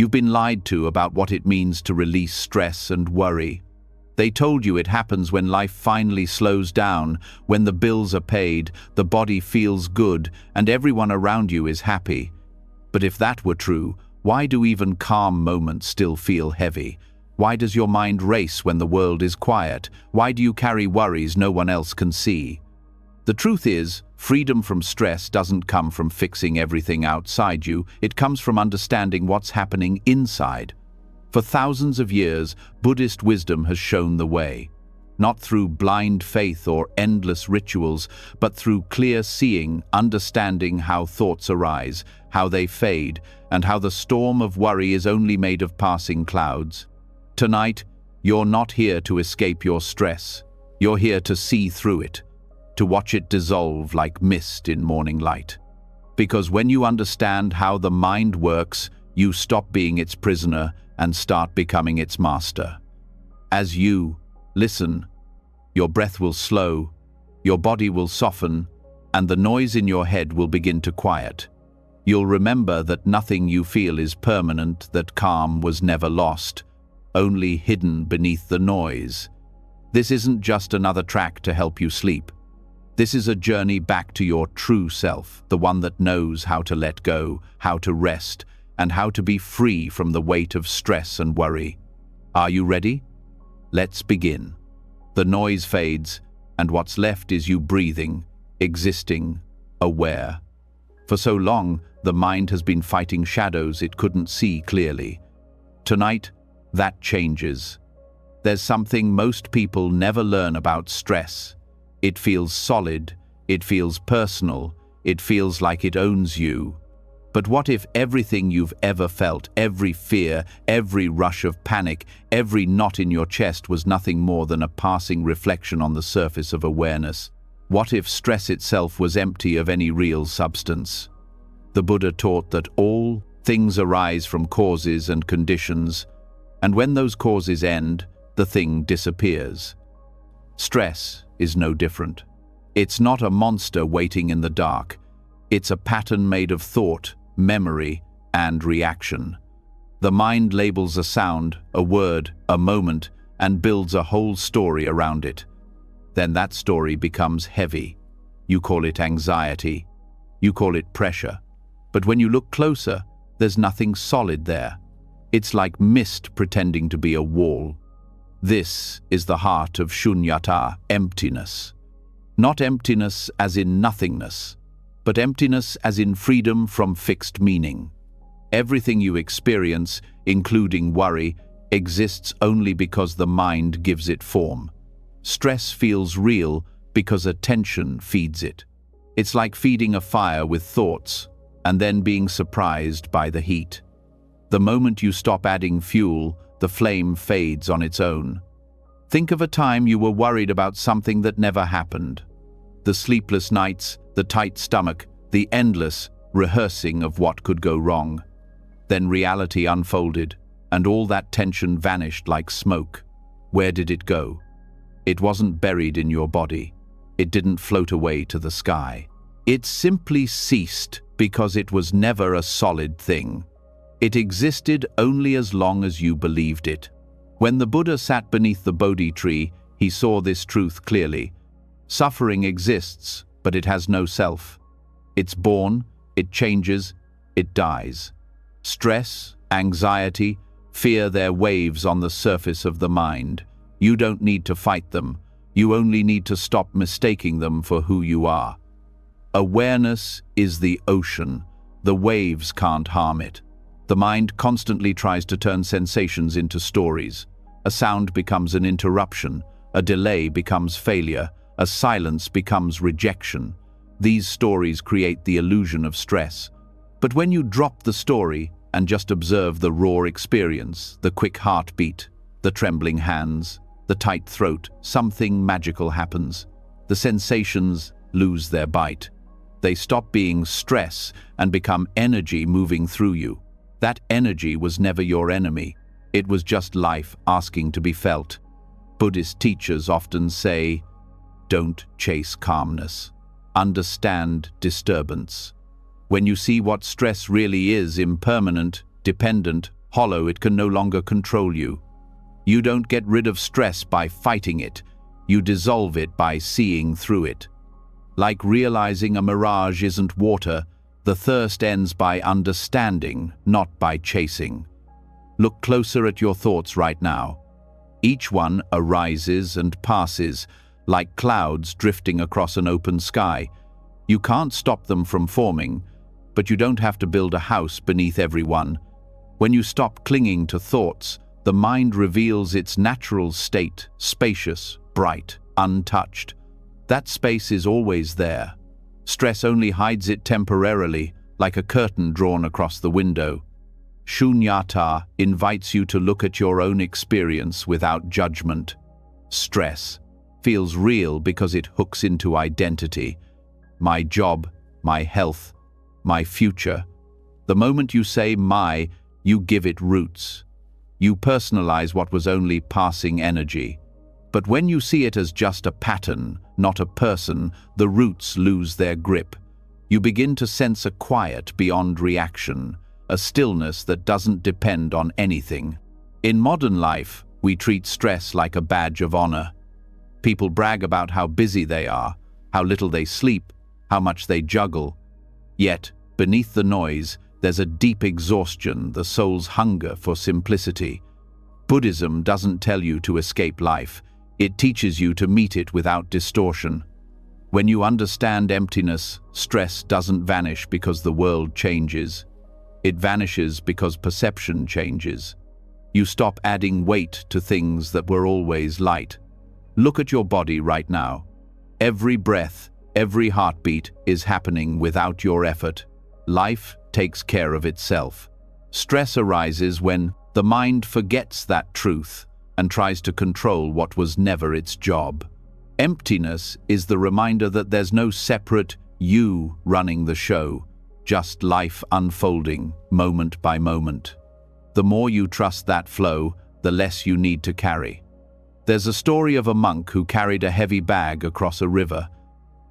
You've been lied to about what it means to release stress and worry. They told you it happens when life finally slows down, when the bills are paid, the body feels good, and everyone around you is happy. But if that were true, why do even calm moments still feel heavy? Why does your mind race when the world is quiet? Why do you carry worries no one else can see? The truth is, freedom from stress doesn't come from fixing everything outside you. It comes from understanding what's happening inside. For thousands of years, Buddhist wisdom has shown the way. Not through blind faith or endless rituals, but through clear seeing, understanding how thoughts arise, how they fade, and how the storm of worry is only made of passing clouds. Tonight, you're not here to escape your stress. You're here to see through it, to watch it dissolve like mist in morning light. Because when you understand how the mind works, you stop being its prisoner and start becoming its master. As you listen, your breath will slow, your body will soften, and the noise in your head will begin to quiet. You'll remember that nothing you feel is permanent, that calm was never lost, only hidden beneath the noise. This isn't just another track to help you sleep. This is a journey back to your true self, the one that knows how to let go, how to rest, and how to be free from the weight of stress and worry. Are you ready? Let's begin. The noise fades, and what's left is you breathing, existing, aware. For so long, the mind has been fighting shadows it couldn't see clearly. Tonight, that changes. There's something most people never learn about stress. It feels solid, it feels personal, it feels like it owns you. But what if everything you've ever felt, every fear, every rush of panic, every knot in your chest was nothing more than a passing reflection on the surface of awareness? What if stress itself was empty of any real substance? The Buddha taught that all things arise from causes and conditions, and when those causes end, the thing disappears. Stress is no different. It's not a monster waiting in the dark. It's a pattern made of thought, memory, and reaction. The mind labels a sound, a word, a moment, and builds a whole story around it. Then that story becomes heavy. You call it anxiety. You call it pressure. But when you look closer, there's nothing solid there. It's like mist pretending to be a wall. This is the heart of shunyata, emptiness. Not emptiness as in nothingness, but emptiness as in freedom from fixed meaning. Everything you experience, including worry, exists only because the mind gives it form. Stress feels real because attention feeds it. It's like feeding a fire with thoughts and then being surprised by the heat. The moment you stop adding fuel, the flame fades on its own. Think of a time you were worried about something that never happened. The sleepless nights, the tight stomach, the endless rehearsing of what could go wrong. Then reality unfolded, and all that tension vanished like smoke. Where did it go? It wasn't buried in your body. It didn't float away to the sky. It simply ceased because it was never a solid thing. It existed only as long as you believed it. When the Buddha sat beneath the Bodhi tree, he saw this truth clearly. Suffering exists, but it has no self. It's born, it changes, it dies. Stress, anxiety, fear, they're waves on the surface of the mind. You don't need to fight them. You only need to stop mistaking them for who you are. Awareness is the ocean. The waves can't harm it. The mind constantly tries to turn sensations into stories. A sound becomes an interruption, a delay becomes failure, a silence becomes rejection. These stories create the illusion of stress. But when you drop the story and just observe the raw experience, the quick heartbeat, the trembling hands, the tight throat, something magical happens. The sensations lose their bite. They stop being stress and become energy moving through you. That energy was never your enemy. It was just life asking to be felt. Buddhist teachers often say, don't chase calmness. Understand disturbance. When you see what stress really is, impermanent, dependent, hollow, it can no longer control you. You don't get rid of stress by fighting it. You dissolve it by seeing through it. Like realizing a mirage isn't water, the thirst ends by understanding, not by chasing. Look closer at your thoughts right now. Each one arises and passes, like clouds drifting across an open sky. You can't stop them from forming, but you don't have to build a house beneath every one. When you stop clinging to thoughts, the mind reveals its natural state, spacious, bright, untouched. That space is always there. Stress only hides it temporarily, like a curtain drawn across the window. Shunyata invites you to look at your own experience without judgment. Stress feels real because it hooks into identity. My job, my health, my future. The moment you say my, you give it roots. You personalize what was only passing energy. But when you see it as just a pattern, not a person, the roots lose their grip. You begin to sense a quiet beyond reaction, a stillness that doesn't depend on anything. In modern life, we treat stress like a badge of honor. People brag about how busy they are, how little they sleep, how much they juggle. Yet, beneath the noise, there's a deep exhaustion, the soul's hunger for simplicity. Buddhism doesn't tell you to escape life. It teaches you to meet it without distortion. When you understand emptiness, stress doesn't vanish because the world changes. It vanishes because perception changes. You stop adding weight to things that were always light. Look at your body right now. Every breath, every heartbeat is happening without your effort. Life takes care of itself. Stress arises when the mind forgets that truth and tries to control what was never its job. Emptiness is the reminder that there's no separate you running the show, just life unfolding moment by moment. The more you trust that flow, the less you need to carry. There's a story of a monk who carried a heavy bag across a river.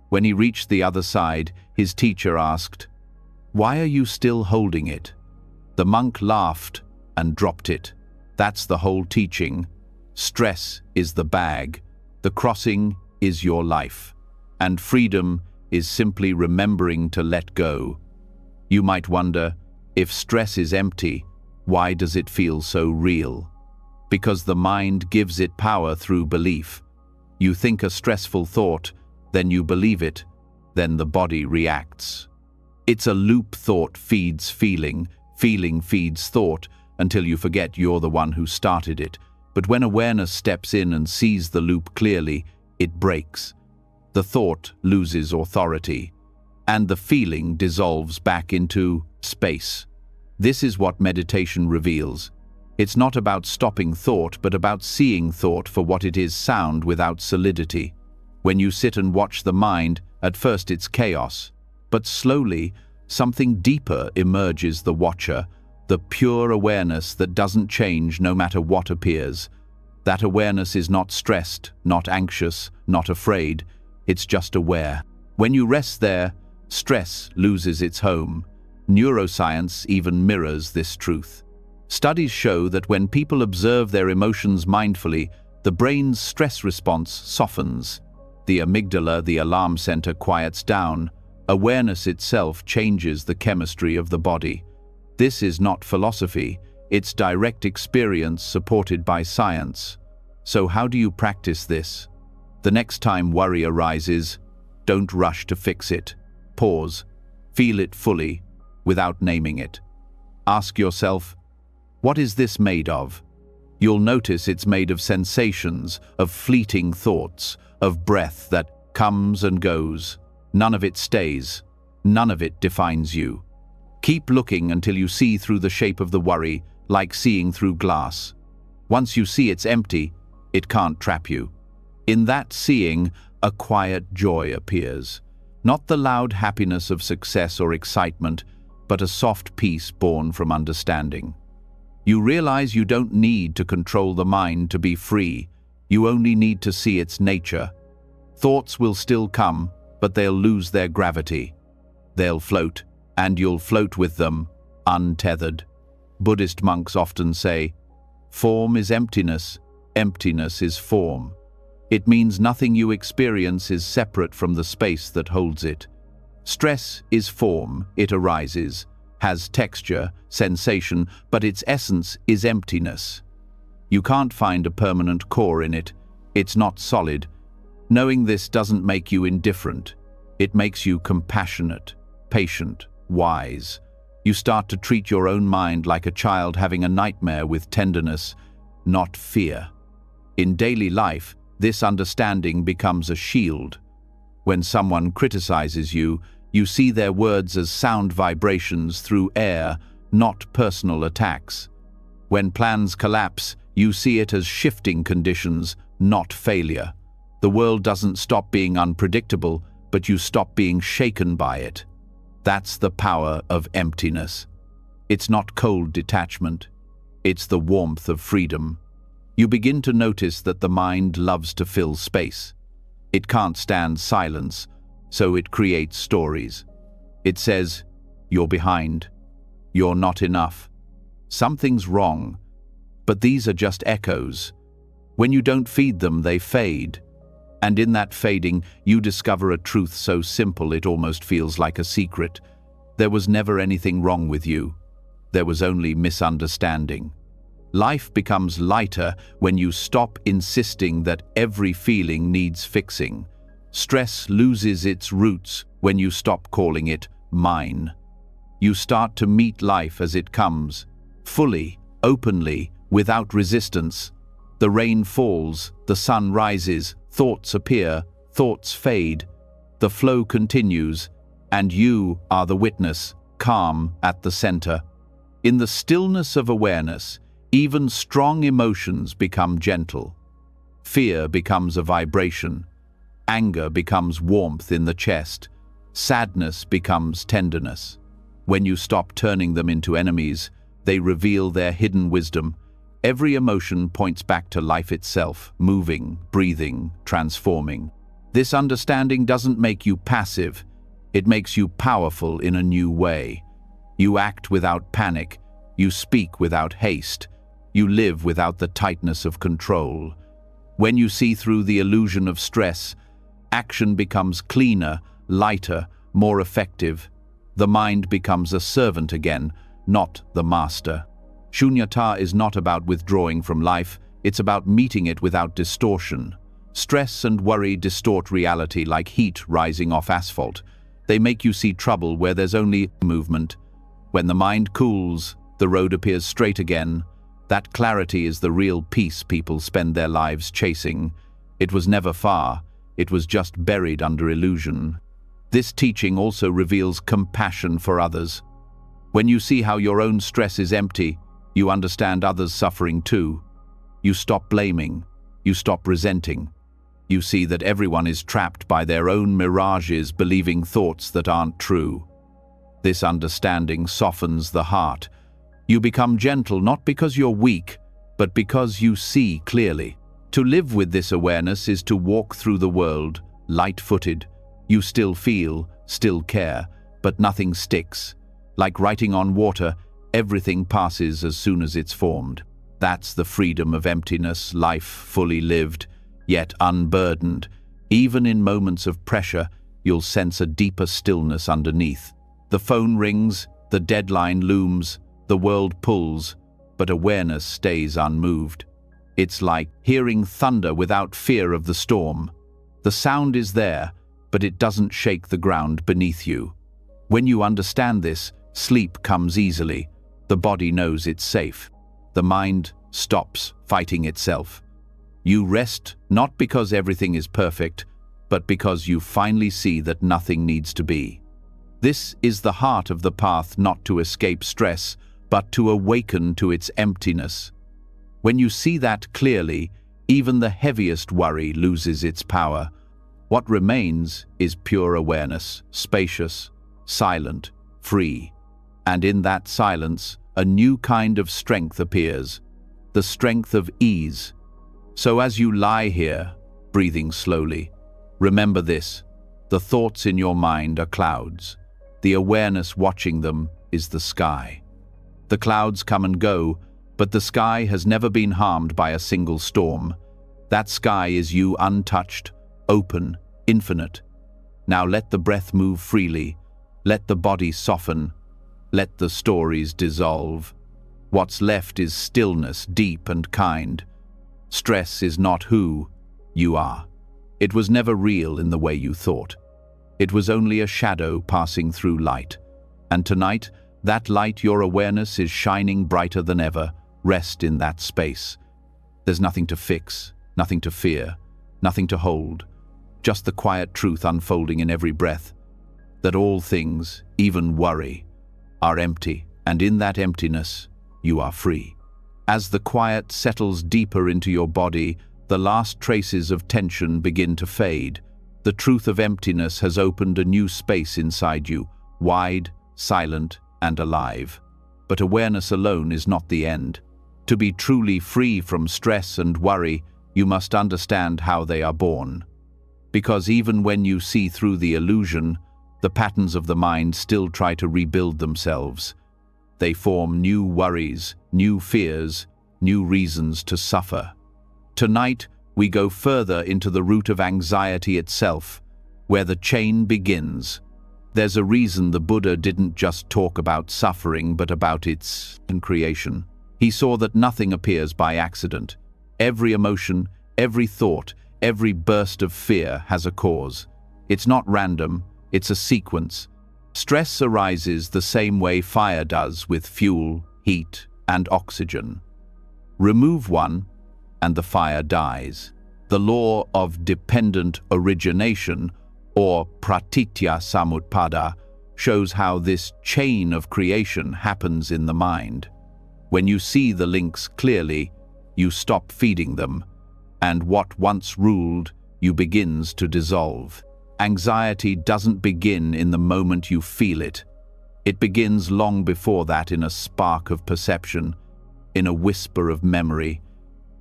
When he reached the other side, his teacher asked, "Why are you still holding it?" The monk laughed and dropped it. That's the whole teaching. Stress is the bag. The crossing is your life. And freedom is simply remembering to let go. You might wonder, if stress is empty, why does it feel so real? Because the mind gives it power through belief. You think a stressful thought, then you believe it, then the body reacts. It's a loop. Thought feeds feeling, feeling feeds thought, until you forget you're the one who started it. But when awareness steps in and sees the loop clearly, it breaks. The thought loses authority, and the feeling dissolves back into space. This is what meditation reveals. It's not about stopping thought, but about seeing thought for what it is: sound without solidity. When you sit and watch the mind, at first it's chaos, but slowly something deeper emerges. The watcher, the pure awareness that doesn't change no matter what appears. That awareness is not stressed, not anxious, not afraid. It's just aware. When you rest there, stress loses its home. Neuroscience even mirrors this truth. Studies show that when people observe their emotions mindfully, the brain's stress response softens. The amygdala, the alarm center, quiets down. Awareness itself changes the chemistry of the body. This is not philosophy, it's direct experience supported by science. So how do you practice this? The next time worry arises, don't rush to fix it. Pause. Feel it fully, without naming it. Ask yourself, what is this made of? You'll notice it's made of sensations, of fleeting thoughts, of breath that comes and goes. None of it stays. None of it defines you. Keep looking until you see through the shape of the worry, like seeing through glass. Once you see it's empty, it can't trap you. In that seeing, a quiet joy appears. Not the loud happiness of success or excitement, but a soft peace born from understanding. You realize you don't need to control the mind to be free. You only need to see its nature. Thoughts will still come, but they'll lose their gravity. They'll float, and you'll float with them, untethered. Buddhist monks often say, "Form is emptiness, emptiness is form." It means nothing you experience is separate from the space that holds it. Stress is form, it arises, has texture, sensation, but its essence is emptiness. You can't find a permanent core in it. It's not solid. Knowing this doesn't make you indifferent. It makes you compassionate, patient, wise. You start to treat your own mind like a child having a nightmare with tenderness, not fear. In daily life, this understanding becomes a shield. When someone criticizes you, you see their words as sound vibrations through air, not personal attacks. When plans collapse, you see it as shifting conditions, not failure. The world doesn't stop being unpredictable, but you stop being shaken by it. That's the power of emptiness. It's not cold detachment. It's the warmth of freedom. You begin to notice that the mind loves to fill space. It can't stand silence, so it creates stories. It says, "You're behind. You're not enough. Something's wrong." But these are just echoes. When you don't feed them, they fade. And in that fading, you discover a truth so simple it almost feels like a secret. There was never anything wrong with you. There was only misunderstanding. Life becomes lighter when you stop insisting that every feeling needs fixing. Stress loses its roots when you stop calling it mine. You start to meet life as it comes, fully, openly, without resistance. The rain falls, the sun rises, thoughts appear, thoughts fade. The flow continues, and you are the witness, calm at the center. In the stillness of awareness, even strong emotions become gentle. Fear becomes a vibration. Anger becomes warmth in the chest. Sadness becomes tenderness. When you stop turning them into enemies, they reveal their hidden wisdom. Every emotion points back to life itself, moving, breathing, transforming. This understanding doesn't make you passive. It makes you powerful in a new way. You act without panic. You speak without haste. You live without the tightness of control. When you see through the illusion of stress, action becomes cleaner, lighter, more effective. The mind becomes a servant again, not the master. Shunyata is not about withdrawing from life, it's about meeting it without distortion. Stress and worry distort reality like heat rising off asphalt. They make you see trouble where there's only movement. When the mind cools, the road appears straight again. That clarity is the real peace people spend their lives chasing. It was never far, it was just buried under illusion. This teaching also reveals compassion for others. When you see how your own stress is empty, you understand others' suffering too. You stop blaming, you stop resenting. You see that everyone is trapped by their own mirages, believing thoughts that aren't true. This understanding softens the heart. You become gentle not because you're weak, but because you see clearly. To live with this awareness is to walk through the world, light-footed. You still feel, still care, but nothing sticks. Like writing on water, everything passes as soon as it's formed. That's the freedom of emptiness, life fully lived, yet unburdened. Even in moments of pressure, you'll sense a deeper stillness underneath. The phone rings, the deadline looms, the world pulls, but awareness stays unmoved. It's like hearing thunder without fear of the storm. The sound is there, but it doesn't shake the ground beneath you. When you understand this, sleep comes easily. The body knows it's safe. The mind stops fighting itself. You rest not because everything is perfect, but because you finally see that nothing needs to be. This is the heart of the path, not to escape stress, but to awaken to its emptiness. When you see that clearly, even the heaviest worry loses its power. What remains is pure awareness, spacious, silent, free. And in that silence, a new kind of strength appears, the strength of ease. So as you lie here, breathing slowly, remember this: the thoughts in your mind are clouds. The awareness watching them is the sky. The clouds come and go, but the sky has never been harmed by a single storm. That sky is you, untouched, open, infinite. Now let the breath move freely. Let the body soften. Let the stories dissolve. What's left is stillness, deep and kind. Stress is not who you are. It was never real in the way you thought. It was only a shadow passing through light. And tonight, that light, your awareness, is shining brighter than ever. Rest in that space. There's nothing to fix, nothing to fear, nothing to hold. Just the quiet truth unfolding in every breath. That all things, even worry, are empty, and in that emptiness, you are free. As the quiet settles deeper into your body, the last traces of tension begin to fade. The truth of emptiness has opened a new space inside you, wide, silent, and alive. But awareness alone is not the end. To be truly free from stress and worry, you must understand how they are born. Because even when you see through the illusion, the patterns of the mind still try to rebuild themselves. They form new worries, new fears, new reasons to suffer. Tonight, we go further into the root of anxiety itself, where the chain begins. There's a reason the Buddha didn't just talk about suffering, but about its creation. He saw that nothing appears by accident. Every emotion, every thought, every burst of fear has a cause. It's not random, it's a sequence. Stress arises the same way fire does, with fuel, heat, and oxygen. Remove one, and the fire dies. The law of dependent origination, or pratitya samutpada, shows how this chain of creation happens in the mind. When you see the links clearly, you stop feeding them, and what once ruled you begins to dissolve. Anxiety doesn't begin in the moment you feel it. It begins long before that, in a spark of perception, in a whisper of memory,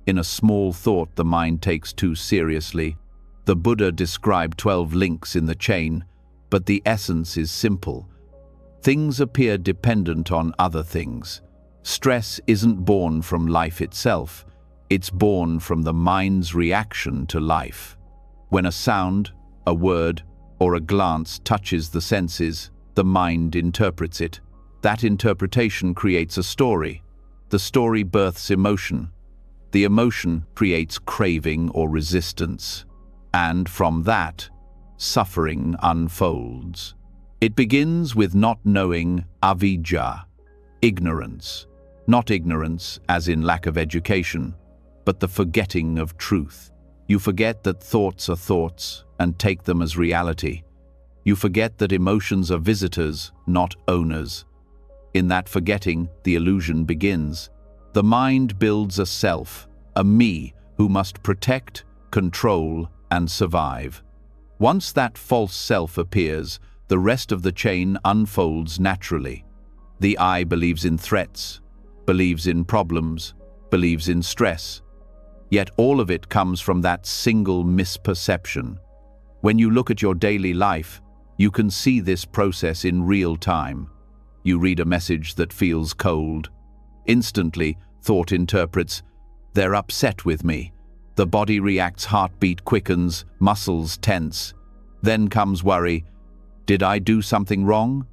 in a small thought the mind takes too seriously. The Buddha described 12 links in the chain, but the essence is simple. Things appear dependent on other things. Stress isn't born from life itself. It's born from the mind's reaction to life. When a sound, a word, or a glance touches the senses, the mind interprets it. That interpretation creates a story. The story births emotion. The emotion creates craving or resistance. And from that, suffering unfolds. It begins with not knowing, avidya, ignorance. Not ignorance as in lack of education, but the forgetting of truth. You forget that thoughts are thoughts and take them as reality. You forget that emotions are visitors, not owners. In that forgetting, the illusion begins. The mind builds a self, a me, who must protect, control, and survive. Once that false self appears, the rest of the chain unfolds naturally. The I believes in threats, believes in problems, believes in stress. Yet all of it comes from that single misperception. When you look at your daily life, you can see this process in real time. You read a message that feels cold. Instantly, thought interprets, "They're upset with me." The body reacts, heartbeat quickens, muscles tense. Then comes worry. Did I do something wrong?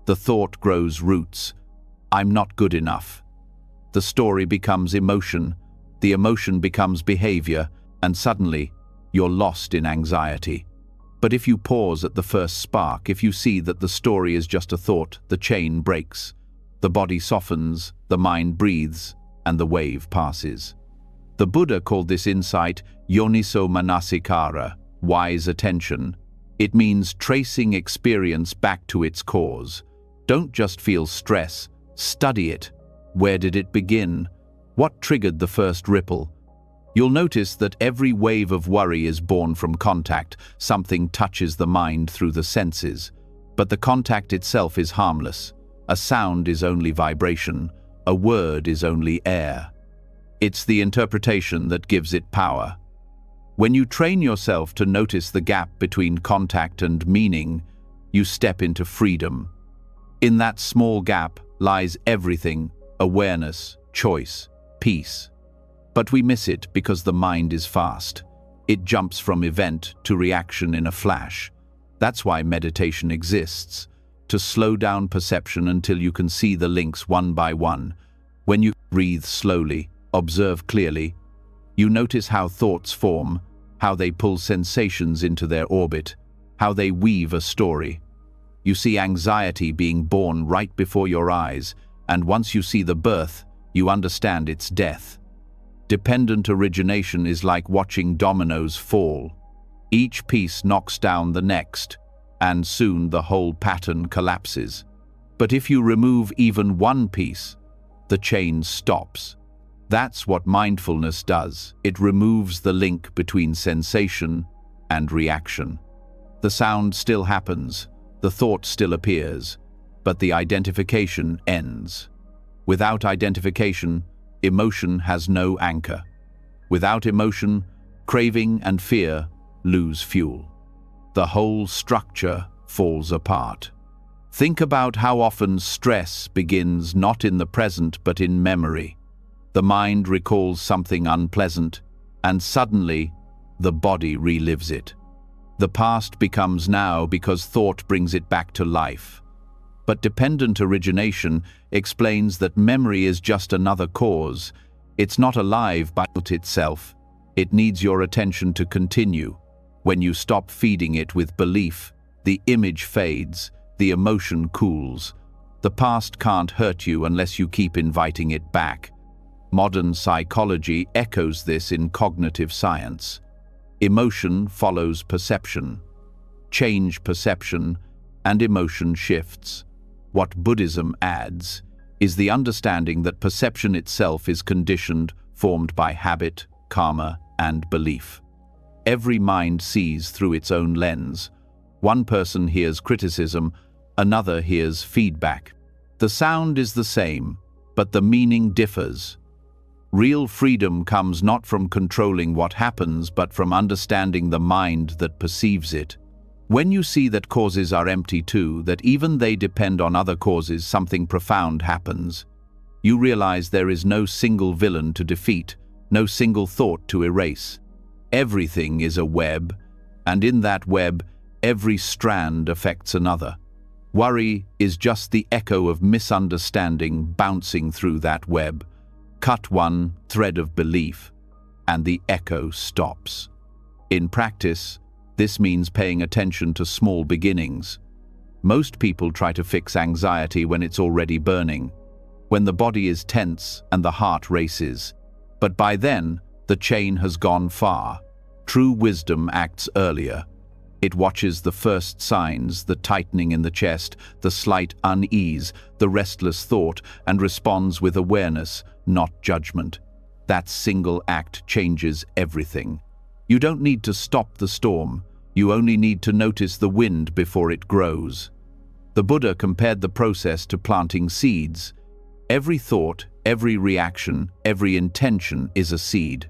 The thought grows roots. I'm not good enough. The story becomes emotion. The emotion becomes behavior, and suddenly, you're lost in anxiety. But if you pause at the first spark, if you see that the story is just a thought, the chain breaks. The body softens, the mind breathes, and the wave passes. The Buddha called this insight yoniso manasikara, wise attention. It means tracing experience back to its cause. Don't just feel stress, study it. Where did it begin? What triggered the first ripple? You'll notice that every wave of worry is born from contact. Something touches the mind through the senses. But the contact itself is harmless. A sound is only vibration. A word is only air. It's the interpretation that gives it power. When you train yourself to notice the gap between contact and meaning, you step into freedom. In that small gap lies everything awareness, choice, peace. But we miss it because the mind is fast. It jumps from event to reaction in a flash. That's why meditation exists, to slow down perception until you can see the links one by one. When you breathe slowly, observe clearly, you notice how thoughts form, how they pull sensations into their orbit, how they weave a story. You see anxiety being born right before your eyes, and once you see the birth, you understand its death. Dependent origination is like watching dominoes fall. Each piece knocks down the next, and soon the whole pattern collapses. But if you remove even one piece, the chain stops. That's what mindfulness does. It removes the link between sensation and reaction. The sound still happens, the thought still appears, but the identification ends. Without identification, emotion has no anchor. Without emotion, craving and fear lose fuel. The whole structure falls apart. Think about how often stress begins not in the present but in memory. The mind recalls something unpleasant, and suddenly the body relives it. The past becomes now because thought brings it back to life. But dependent origination explains that memory is just another cause. It's not alive by itself. It needs your attention to continue. When you stop feeding it with belief, the image fades, the emotion cools. The past can't hurt you unless you keep inviting it back. Modern psychology echoes this in cognitive science. Emotion follows perception. Change perception, and emotion shifts. What Buddhism adds is the understanding that perception itself is conditioned, formed by habit, karma, and belief. Every mind sees through its own lens. One person hears criticism, another hears feedback. The sound is the same, but the meaning differs. Real freedom comes not from controlling what happens, but from understanding the mind that perceives it. When you see that causes are empty too, that even they depend on other causes, something profound happens. You realize there is no single villain to defeat, no single thought to erase. Everything is a web, and in that web, every strand affects another. Worry is just the echo of misunderstanding bouncing through that web. Cut one thread of belief, and the echo stops. In practice, this means paying attention to small beginnings. Most people try to fix anxiety when it's already burning, when the body is tense and the heart races. But by then, the chain has gone far. True wisdom acts earlier. It watches the first signs, the tightening in the chest, the slight unease, the restless thought, and responds with awareness, not judgment. That single act changes everything. You don't need to stop the storm. You only need to notice the wind before it grows. The Buddha compared the process to planting seeds. Every thought, every reaction, every intention is a seed.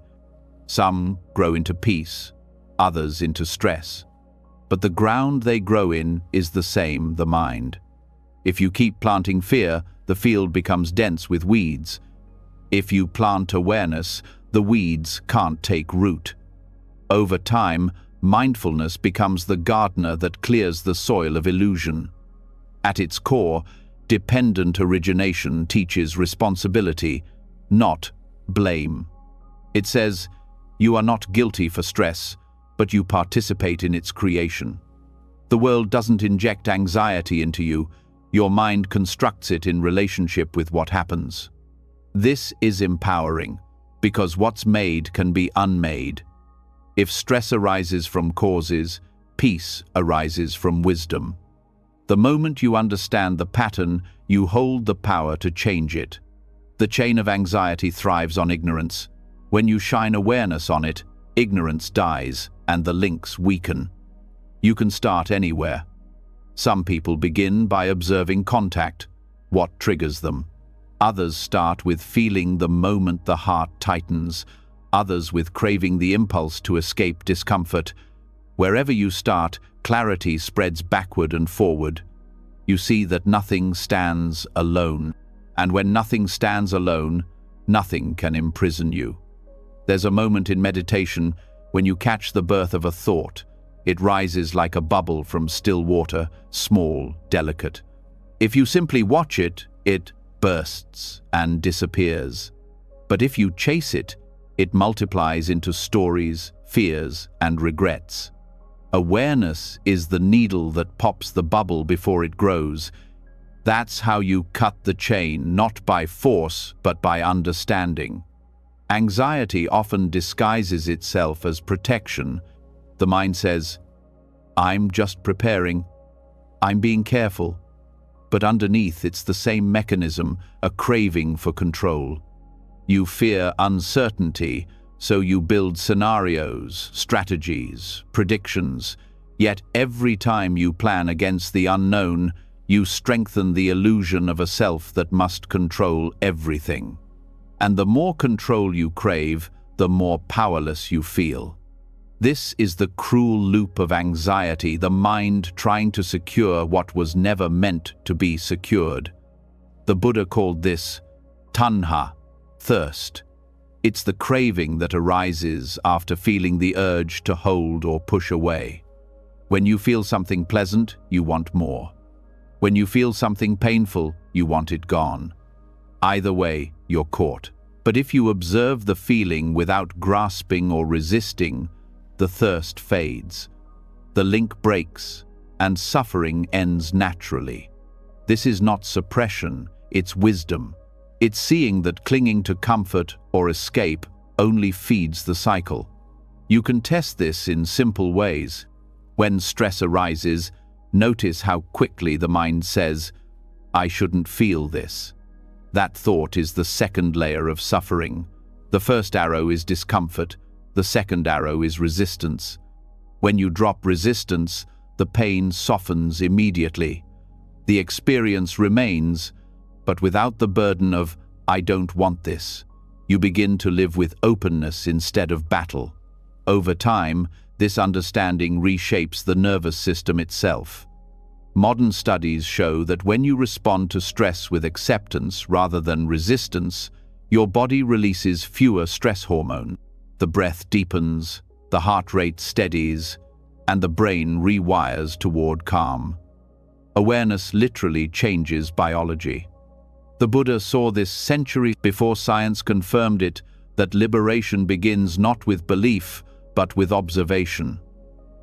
Some grow into peace, others into stress. But the ground they grow in is the same, the mind. If you keep planting fear, the field becomes dense with weeds. If you plant awareness, the weeds can't take root. Over time, mindfulness becomes the gardener that clears the soil of illusion. At its core, dependent origination teaches responsibility, not blame. It says, you are not guilty for stress, but you participate in its creation. The world doesn't inject anxiety into you. Your mind constructs it in relationship with what happens. This is empowering, because what's made can be unmade. If stress arises from causes, peace arises from wisdom. The moment you understand the pattern, you hold the power to change it. The chain of anxiety thrives on ignorance. When you shine awareness on it, ignorance dies, and the links weaken. You can start anywhere. Some people begin by observing contact, what triggers them. Others start with feeling the moment the heart tightens, others with craving the impulse to escape discomfort. Wherever you start, clarity spreads backward and forward. You see that nothing stands alone. And when nothing stands alone, nothing can imprison you. There's a moment in meditation when you catch the birth of a thought. It rises like a bubble from still water, small, delicate. If you simply watch it, it bursts and disappears. But if you chase it, it multiplies into stories, fears, and regrets. Awareness is the needle that pops the bubble before it grows. That's how you cut the chain, not by force, but by understanding. Anxiety often disguises itself as protection. The mind says, "I'm just preparing. I'm being careful." But underneath, it's the same mechanism, a craving for control. You fear uncertainty, so you build scenarios, strategies, predictions. Yet every time you plan against the unknown, you strengthen the illusion of a self that must control everything. And the more control you crave, the more powerless you feel. This is the cruel loop of anxiety, the mind trying to secure what was never meant to be secured. The Buddha called this tanha, thirst. It's the craving that arises after feeling the urge to hold or push away. When you feel something pleasant, you want more. When you feel something painful, you want it gone. Either way, you're caught. But if you observe the feeling without grasping or resisting, the thirst fades. The link breaks, and suffering ends naturally. This is not suppression, it's wisdom. It's seeing that clinging to comfort or escape only feeds the cycle. You can test this in simple ways. When stress arises, notice how quickly the mind says, "I shouldn't feel this." That thought is the second layer of suffering. The first arrow is discomfort, the second arrow is resistance. When you drop resistance, the pain softens immediately. The experience remains, but without the burden of, "I don't want this." You begin to live with openness instead of battle. Over time, this understanding reshapes the nervous system itself. Modern studies show that when you respond to stress with acceptance rather than resistance, your body releases fewer stress hormones. The breath deepens, the heart rate steadies, and the brain rewires toward calm. Awareness literally changes biology. The Buddha saw this centuries before science confirmed it, that liberation begins not with belief, but with observation.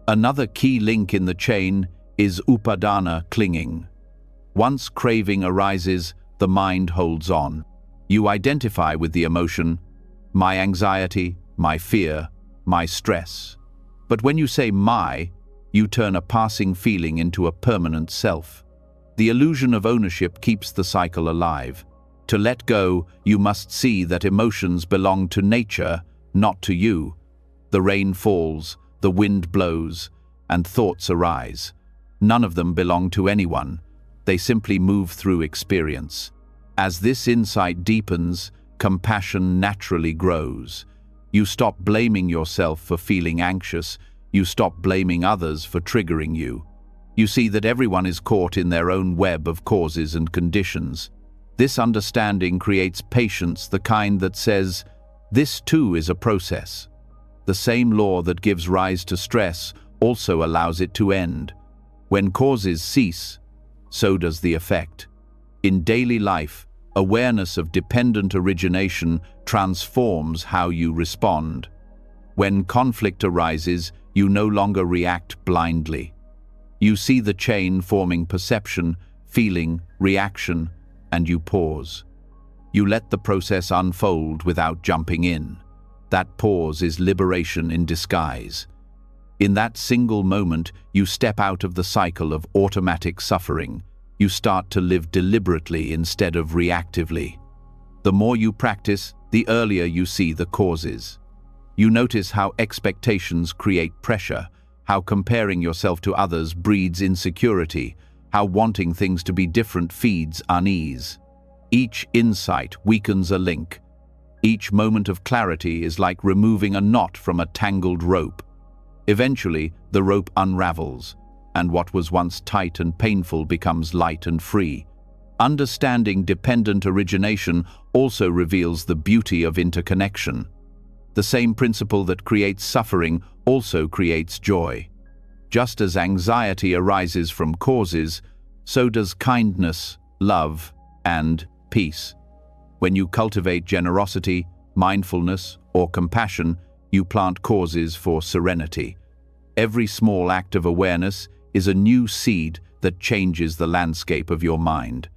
Another key link in the chain is upadana, clinging. Once craving arises, the mind holds on. You identify with the emotion, my anxiety, my fear, my stress. But when you say my, you turn a passing feeling into a permanent self. The illusion of ownership keeps the cycle alive. To let go, you must see that emotions belong to nature, not to you. The rain falls, the wind blows, and thoughts arise. None of them belong to anyone. They simply move through experience. As this insight deepens, compassion naturally grows. You stop blaming yourself for feeling anxious. You stop blaming others for triggering you. You see that everyone is caught in their own web of causes and conditions. This understanding creates patience, the kind that says, this too is a process. The same law that gives rise to stress also allows it to end. When causes cease, so does the effect. In daily life, awareness of dependent origination transforms how you respond. When conflict arises, you no longer react blindly. You see the chain forming perception, feeling, reaction, and you pause. You let the process unfold without jumping in. That pause is liberation in disguise. In that single moment, you step out of the cycle of automatic suffering. You start to live deliberately instead of reactively. The more you practice, the earlier you see the causes. You notice how expectations create pressure, how comparing yourself to others breeds insecurity, how wanting things to be different feeds unease. Each insight weakens a link. Each moment of clarity is like removing a knot from a tangled rope. Eventually, the rope unravels, and what was once tight and painful becomes light and free. Understanding dependent origination also reveals the beauty of interconnection. The same principle that creates suffering also creates joy. Just as anxiety arises from causes, so does kindness, love, and peace. When you cultivate generosity, mindfulness, or compassion, you plant causes for serenity. Every small act of awareness is a new seed that changes the landscape of your mind.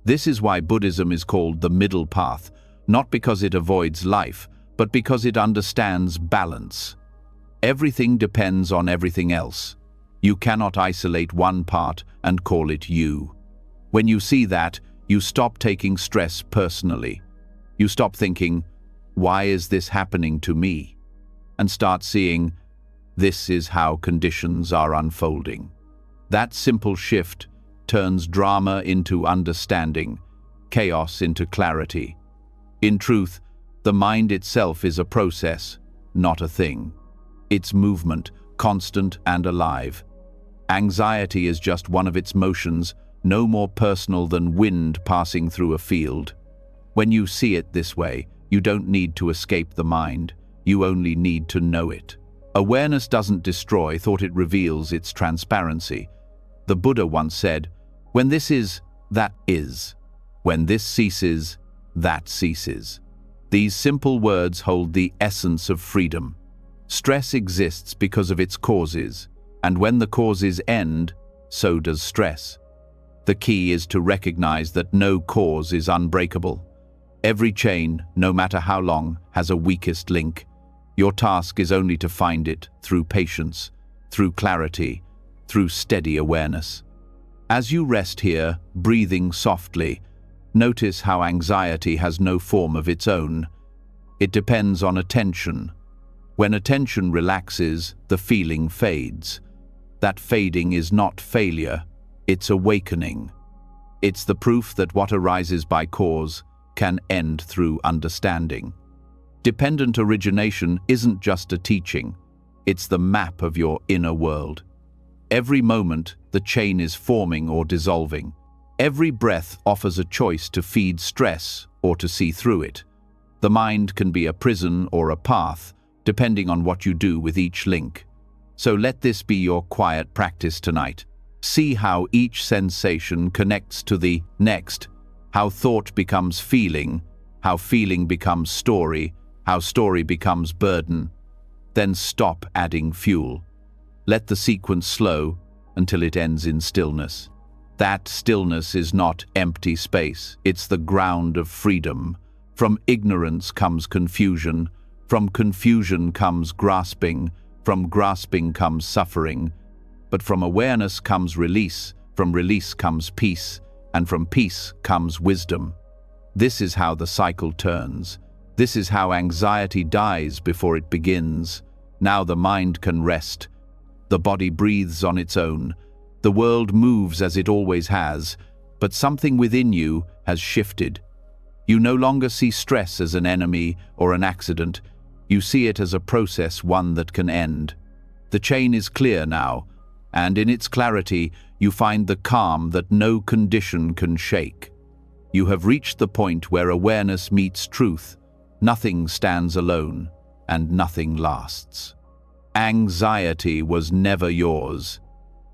This is why Buddhism is called the middle path, not because it avoids life, but because it understands balance. Everything depends on everything else. You cannot isolate one part and call it you. When you see that, you stop taking stress personally. You stop thinking, "Why is this happening to me?" and start seeing, "This is how conditions are unfolding." That simple shift turns drama into understanding, chaos into clarity. In truth, the mind itself is a process, not a thing. It's movement, constant and alive. Anxiety is just one of its motions, no more personal than wind passing through a field. When you see it this way, you don't need to escape the mind. You only need to know it. Awareness doesn't destroy thought, it reveals its transparency. The Buddha once said, "When this is, that is. When this ceases, that ceases." These simple words hold the essence of freedom. Stress exists because of its causes, and when the causes end, so does stress. The key is to recognize that no cause is unbreakable. Every chain, no matter how long, has a weakest link. Your task is only to find it through patience, through clarity, through steady awareness. As you rest here, breathing softly, notice how anxiety has no form of its own. It depends on attention. When attention relaxes, the feeling fades. That fading is not failure, it's awakening. It's the proof that what arises by cause can end through understanding. Dependent origination isn't just a teaching, it's the map of your inner world. Every moment, the chain is forming or dissolving. Every breath offers a choice to feed stress or to see through it. The mind can be a prison or a path, depending on what you do with each link. So let this be your quiet practice tonight. See how each sensation connects to the next, how thought becomes feeling, how feeling becomes story, how story becomes burden. Then stop adding fuel. Let the sequence slow until it ends in stillness. That stillness is not empty space, it's the ground of freedom. From ignorance comes confusion, from confusion comes grasping, from grasping comes suffering. But from awareness comes release, from release comes peace, and from peace comes wisdom. This is how the cycle turns. This is how anxiety dies before it begins. Now the mind can rest. The body breathes on its own. The world moves as it always has, but something within you has shifted. You no longer see stress as an enemy or an accident. You see it as a process, one that can end. The chain is clear now, and in its clarity, you find the calm that no condition can shake. You have reached the point where awareness meets truth. Nothing stands alone, and nothing lasts. Anxiety was never yours.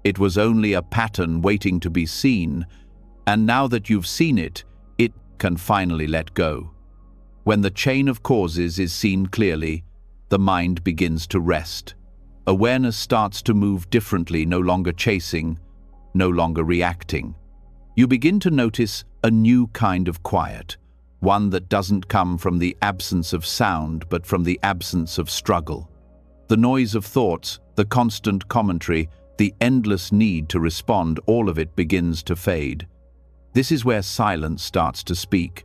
It was only a pattern waiting to be seen, and now that you've seen it, it can finally let go. When the chain of causes is seen clearly, the mind begins to rest. Awareness starts to move differently, no longer chasing, no longer reacting. You begin to notice a new kind of quiet, one that doesn't come from the absence of sound, but from the absence of struggle. The noise of thoughts, the constant commentary, the endless need to respond, all of it begins to fade. This is where silence starts to speak,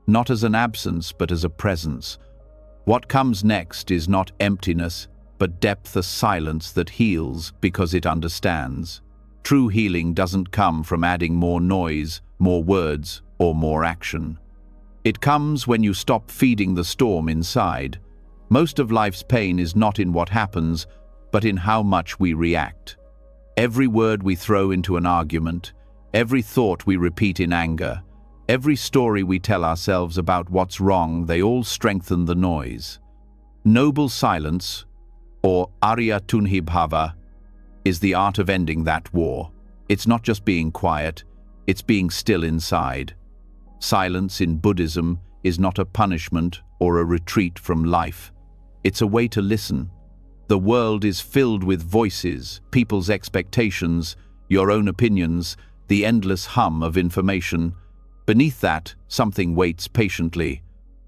not as an absence, but as a presence. What comes next is not emptiness, but depth, a silence that heals because it understands. True healing doesn't come from adding more noise, more words, or more action. It comes when you stop feeding the storm inside. Most of life's pain is not in what happens, but in how much we react. Every word we throw into an argument, Every thought we repeat in anger, every story we tell ourselves about what's wrong, they all strengthen the noise. Noble silence, or Arya Tunhibhava, is the art of ending that war. It's not just being quiet, it's being still inside. Silence in Buddhism is not a punishment or a retreat from life. It's a way to listen. The world is filled with voices, people's expectations, your own opinions, the endless hum of information. Beneath that, something waits patiently,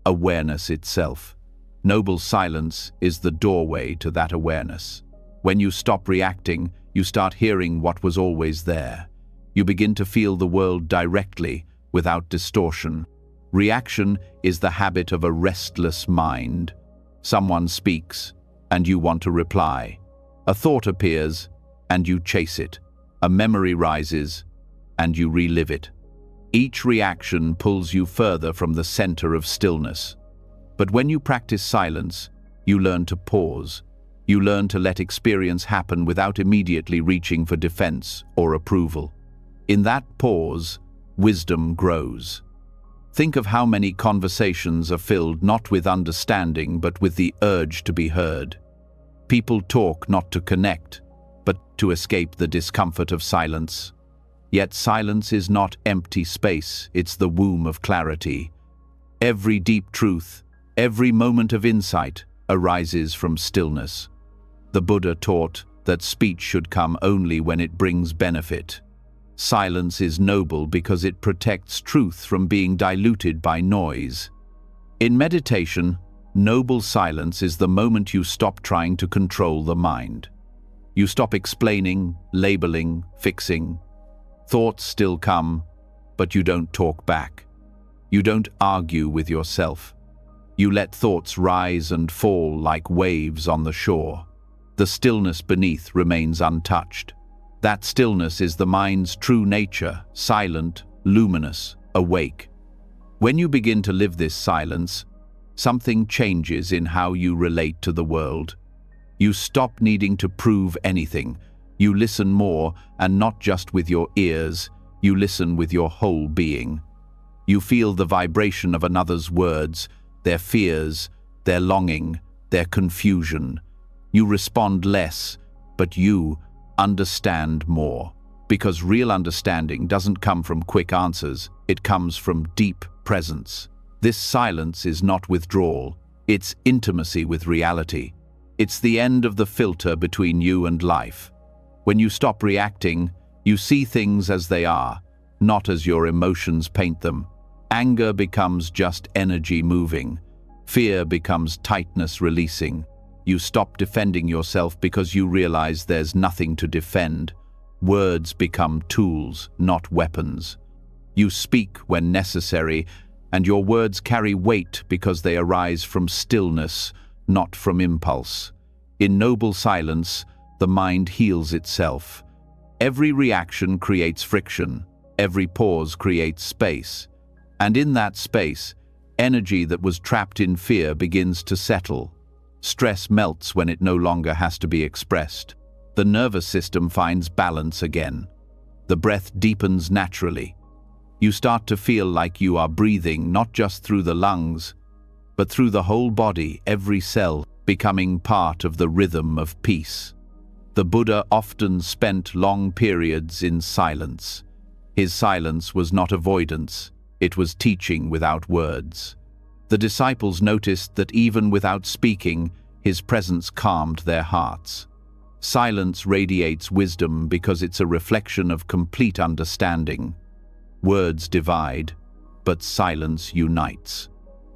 awareness itself. Noble silence is the doorway to that awareness. When you stop reacting, you start hearing what was always there. You begin to feel the world directly, without distortion. Reaction is the habit of a restless mind. Someone speaks, and you want to reply. A thought appears, and you chase it. A memory rises, and you relive it. Each reaction pulls you further from the center of stillness. But when you practice silence, you learn to pause. You learn to let experience happen without immediately reaching for defense or approval. In that pause, wisdom grows. Think of how many conversations are filled not with understanding but with the urge to be heard. People talk not to connect, but to escape the discomfort of silence. Yet silence is not empty space, it's the womb of clarity. Every deep truth, every moment of insight arises from stillness. The Buddha taught that speech should come only when it brings benefit. Silence is noble because it protects truth from being diluted by noise. In meditation, noble silence is the moment you stop trying to control the mind. You stop explaining, labeling, fixing. Thoughts still come, but you don't talk back. You don't argue with yourself. You let thoughts rise and fall like waves on the shore. The stillness beneath remains untouched. That stillness is the mind's true nature, silent, luminous, awake. When you begin to live this silence, something changes in how you relate to the world. You stop needing to prove anything. You listen more, and not just with your ears, you listen with your whole being. You feel the vibration of another's words, their fears, their longing, their confusion. You respond less, but you understand more. Because real understanding doesn't come from quick answers, it comes from deep presence. This silence is not withdrawal, it's intimacy with reality. It's the end of the filter between you and life. When you stop reacting, you see things as they are, not as your emotions paint them. Anger becomes just energy moving. Fear becomes tightness releasing. You stop defending yourself because you realize there's nothing to defend. Words become tools, not weapons. You speak when necessary, and your words carry weight because they arise from stillness, not from impulse. In noble silence, the mind heals itself. Every reaction creates friction. Every pause creates space. And in that space, energy that was trapped in fear begins to settle. Stress melts when it no longer has to be expressed. The nervous system finds balance again. The breath deepens naturally. You start to feel like you are breathing not just through the lungs, but through the whole body, every cell becoming part of the rhythm of peace. The Buddha often spent long periods in silence. His silence was not avoidance, it was teaching without words. The disciples noticed that even without speaking, his presence calmed their hearts. Silence radiates wisdom because it's a reflection of complete understanding. Words divide, but silence unites.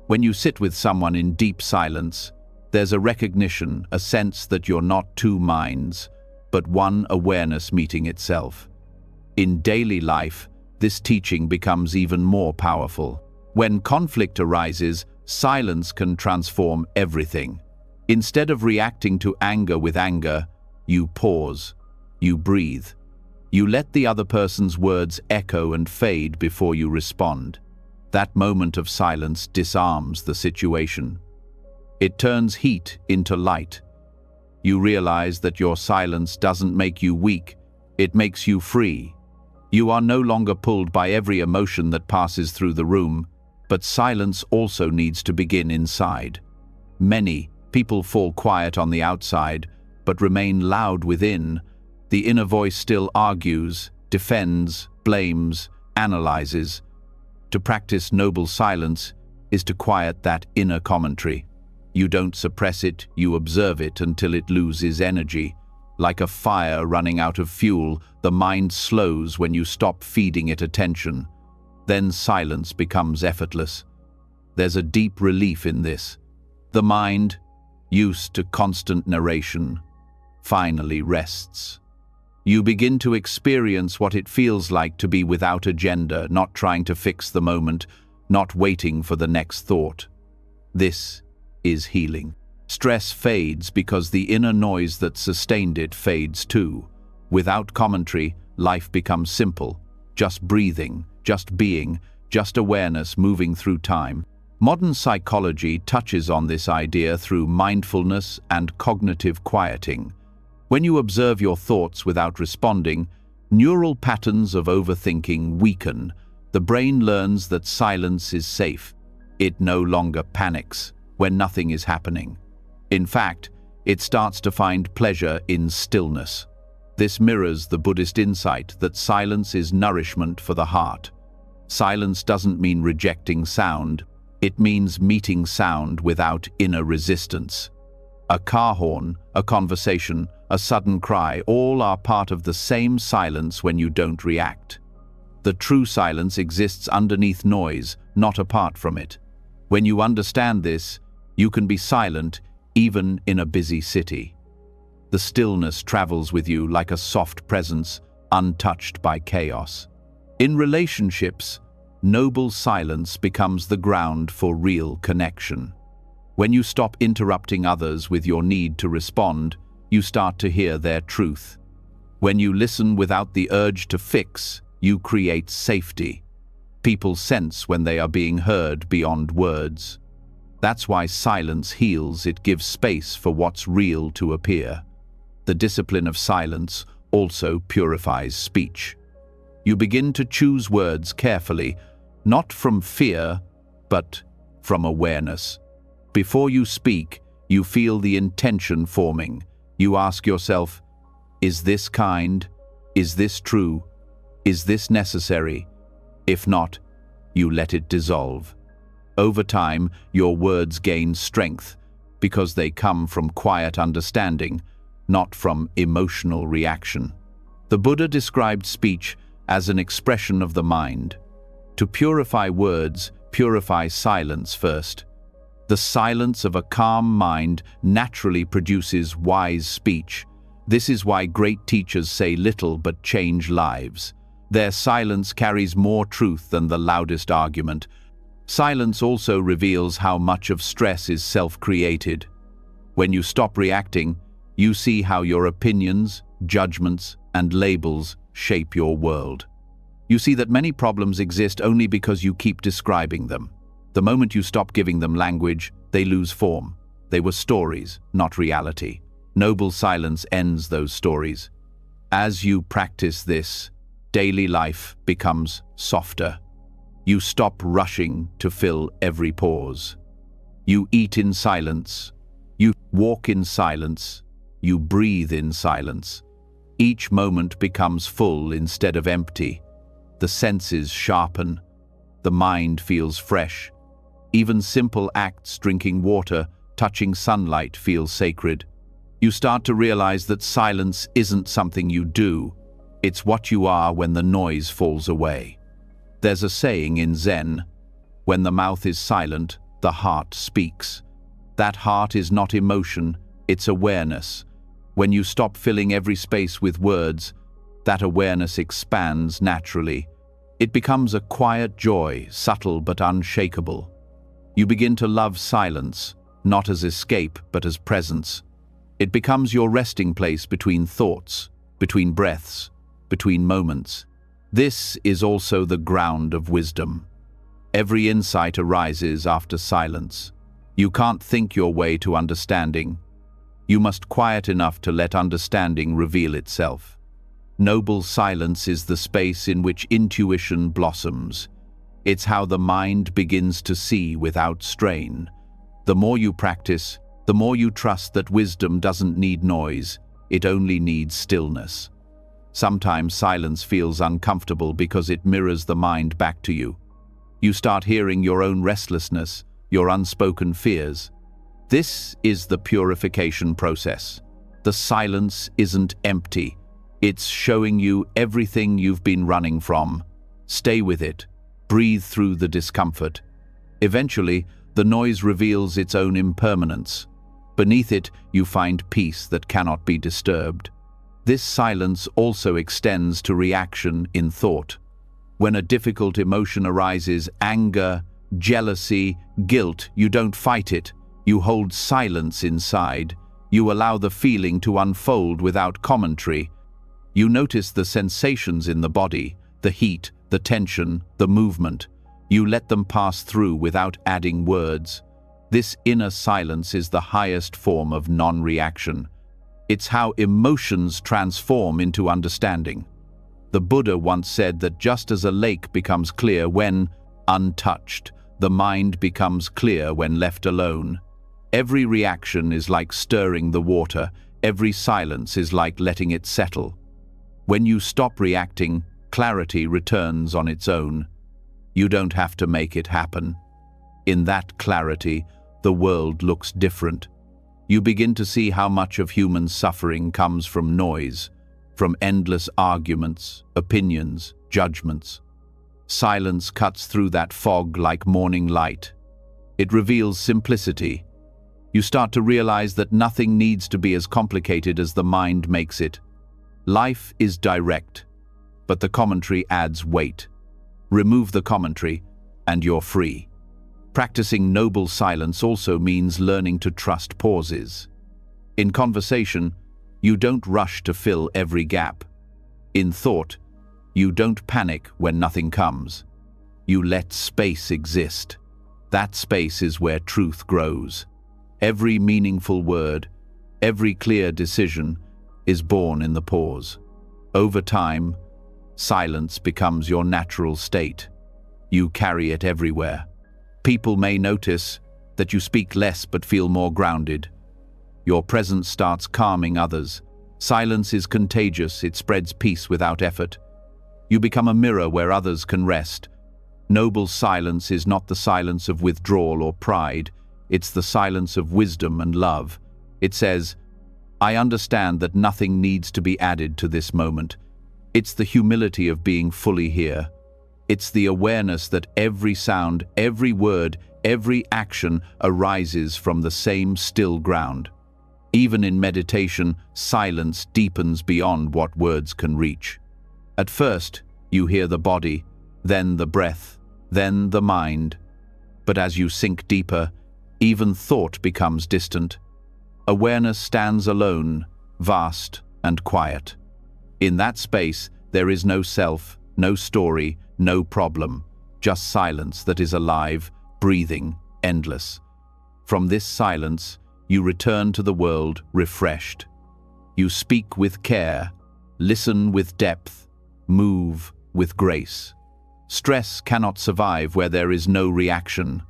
When you sit with someone in deep silence, there's a recognition, a sense that you're not two minds, but one awareness meeting itself. In daily life, this teaching becomes even more powerful. When conflict arises, silence can transform everything. Instead of reacting to anger with anger, you pause, you breathe. You let the other person's words echo and fade before you respond. That moment of silence disarms the situation. It turns heat into light. You realize that your silence doesn't make you weak, it makes you free. You are no longer pulled by every emotion that passes through the room, but silence also needs to begin inside. Many people fall quiet on the outside, but remain loud within. The inner voice still argues, defends, blames, analyzes. To practice noble silence is to quiet that inner commentary. You don't suppress it, you observe it until it loses energy. Like a fire running out of fuel, the mind slows when you stop feeding it attention. Then silence becomes effortless. There's a deep relief in this. The mind, used to constant narration, finally rests. You begin to experience what it feels like to be without agenda, not trying to fix the moment, not waiting for the next thought. This is healing. Stress fades because the inner noise that sustained it fades too. Without commentary, life becomes simple. Just breathing, just being, just awareness moving through time. Modern psychology touches on this idea through mindfulness and cognitive quieting. When you observe your thoughts without responding, neural patterns of overthinking weaken. The brain learns that silence is safe. It no longer panics when nothing is happening. In fact, it starts to find pleasure in stillness. This mirrors the Buddhist insight that silence is nourishment for the heart. Silence doesn't mean rejecting sound. It means meeting sound without inner resistance. A car horn, a conversation, a sudden cry, all are part of the same silence when you don't react. The true silence exists underneath noise, not apart from it. When you understand this, you can be silent even in a busy city. The stillness travels with you like a soft presence, untouched by chaos. In relationships, noble silence becomes the ground for real connection. When you stop interrupting others with your need to respond, you start to hear their truth. When you listen without the urge to fix, you create safety. People sense when they are being heard beyond words. That's why silence heals. It gives space for what's real to appear. The discipline of silence also purifies speech. You begin to choose words carefully, not from fear, but from awareness. Before you speak, you feel the intention forming. You ask yourself, is this kind? Is this true? Is this necessary? If not, you let it dissolve. Over time, your words gain strength because they come from quiet understanding, not from emotional reaction. The Buddha described speech as an expression of the mind. To purify words, purify silence first. The silence of a calm mind naturally produces wise speech. This is why great teachers say little but change lives. Their silence carries more truth than the loudest argument. Silence also reveals how much of stress is self-created. When you stop reacting, you see how your opinions, judgments, and labels shape your world. You see that many problems exist only because you keep describing them. The moment you stop giving them language, they lose form. They were stories, not reality. Noble silence ends those stories. As you practice this, daily life becomes softer. You stop rushing to fill every pause. You eat in silence. You walk in silence. You breathe in silence. Each moment becomes full instead of empty. The senses sharpen. The mind feels fresh. Even simple acts, drinking water, touching sunlight, feel sacred. You start to realize that silence isn't something you do. It's what you are when the noise falls away. There's a saying in Zen, when the mouth is silent, the heart speaks. That heart is not emotion, it's awareness. When you stop filling every space with words, that awareness expands naturally. It becomes a quiet joy, subtle but unshakable. You begin to love silence, not as escape, but as presence. It becomes your resting place between thoughts, between breaths, between moments. This is also the ground of wisdom. Every insight arises after silence. You can't think your way to understanding. You must quiet enough to let understanding reveal itself. Noble silence is the space in which intuition blossoms. It's how the mind begins to see without strain. The more you practice, the more you trust that wisdom doesn't need noise, it only needs stillness. Sometimes silence feels uncomfortable because it mirrors the mind back to you. You start hearing your own restlessness, your unspoken fears. This is the purification process. The silence isn't empty. It's showing you everything you've been running from. Stay with it. Breathe through the discomfort. Eventually, the noise reveals its own impermanence. Beneath it, you find peace that cannot be disturbed. This silence also extends to reaction in thought. When a difficult emotion arises, anger, jealousy, guilt, you don't fight it. You hold silence inside. You allow the feeling to unfold without commentary. You notice the sensations in the body, the heat, the tension, the movement. You let them pass through without adding words. This inner silence is the highest form of non-reaction. It's how emotions transform into understanding. The Buddha once said that just as a lake becomes clear when untouched, the mind becomes clear when left alone. Every reaction is like stirring the water. Every silence is like letting it settle. When you stop reacting, clarity returns on its own. You don't have to make it happen. In that clarity, the world looks different. You begin to see how much of human suffering comes from noise, from endless arguments, opinions, judgments. Silence cuts through that fog like morning light. It reveals simplicity. You start to realize that nothing needs to be as complicated as the mind makes it. Life is direct, but the commentary adds weight. Remove the commentary, and you're free. Practicing noble silence also means learning to trust pauses. In conversation, you don't rush to fill every gap. In thought, you don't panic when nothing comes. You let space exist. That space is where truth grows. Every meaningful word, every clear decision is born in the pause. Over time, silence becomes your natural state. You carry it everywhere. People may notice that you speak less but feel more grounded. Your presence starts calming others. Silence is contagious, it spreads peace without effort. You become a mirror where others can rest. Noble silence is not the silence of withdrawal or pride, it's the silence of wisdom and love. It says, I understand that nothing needs to be added to this moment. It's the humility of being fully here. It's the awareness that every sound, every word, every action arises from the same still ground. Even in meditation, silence deepens beyond what words can reach. At first, you hear the body, then the breath, then the mind. But as you sink deeper, even thought becomes distant. Awareness stands alone, vast and quiet. In that space, there is no self, no story, no problem, just silence that is alive, breathing, endless. From this silence, you return to the world refreshed. You speak with care, listen with depth, move with grace. Stress cannot survive where there is no reaction.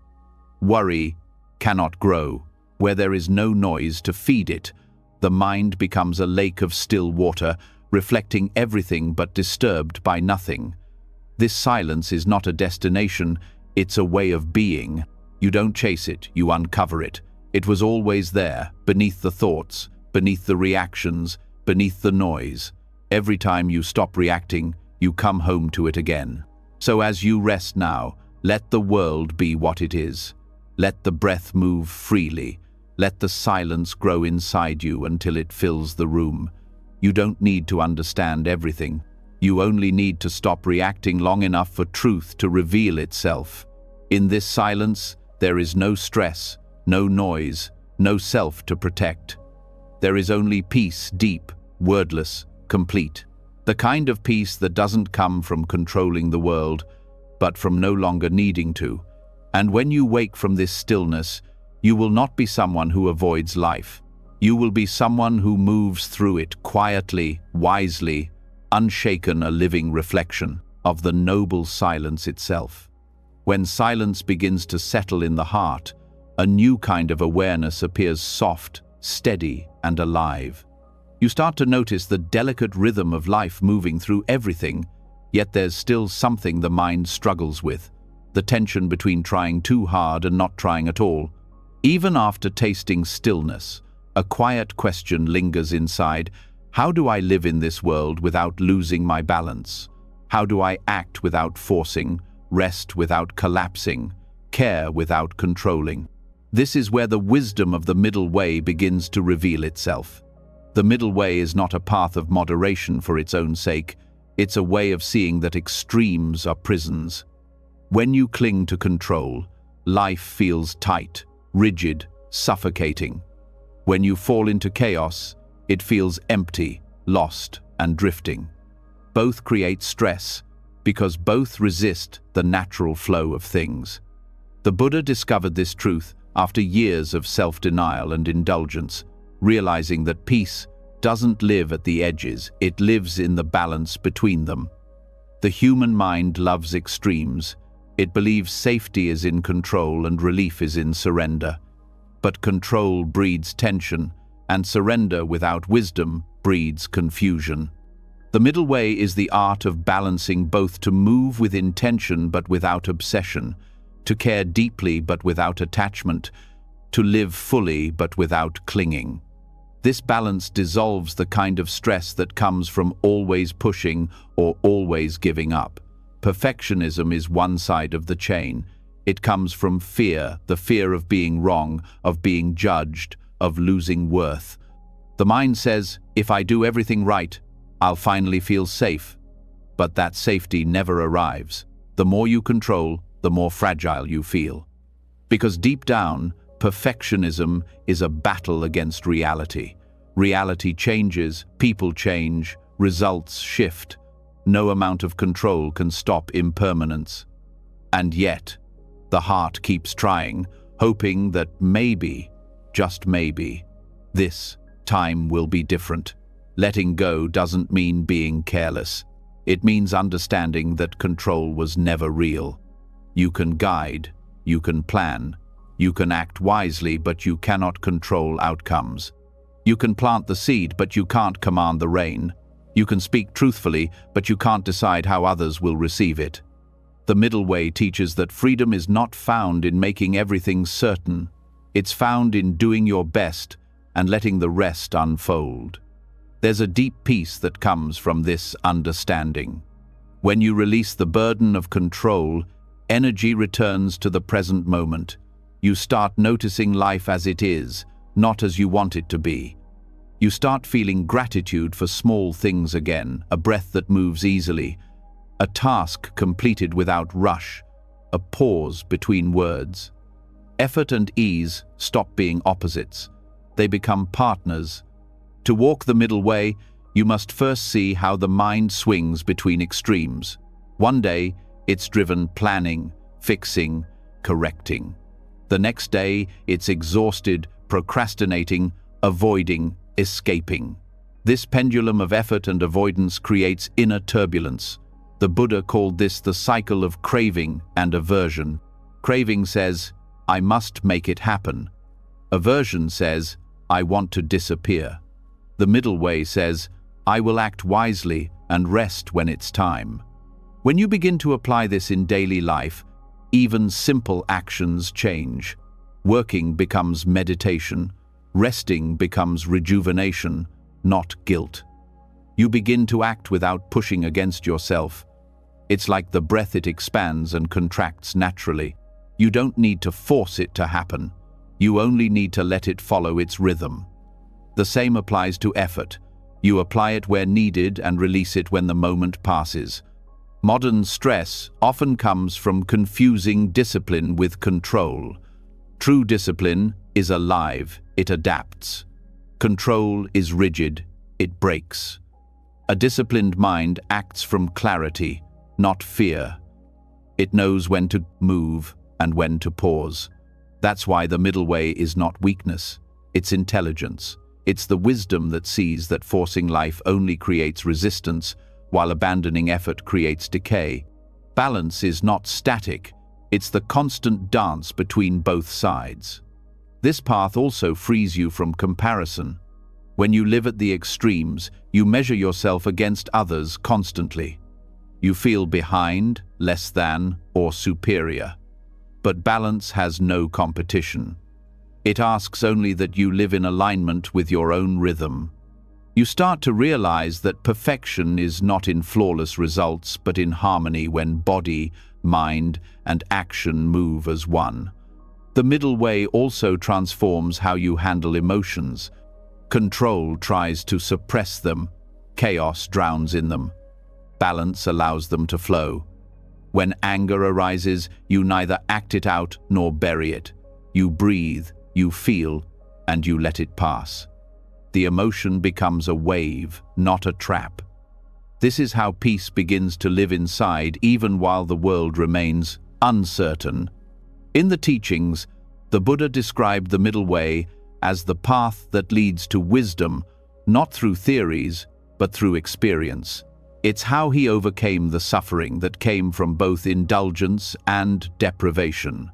Worry cannot grow where there is no noise to feed it. The mind becomes a lake of still water, reflecting everything but disturbed by nothing. This silence is not a destination, it's a way of being. You don't chase it, you uncover it. It was always there, beneath the thoughts, beneath the reactions, beneath the noise. Every time you stop reacting, you come home to it again. So as you rest now, let the world be what it is. Let the breath move freely. Let the silence grow inside you until it fills the room. You don't need to understand everything. You only need to stop reacting long enough for truth to reveal itself. In this silence, there is no stress, no noise, no self to protect. There is only peace, deep, wordless, complete. The kind of peace that doesn't come from controlling the world, but from no longer needing to. And when you wake from this stillness, you will not be someone who avoids life. You will be someone who moves through it quietly, wisely, unshaken, a living reflection of the noble silence itself. When silence begins to settle in the heart, a new kind of awareness appears, soft, steady, and alive. You start to notice the delicate rhythm of life moving through everything, yet there's still something the mind struggles with, the tension between trying too hard and not trying at all. Even after tasting stillness, a quiet question lingers inside. How do I live in this world without losing my balance? How do I act without forcing, rest without collapsing, care without controlling? This is where the wisdom of the middle way begins to reveal itself. The middle way is not a path of moderation for its own sake. It's a way of seeing that extremes are prisons. When you cling to control, life feels tight, rigid, suffocating. When you fall into chaos, it feels empty, lost, and drifting. Both create stress, because both resist the natural flow of things. The Buddha discovered this truth after years of self-denial and indulgence, realizing that peace doesn't live at the edges, it lives in the balance between them. The human mind loves extremes. It believes safety is in control and relief is in surrender. But control breeds tension, and surrender without wisdom breeds confusion. The middle way is the art of balancing both, to move with intention but without obsession, to care deeply but without attachment, to live fully but without clinging. This balance dissolves the kind of stress that comes from always pushing or always giving up. Perfectionism is one side of the chain. It comes from fear, the fear of being wrong, of being judged, of losing worth. The mind says, if I do everything right, I'll finally feel safe. But that safety never arrives. The more you control, the more fragile you feel. Because deep down, perfectionism is a battle against reality. Reality changes, people change, results shift. No amount of control can stop impermanence. And yet, the heart keeps trying, hoping that maybe, just maybe, this time will be different. Letting go doesn't mean being careless. It means understanding that control was never real. You can guide, you can plan, you can act wisely, but you cannot control outcomes. You can plant the seed, but you can't command the rain. You can speak truthfully, but you can't decide how others will receive it. The middle way teaches that freedom is not found in making everything certain. It's found in doing your best and letting the rest unfold. There's a deep peace that comes from this understanding. When you release the burden of control, energy returns to the present moment. You start noticing life as it is, not as you want it to be. You start feeling gratitude for small things again, a breath that moves easily, a task completed without rush, a pause between words. Effort and ease stop being opposites. They become partners. To walk the middle way, you must first see how the mind swings between extremes. One day, it's driven planning, fixing, correcting. The next day, it's exhausted, procrastinating, avoiding, escaping. This pendulum of effort and avoidance creates inner turbulence. The Buddha called this the cycle of craving and aversion. Craving says, I must make it happen. Aversion says, I want to disappear. The middle way says, I will act wisely and rest when it's time. When you begin to apply this in daily life, even simple actions change. Working becomes meditation. Resting becomes rejuvenation, not guilt. You begin to act without pushing against yourself. It's like the breath, it expands and contracts naturally. You don't need to force it to happen. You only need to let it follow its rhythm. The same applies to effort. You apply it where needed and release it when the moment passes. Modern stress often comes from confusing discipline with control. True discipline is alive, it adapts. Control is rigid, it breaks. A disciplined mind acts from clarity, not fear. It knows when to move and when to pause. That's why the middle way is not weakness, it's intelligence. It's the wisdom that sees that forcing life only creates resistance, while abandoning effort creates decay. Balance is not static, it's the constant dance between both sides. This path also frees you from comparison. When you live at the extremes, you measure yourself against others constantly. You feel behind, less than, or superior. But balance has no competition. It asks only that you live in alignment with your own rhythm. You start to realize that perfection is not in flawless results, but in harmony when body, mind, and action move as one. The middle way also transforms how you handle emotions. Control tries to suppress them. Chaos drowns in them. Balance allows them to flow. When anger arises, you neither act it out nor bury it. You breathe, you feel, and you let it pass. The emotion becomes a wave, not a trap. This is how peace begins to live inside, even while the world remains uncertain. In the teachings, the Buddha described the middle way as the path that leads to wisdom, not through theories, but through experience. It's how he overcame the suffering that came from both indulgence and deprivation.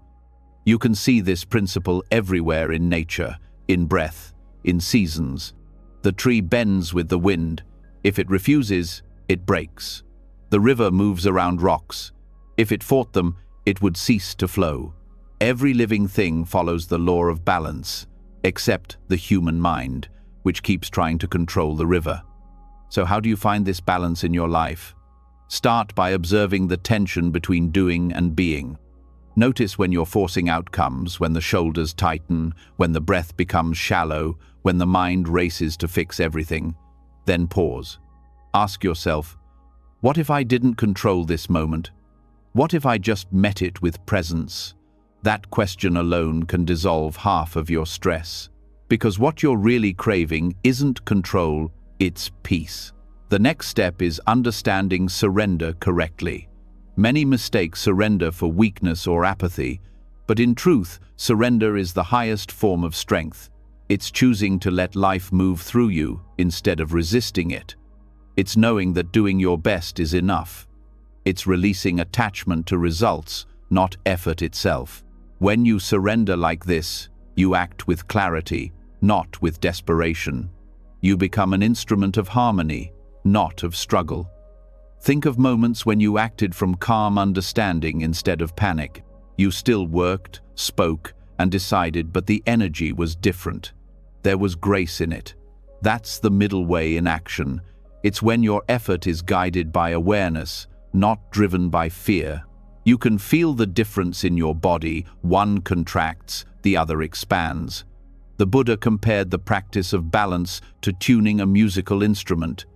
You can see this principle everywhere in nature, in breath, in seasons. The tree bends with the wind. If it refuses, it breaks. The river moves around rocks. If it fought them, it would cease to flow. Every living thing follows the law of balance, except the human mind, which keeps trying to control the river. So how do you find this balance in your life? Start by observing the tension between doing and being. Notice when you're forcing outcomes, when the shoulders tighten, when the breath becomes shallow, when the mind races to fix everything. Then pause. Ask yourself, what if I didn't control this moment? What if I just met it with presence? That question alone can dissolve half of your stress. Because what you're really craving isn't control, it's peace. The next step is understanding surrender correctly. Many mistake surrender for weakness or apathy, but in truth, surrender is the highest form of strength. It's choosing to let life move through you instead of resisting it. It's knowing that doing your best is enough. It's releasing attachment to results, not effort itself. When you surrender like this, you act with clarity, not with desperation. You become an instrument of harmony, not of struggle. Think of moments when you acted from calm understanding instead of panic. You still worked, spoke, and decided, but the energy was different. There was grace in it. That's the middle way in action. It's when your effort is guided by awareness, not driven by fear. You can feel the difference in your body. One contracts, the other expands. The Buddha compared the practice of balance to tuning a musical instrument.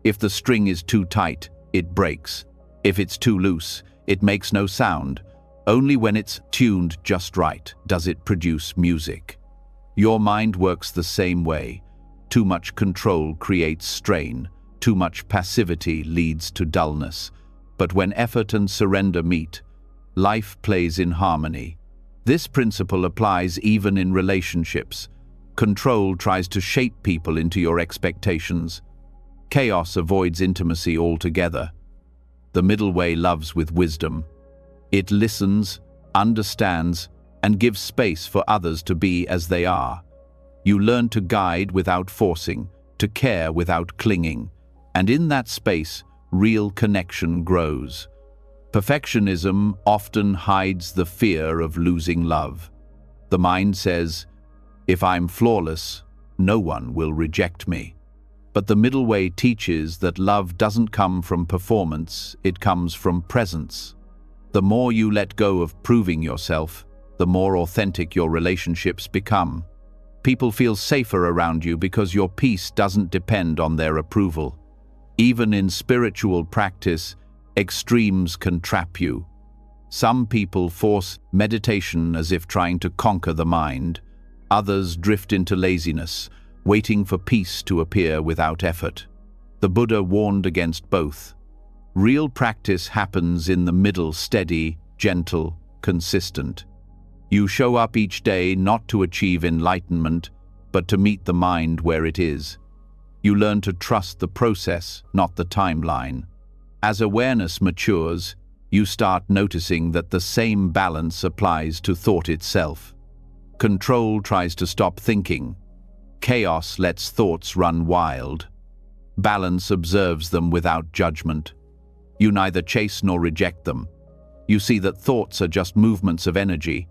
If the string is too tight, it breaks. If it's too loose, it makes no sound. Only when it's tuned just right does it produce music. Your mind works the same way. Too much control creates strain. Too much passivity leads to dullness. But when effort and surrender meet, life plays in harmony. This principle applies even in relationships. Control tries to shape people into your expectations. Chaos avoids intimacy altogether. The middle way loves with wisdom. It listens, understands, and gives space for others to be as they are. You learn to guide without forcing, to care without clinging, and in that space, real connection grows. Perfectionism often hides the fear of losing love. The mind says, if I'm flawless, no one will reject me. But the middle way teaches that love doesn't come from performance, it comes from presence. The more you let go of proving yourself, the more authentic your relationships become. People feel safer around you because your peace doesn't depend on their approval. Even in spiritual practice, extremes can trap you. Some people force meditation as if trying to conquer the mind. Others drift into laziness, waiting for peace to appear without effort. The Buddha warned against both. Real practice happens in the middle, steady, gentle, consistent. You show up each day not to achieve enlightenment, but to meet the mind where it is. You learn to trust the process, not the timeline. As awareness matures, you start noticing that the same balance applies to thought itself. Control tries to stop thinking. Chaos lets thoughts run wild. Balance observes them without judgment. You neither chase nor reject them. You see that thoughts are just movements of energy.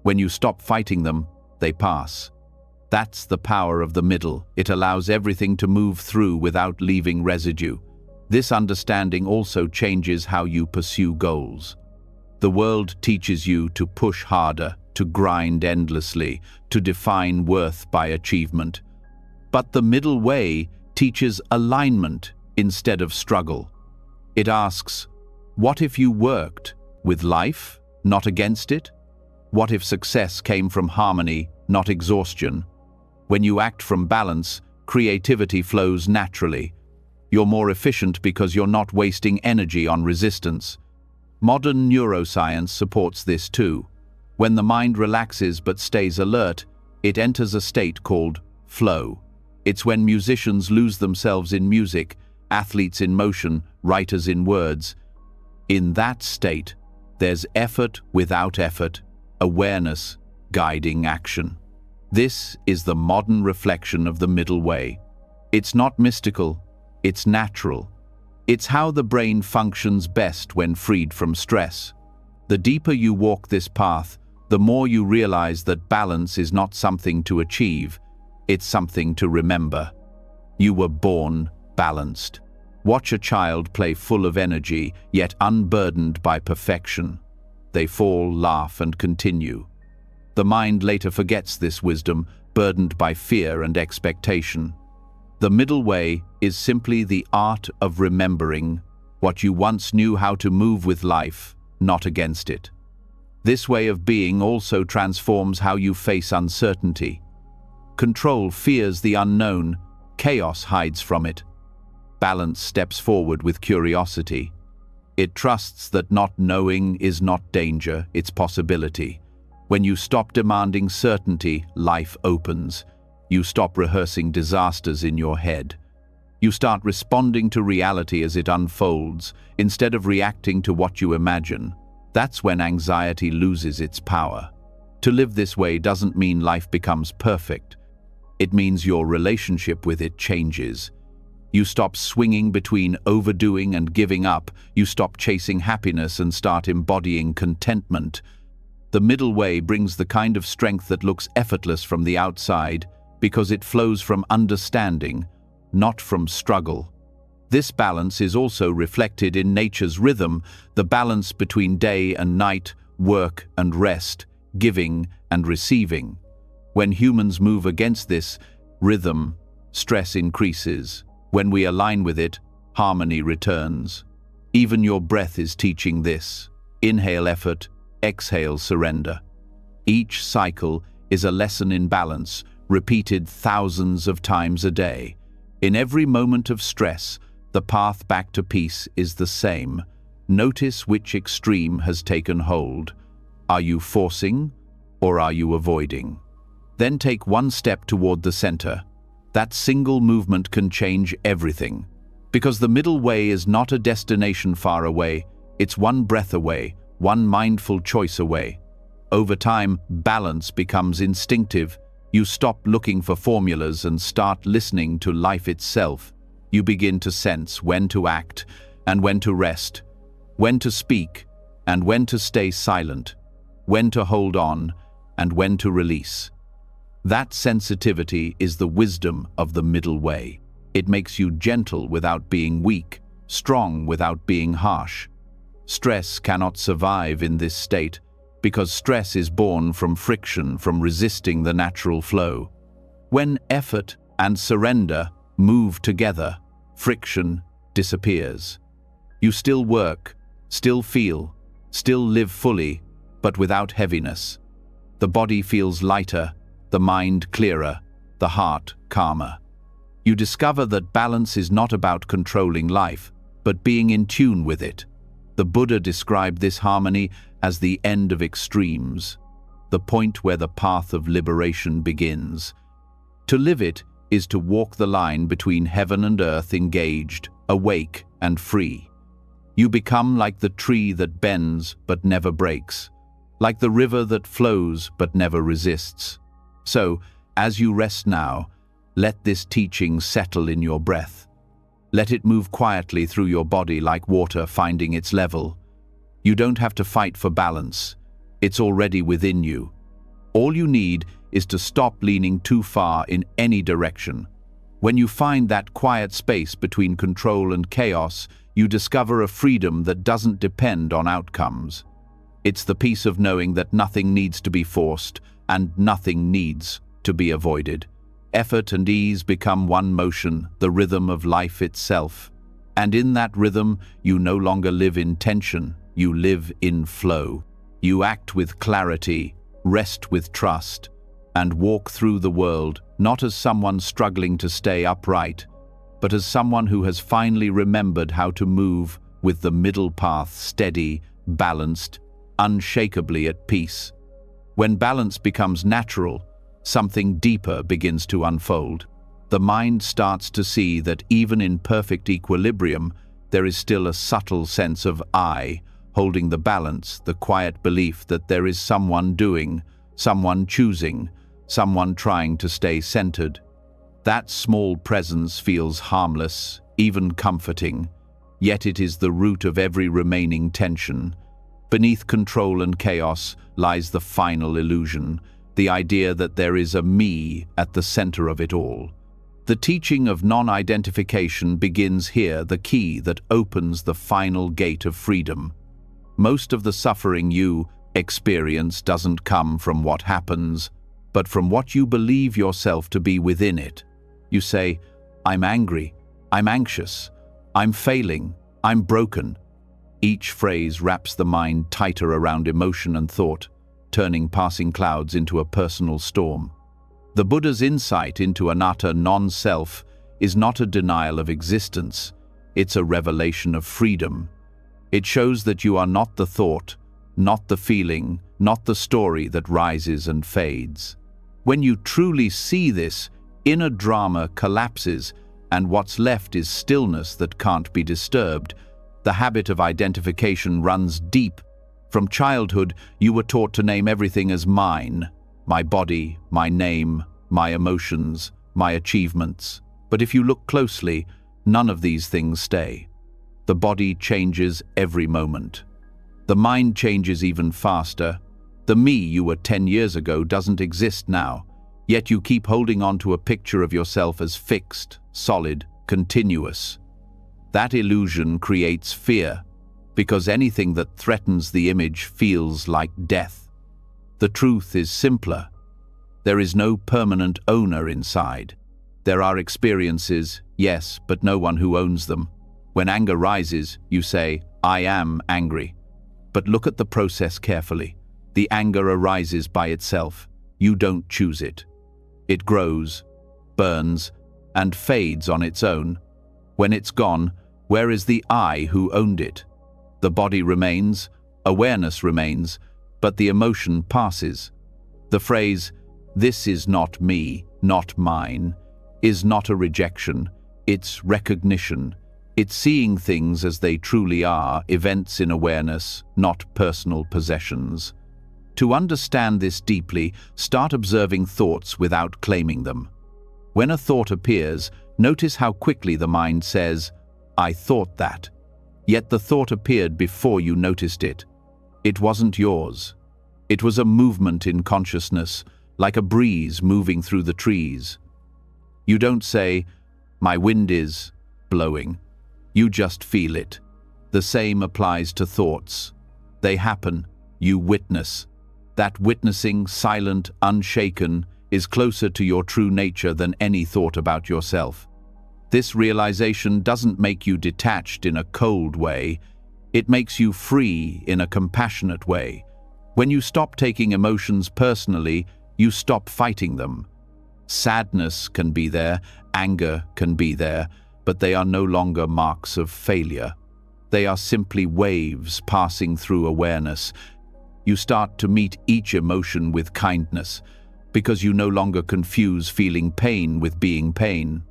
When you stop fighting them, they pass. That's the power of the middle. It allows everything to move through without leaving residue. This understanding also changes how you pursue goals. The world teaches you to push harder, to grind endlessly, to define worth by achievement. But the middle way teaches alignment instead of struggle. It asks, what if you worked with life, not against it? What if success came from harmony, not exhaustion? When you act from balance, creativity flows naturally. You're more efficient because you're not wasting energy on resistance. Modern neuroscience supports this too. When the mind relaxes but stays alert, it enters a state called flow. It's when musicians lose themselves in music, athletes in motion, writers in words. In that state, there's effort without effort, awareness guiding action. This is the modern reflection of the middle way. It's not mystical, it's natural. It's how the brain functions best when freed from stress. The deeper you walk this path, the more you realize that balance is not something to achieve, it's something to remember. You were born balanced. Watch a child play full of energy, yet unburdened by perfection. They fall, laugh, and continue. The mind later forgets this wisdom, burdened by fear and expectation. The middle way is simply the art of remembering what you once knew how to move with life, not against it. This way of being also transforms how you face uncertainty. Control fears the unknown, chaos hides from it. Balance steps forward with curiosity. It trusts that not knowing is not danger, it's possibility. When you stop demanding certainty, life opens. You stop rehearsing disasters in your head. You start responding to reality as it unfolds, instead of reacting to what you imagine. That's when anxiety loses its power. To live this way doesn't mean life becomes perfect. It means your relationship with it changes. You stop swinging between overdoing and giving up. You stop chasing happiness and start embodying contentment. The middle way brings the kind of strength that looks effortless from the outside because it flows from understanding, not from struggle. This balance is also reflected in nature's rhythm, the balance between day and night, work and rest, giving and receiving. When humans move against this rhythm, stress increases. When we align with it, harmony returns. Even your breath is teaching this. Inhale effort, exhale surrender. Each cycle is a lesson in balance, repeated thousands of times a day. In every moment of stress, the path back to peace is the same. Notice which extreme has taken hold. Are you forcing or are you avoiding? Then take one step toward the center. That single movement can change everything. Because the middle way is not a destination far away, it's one breath away, one mindful choice away. Over time, balance becomes instinctive. You stop looking for formulas and start listening to life itself. You begin to sense when to act and when to rest, when to speak and when to stay silent, when to hold on and when to release. That sensitivity is the wisdom of the middle way. It makes you gentle without being weak, strong without being harsh. Stress cannot survive in this state because stress is born from friction, from resisting the natural flow. When effort and surrender move together, friction disappears. You still work, still feel, still live fully, but without heaviness. The body feels lighter, the mind clearer, the heart calmer. You discover that balance is not about controlling life, but being in tune with it. The Buddha described this harmony as the end of extremes, the point where the path of liberation begins. To live it, is to walk the line between heaven and earth, engaged, awake, and free. You become like the tree that bends but never breaks, like the river that flows but never resists. So, as you rest now, let this teaching settle in your breath. Let it move quietly through your body like water finding its level. You don't have to fight for balance. It's already within you. All you need is to stop leaning too far in any direction. When you find that quiet space between control and chaos, you discover a freedom that doesn't depend on outcomes. It's the peace of knowing that nothing needs to be forced and nothing needs to be avoided. Effort and ease become one motion, the rhythm of life itself. And in that rhythm, you no longer live in tension, you live in flow. You act with clarity, rest with trust, and walk through the world not as someone struggling to stay upright, but as someone who has finally remembered how to move with the middle path, steady, balanced, unshakably at peace. When balance becomes natural, something deeper begins to unfold. The mind starts to see that even in perfect equilibrium, there is still a subtle sense of I, holding the balance, the quiet belief that there is someone doing, someone choosing, someone trying to stay centered. That small presence feels harmless, even comforting, yet it is the root of every remaining tension. Beneath control and chaos lies the final illusion, the idea that there is a me at the center of it all. The teaching of non-identification begins here, the key that opens the final gate of freedom. Most of the suffering you experience doesn't come from what happens, but from what you believe yourself to be within it. You say, I'm angry, I'm anxious, I'm failing, I'm broken. Each phrase wraps the mind tighter around emotion and thought, turning passing clouds into a personal storm. The Buddha's insight into anatta, non-self, is not a denial of existence, it's a revelation of freedom. It shows that you are not the thought, not the feeling, not the story that rises and fades. When you truly see this, inner drama collapses, and what's left is stillness that can't be disturbed. The habit of identification runs deep. From childhood, you were taught to name everything as mine, my body, my name, my emotions, my achievements. But if you look closely, none of these things stay. The body changes every moment. The mind changes even faster. The me you were 10 years ago doesn't exist now, yet you keep holding on to a picture of yourself as fixed, solid, continuous. That illusion creates fear, because anything that threatens the image feels like death. The truth is simpler. There is no permanent owner inside. There are experiences, yes, but no one who owns them. When anger rises, you say, I am angry. But look at the process carefully. The anger arises by itself. You don't choose it. It grows, burns, and fades on its own. When it's gone, where is the I who owned it? The body remains, awareness remains, but the emotion passes. The phrase, "This is not me, not mine," is not a rejection, it's recognition. It's seeing things as they truly are, events in awareness, not personal possessions. To understand this deeply, start observing thoughts without claiming them. When a thought appears, notice how quickly the mind says, I thought that. Yet the thought appeared before you noticed it. It wasn't yours. It was a movement in consciousness, like a breeze moving through the trees. You don't say, my wind is blowing. You just feel it. The same applies to thoughts. They happen. You witness. That witnessing, silent, unshaken, is closer to your true nature than any thought about yourself. This realization doesn't make you detached in a cold way. It makes you free in a compassionate way. When you stop taking emotions personally, you stop fighting them. Sadness can be there, anger can be there, but they are no longer marks of failure. They are simply waves passing through awareness. You start to meet each emotion with kindness, because you no longer confuse feeling pain with being pain.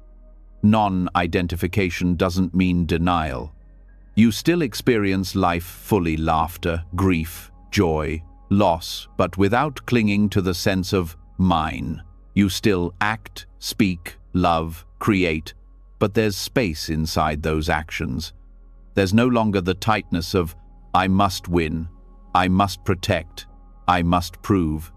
Non-identification doesn't mean denial. You still experience life fully: laughter, grief, joy, loss, but without clinging to the sense of mine. You still act, speak, love, create, but there's space inside those actions. There's no longer the tightness of I must win, I must protect, I must prove.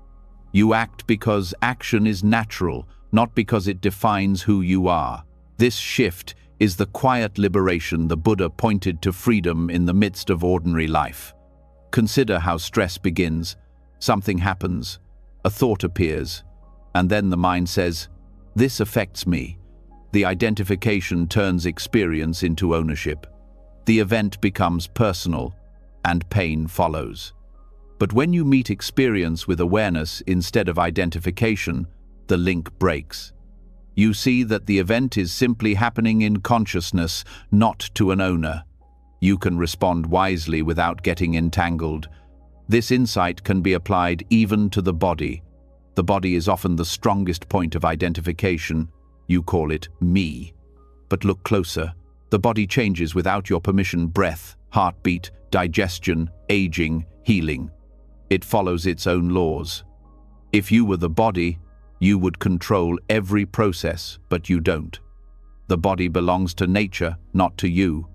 You act because action is natural, not because it defines who you are. This shift is the quiet liberation the Buddha pointed to: freedom in the midst of ordinary life. Consider how stress begins. Something happens, a thought appears, and then the mind says, "This affects me." The identification turns experience into ownership. The event becomes personal, and pain follows. But when you meet experience with awareness instead of identification, the link breaks. You see that the event is simply happening in consciousness, not to an owner. You can respond wisely without getting entangled. This insight can be applied even to the body. The body is often the strongest point of identification. You call it me. But look closer. The body changes without your permission: breath, heartbeat, digestion, aging, healing. It follows its own laws. If you were the body, you would control every process, but you don't. The body belongs to nature, not to you.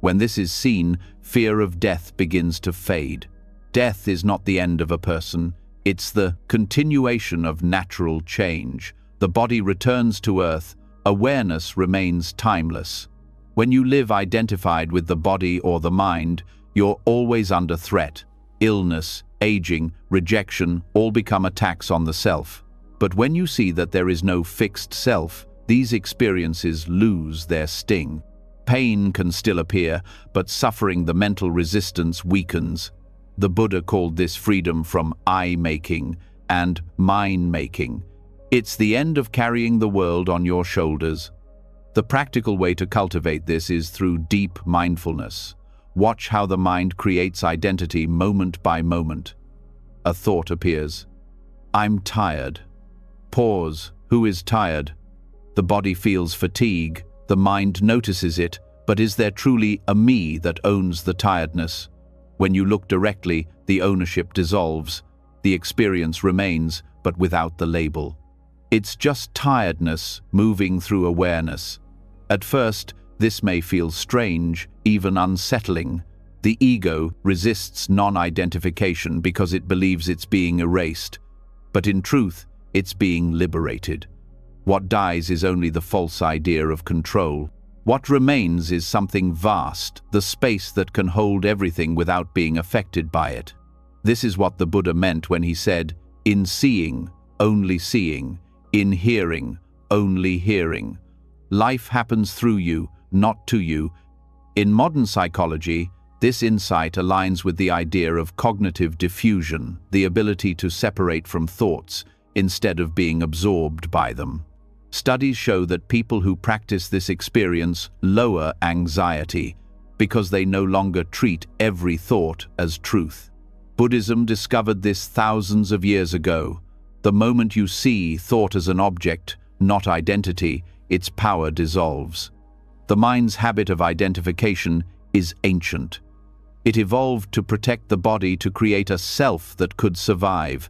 When this is seen, fear of death begins to fade. Death is not the end of a person, it's the continuation of natural change. The body returns to earth, awareness remains timeless. When you live identified with the body or the mind, you're always under threat. Illness, aging, rejection all become attacks on the self. But when you see that there is no fixed self, these experiences lose their sting. Pain can still appear, but suffering, the mental resistance, weakens. The Buddha called this freedom from I-making and mine-making. It's the end of carrying the world on your shoulders. The practical way to cultivate this is through deep mindfulness. Watch how the mind creates identity moment by moment. A thought appears. I'm tired. Pause. Who is tired? The body feels fatigue. The mind notices it, but is there truly a me that owns the tiredness? When you look directly, the ownership dissolves. The experience remains, but without the label. It's just tiredness moving through awareness. At first, this may feel strange, even unsettling. The ego resists non-identification because it believes it's being erased. But in truth, it's being liberated. What dies is only the false idea of control. What remains is something vast, the space that can hold everything without being affected by it. This is what the Buddha meant when he said, "In seeing, only seeing. In hearing, only hearing." Life happens through you, not to you. In modern psychology, this insight aligns with the idea of cognitive diffusion, the ability to separate from thoughts instead of being absorbed by them. Studies show that people who practice this experience lower anxiety because they no longer treat every thought as truth. Buddhism discovered this thousands of years ago. The moment you see thought as an object, not identity, its power dissolves. The mind's habit of identification is ancient. It evolved to protect the body, to create a self that could survive.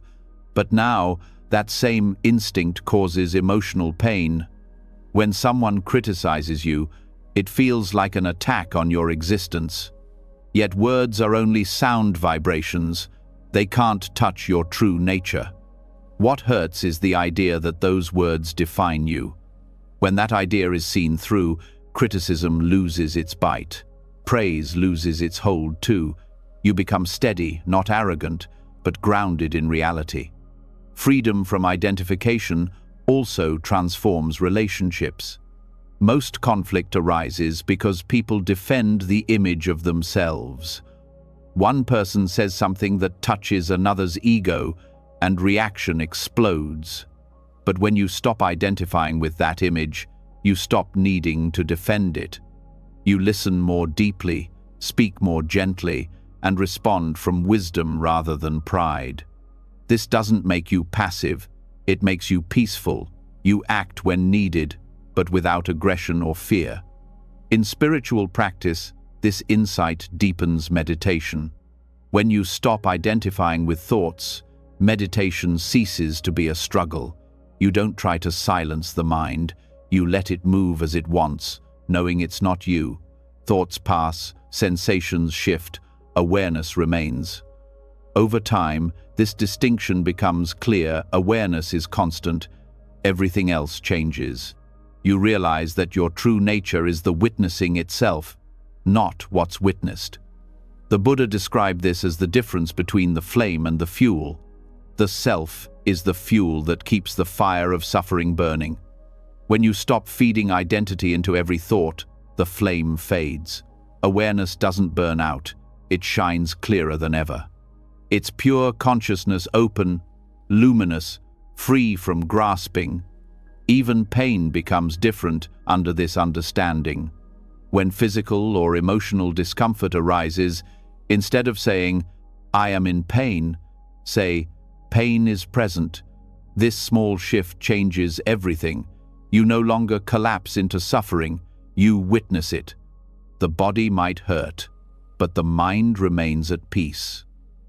But now, that same instinct causes emotional pain. When someone criticizes you, it feels like an attack on your existence. Yet words are only sound vibrations. They can't touch your true nature. What hurts is the idea that those words define you. When that idea is seen through, criticism loses its bite. Praise loses its hold too. You become steady, not arrogant, but grounded in reality. Freedom from identification also transforms relationships. Most conflict arises because people defend the image of themselves. One person says something that touches another's ego, and reaction explodes. But when you stop identifying with that image, you stop needing to defend it. You listen more deeply, speak more gently, and respond from wisdom rather than pride. This doesn't make you passive. It makes you peaceful. You act when needed, but without aggression or fear. In spiritual practice, this insight deepens meditation. When you stop identifying with thoughts, meditation ceases to be a struggle. You don't try to silence the mind. You let it move as it wants, knowing it's not you. Thoughts pass, sensations shift, awareness remains. Over time, this distinction becomes clear. Awareness is constant. Everything else changes. You realize that your true nature is the witnessing itself, not what's witnessed. The Buddha described this as the difference between the flame and the fuel. The self is the fuel that keeps the fire of suffering burning. When you stop feeding identity into every thought, the flame fades. Awareness doesn't burn out. It shines clearer than ever. It's pure consciousness, open, luminous, free from grasping. Even pain becomes different under this understanding. When physical or emotional discomfort arises, instead of saying, "I am in pain," say, "Pain is present." This small shift changes everything. You no longer collapse into suffering, you witness it. The body might hurt, but the mind remains at peace.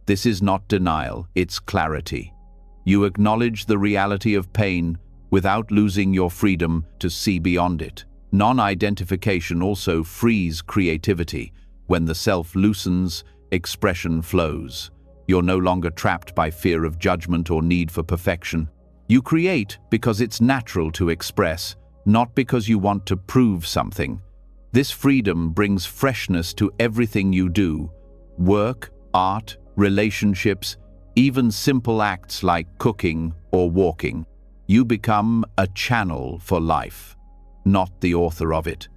This is not denial, it's clarity. You acknowledge the reality of pain without losing your freedom to see beyond it. Non-identification also frees creativity. When the self loosens, expression flows. You're no longer trapped by fear of judgment or need for perfection. You create because it's natural to express, not because you want to prove something. This freedom brings freshness to everything you do. Work, art, relationships, even simple acts like cooking or walking. You become a channel for life, not the author of it.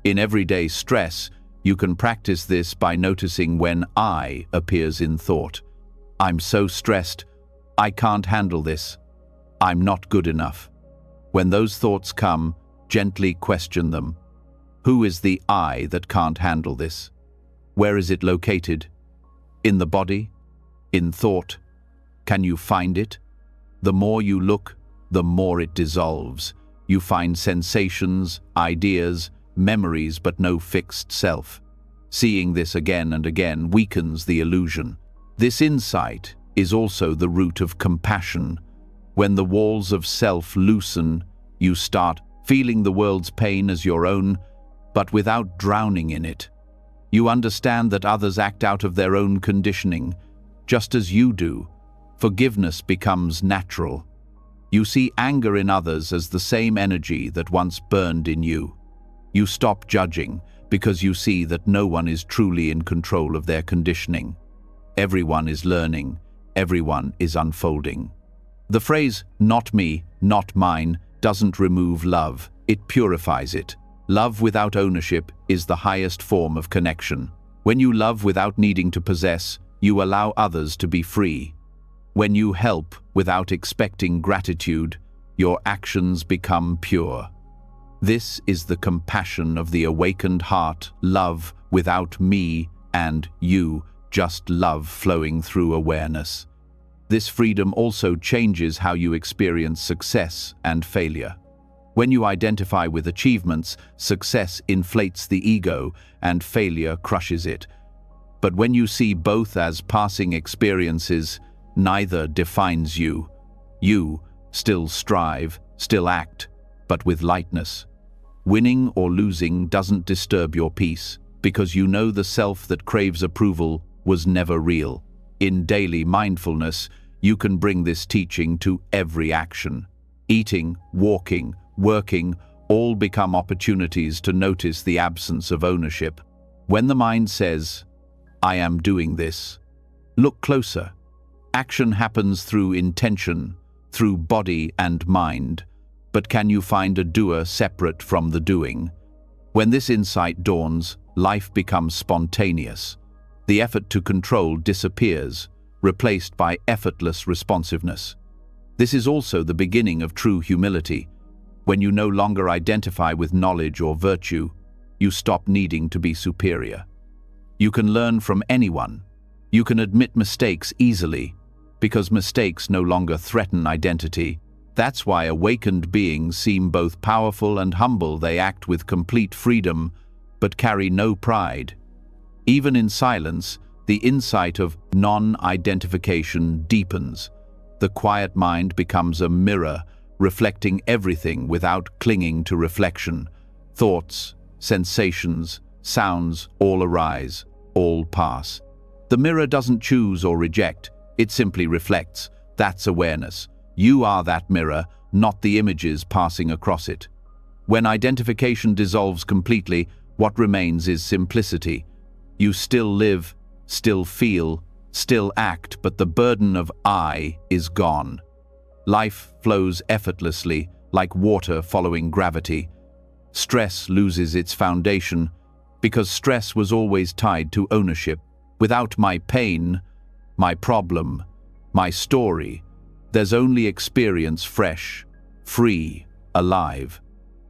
In everyday stress, you can practice this by noticing when I appears in thought. I'm so stressed, I can't handle this. I'm not good enough. When those thoughts come, gently question them. Who is the I that can't handle this? Where is it located? In the body? In thought? Can you find it? The more you look, the more it dissolves. You find sensations, ideas, memories, but no fixed self. Seeing this again and again weakens the illusion. This insight is also the root of compassion. When the walls of self loosen, you start feeling the world's pain as your own, but without drowning in it. You understand that others act out of their own conditioning, just as you do. Forgiveness becomes natural. You see anger in others as the same energy that once burned in you. You stop judging because you see that no one is truly in control of their conditioning. Everyone is learning, everyone is unfolding. The phrase, "not me, not mine," doesn't remove love, it purifies it. Love without ownership is the highest form of connection. When you love without needing to possess, you allow others to be free. When you help without expecting gratitude, your actions become pure. This is the compassion of the awakened heart, love without me and you, just love flowing through awareness. This freedom also changes how you experience success and failure. When you identify with achievements, success inflates the ego and failure crushes it. But when you see both as passing experiences, neither defines you. You still strive, still act, but with lightness. Winning or losing doesn't disturb your peace, because you know the self that craves approval was never real. In daily mindfulness, you can bring this teaching to every action. Eating, walking, working, all become opportunities to notice the absence of ownership. When the mind says, "I am doing this," look closer. Action happens through intention, through body and mind. But can you find a doer separate from the doing? When this insight dawns, life becomes spontaneous. The effort to control disappears, replaced by effortless responsiveness. This is also the beginning of true humility. When you no longer identify with knowledge or virtue, you stop needing to be superior. You can learn from anyone. You can admit mistakes easily, because mistakes no longer threaten identity. That's why awakened beings seem both powerful and humble. They act with complete freedom, but carry no pride. Even in silence, the insight of non-identification deepens. The quiet mind becomes a mirror, reflecting everything without clinging to reflection. Thoughts, sensations, sounds all arise, all pass. The mirror doesn't choose or reject, it simply reflects. That's awareness. You are that mirror, not the images passing across it. When identification dissolves completely, what remains is simplicity. You still live, still feel, still act, but the burden of I is gone. Life flows effortlessly, like water following gravity. Stress loses its foundation, because stress was always tied to ownership. Without my pain, my problem, my story, there's only experience, fresh, free, alive.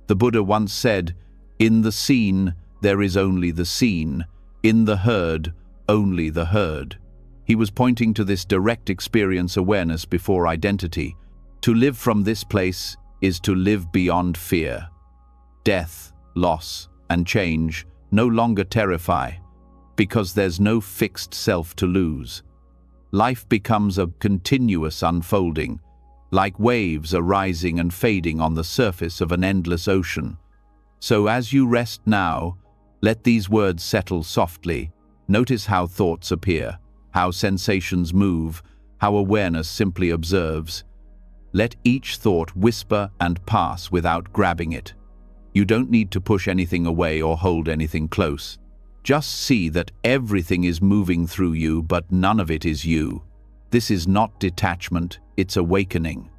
The Buddha once said, "In the seen, there is only the seen. In the heard, only the heard." He was pointing to this direct experience awareness before identity. To live from this place is to live beyond fear. Death, loss, and change no longer terrify, because there's no fixed self to lose. Life becomes a continuous unfolding, like waves arising and fading on the surface of an endless ocean. So as you rest now, let these words settle softly. Notice how thoughts appear, how sensations move, how awareness simply observes. Let each thought whisper and pass without grabbing it. You don't need to push anything away or hold anything close. Just see that everything is moving through you, but none of it is you. This is not detachment, it's awakening.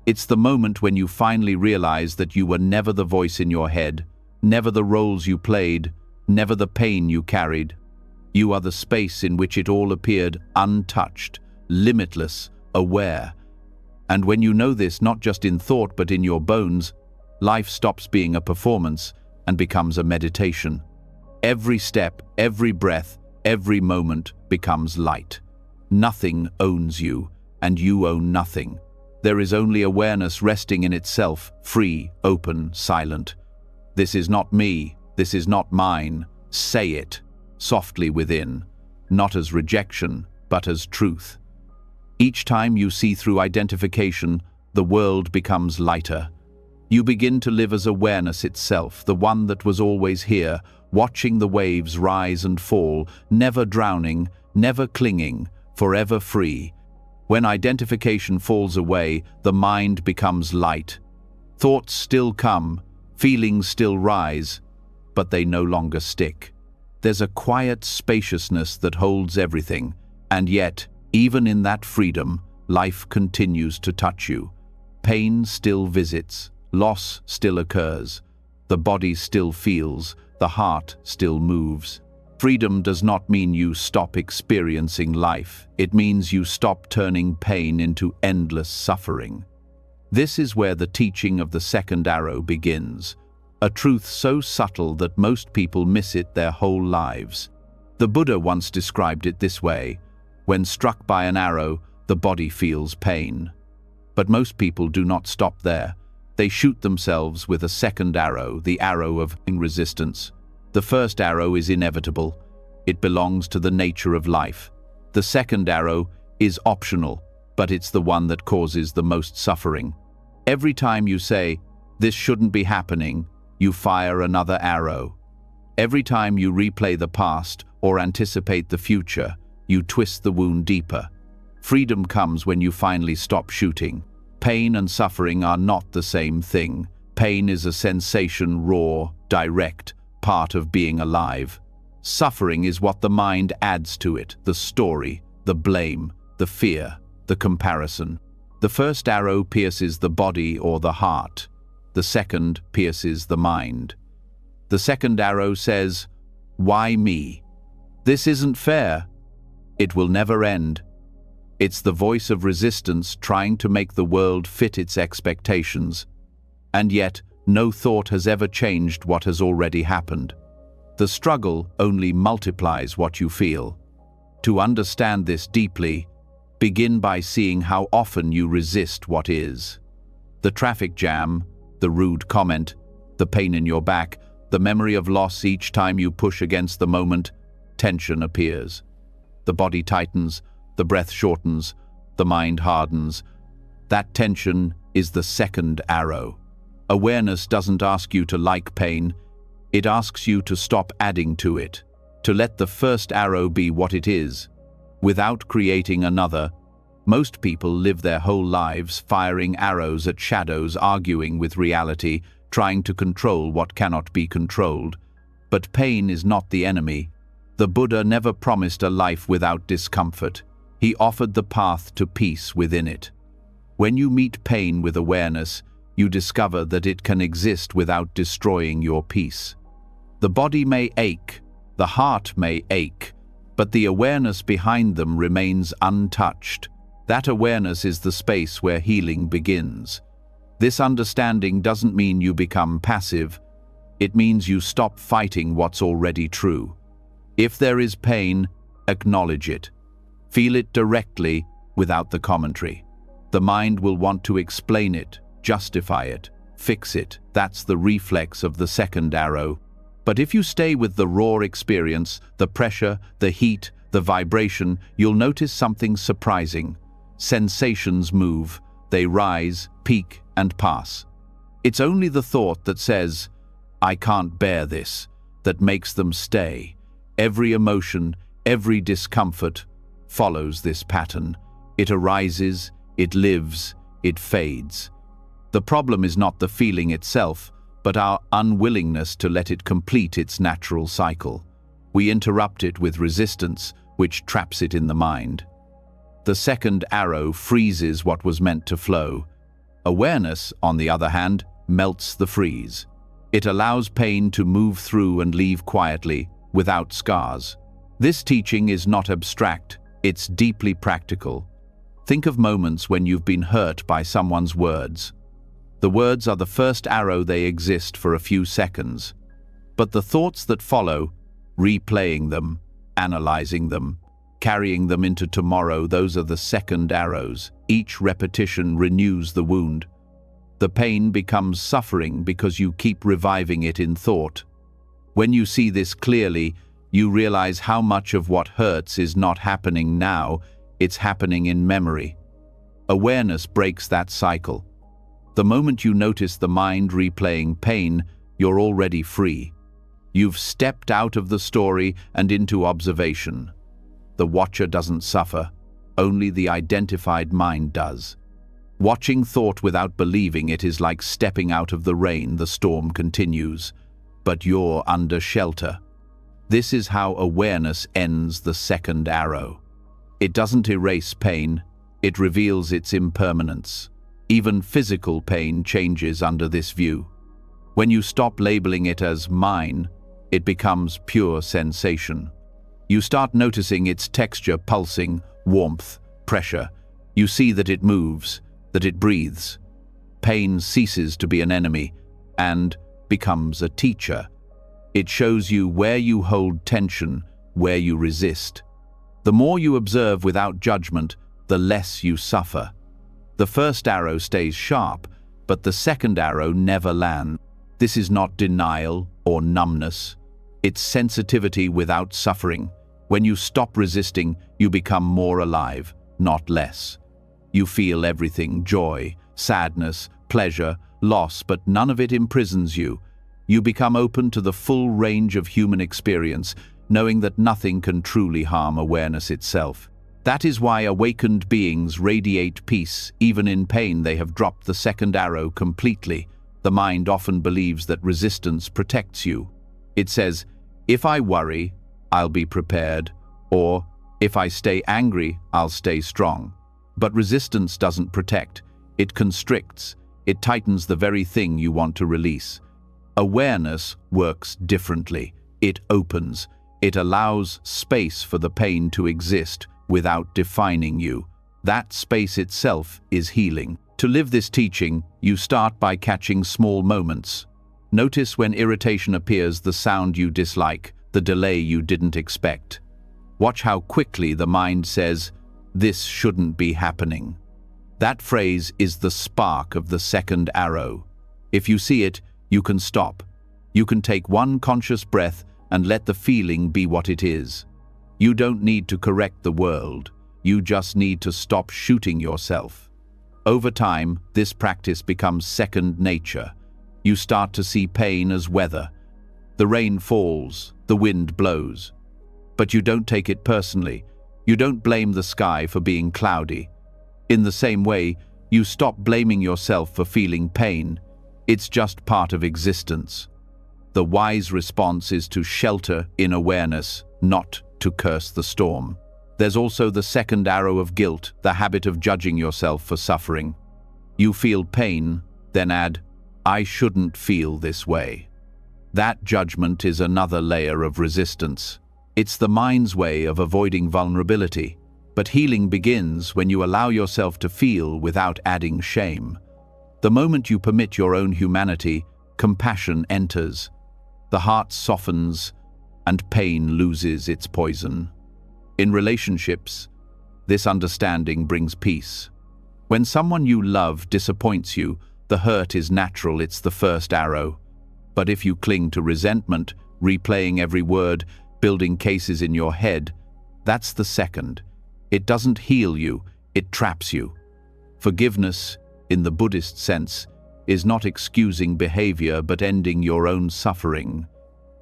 It's the moment when you finally realize that you were never the voice in your head, never the roles you played, never the pain you carried. You are the space in which it all appeared, untouched, limitless, aware. And when you know this, not just in thought but in your bones, life stops being a performance and becomes a meditation. Every step, every breath, every moment becomes light. Nothing owns you, and you own nothing. There is only awareness resting in itself, free, open, silent. This is not me, this is not mine. Say it, softly within, not as rejection, but as truth. Each time you see through identification, the world becomes lighter. You begin to live as awareness itself, the one that was always here, watching the waves rise and fall, never drowning, never clinging, forever free. When identification falls away, the mind becomes light. Thoughts still come, feelings still rise, but they no longer stick. There's a quiet spaciousness that holds everything, and yet, even in that freedom, life continues to touch you. Pain still visits, loss still occurs, the body still feels, the heart still moves. Freedom does not mean you stop experiencing life. It means you stop turning pain into endless suffering. This is where the teaching of the second arrow begins, a truth so subtle that most people miss it their whole lives. The Buddha once described it this way: when struck by an arrow, the body feels pain. But most people do not stop there. They shoot themselves with a second arrow, the arrow of resistance. The first arrow is inevitable. It belongs to the nature of life. The second arrow is optional, but it's the one that causes the most suffering. Every time you say, "This shouldn't be happening," you fire another arrow. Every time you replay the past or anticipate the future, you twist the wound deeper. Freedom comes when you finally stop shooting. Pain and suffering are not the same thing. Pain is a sensation, raw, direct, part of being alive. Suffering is what the mind adds to it, the story, the blame, the fear, the comparison. The first arrow pierces the body or the heart. The second pierces the mind. The second arrow says, "Why me? This isn't fair. It will never end." It's the voice of resistance trying to make the world fit its expectations. And yet, no thought has ever changed what has already happened. The struggle only multiplies what you feel. To understand this deeply, begin by seeing how often you resist what is. The traffic jam, the rude comment, the pain in your back, the memory of loss each time you push against the moment, tension appears. The body tightens, the breath shortens, the mind hardens. That tension is the second arrow. Awareness doesn't ask you to like pain, it asks you to stop adding to it, to let the first arrow be what it is, without creating another. Most people live their whole lives firing arrows at shadows, arguing with reality, trying to control what cannot be controlled. But pain is not the enemy. The Buddha never promised a life without discomfort. He offered the path to peace within it. When you meet pain with awareness, you discover that it can exist without destroying your peace. The body may ache, the heart may ache, but the awareness behind them remains untouched. That awareness is the space where healing begins. This understanding doesn't mean you become passive. It means you stop fighting what's already true. If there is pain, acknowledge it. Feel it directly without the commentary. The mind will want to explain it, justify it, fix it. That's the reflex of the second arrow. But if you stay with the raw experience, the pressure, the heat, the vibration, you'll notice something surprising. Sensations move, they rise, peak, and pass. It's only the thought that says, "I can't bear this," that makes them stay. Every emotion, every discomfort follows this pattern. It arises, it lives, it fades. The problem is not the feeling itself, but our unwillingness to let it complete its natural cycle. We interrupt it with resistance, which traps it in the mind. The second arrow freezes what was meant to flow. Awareness, on the other hand, melts the freeze. It allows pain to move through and leave quietly, without scars. This teaching is not abstract, it's deeply practical. Think of moments when you've been hurt by someone's words. The words are the first arrow, they exist for a few seconds. But the thoughts that follow, replaying them, analyzing them, carrying them into tomorrow, those are the second arrows. Each repetition renews the wound. The pain becomes suffering because you keep reviving it in thought. When you see this clearly, you realize how much of what hurts is not happening now, it's happening in memory. Awareness breaks that cycle. The moment you notice the mind replaying pain, you're already free. You've stepped out of the story and into observation. The watcher doesn't suffer, only the identified mind does. Watching thought without believing it is like stepping out of the rain. The storm continues, but you're under shelter. This is how awareness ends the second arrow. It doesn't erase pain, it reveals its impermanence. Even physical pain changes under this view. When you stop labeling it as mine, it becomes pure sensation. You start noticing its texture, pulsing, warmth, pressure. You see that it moves, that it breathes. Pain ceases to be an enemy and becomes a teacher. It shows you where you hold tension, where you resist. The more you observe without judgment, the less you suffer. The first arrow stays sharp, but the second arrow never lands. This is not denial or numbness. It's sensitivity without suffering. When you stop resisting, you become more alive, not less. You feel everything: joy, sadness, pleasure, loss, but none of it imprisons you. You become open to the full range of human experience, knowing that nothing can truly harm awareness itself. That is why awakened beings radiate peace. Even in pain, they have dropped the second arrow completely. The mind often believes that resistance protects you. It says, "If I worry, I'll be prepared," or "If I stay angry, I'll stay strong." But resistance doesn't protect. It constricts. It tightens the very thing you want to release. Awareness works differently. It opens. It allows space for the pain to exist without defining you. That space itself is healing. To live this teaching, you start by catching small moments. Notice when irritation appears, the sound you dislike, the delay you didn't expect. Watch how quickly the mind says, "This shouldn't be happening." That phrase is the spark of the second arrow. If you see it, you can stop. You can take one conscious breath and let the feeling be what it is. You don't need to correct the world. You just need to stop shooting yourself. Over time, this practice becomes second nature. You start to see pain as weather. The rain falls, the wind blows. But you don't take it personally. You don't blame the sky for being cloudy. In the same way, you stop blaming yourself for feeling pain. It's just part of existence. The wise response is to shelter in awareness, not to curse the storm. There's also the second arrow of guilt, the habit of judging yourself for suffering. You feel pain, then add, "I shouldn't feel this way." That judgment is another layer of resistance. It's the mind's way of avoiding vulnerability. But healing begins when you allow yourself to feel without adding shame. The moment you permit your own humanity, compassion enters. The heart softens, and pain loses its poison. In relationships, this understanding brings peace. When someone you love disappoints you, the hurt is natural, it's the first arrow. But if you cling to resentment, replaying every word, building cases in your head, that's the second. It doesn't heal you, it traps you. Forgiveness, in the Buddhist sense, is not excusing behavior but ending your own suffering.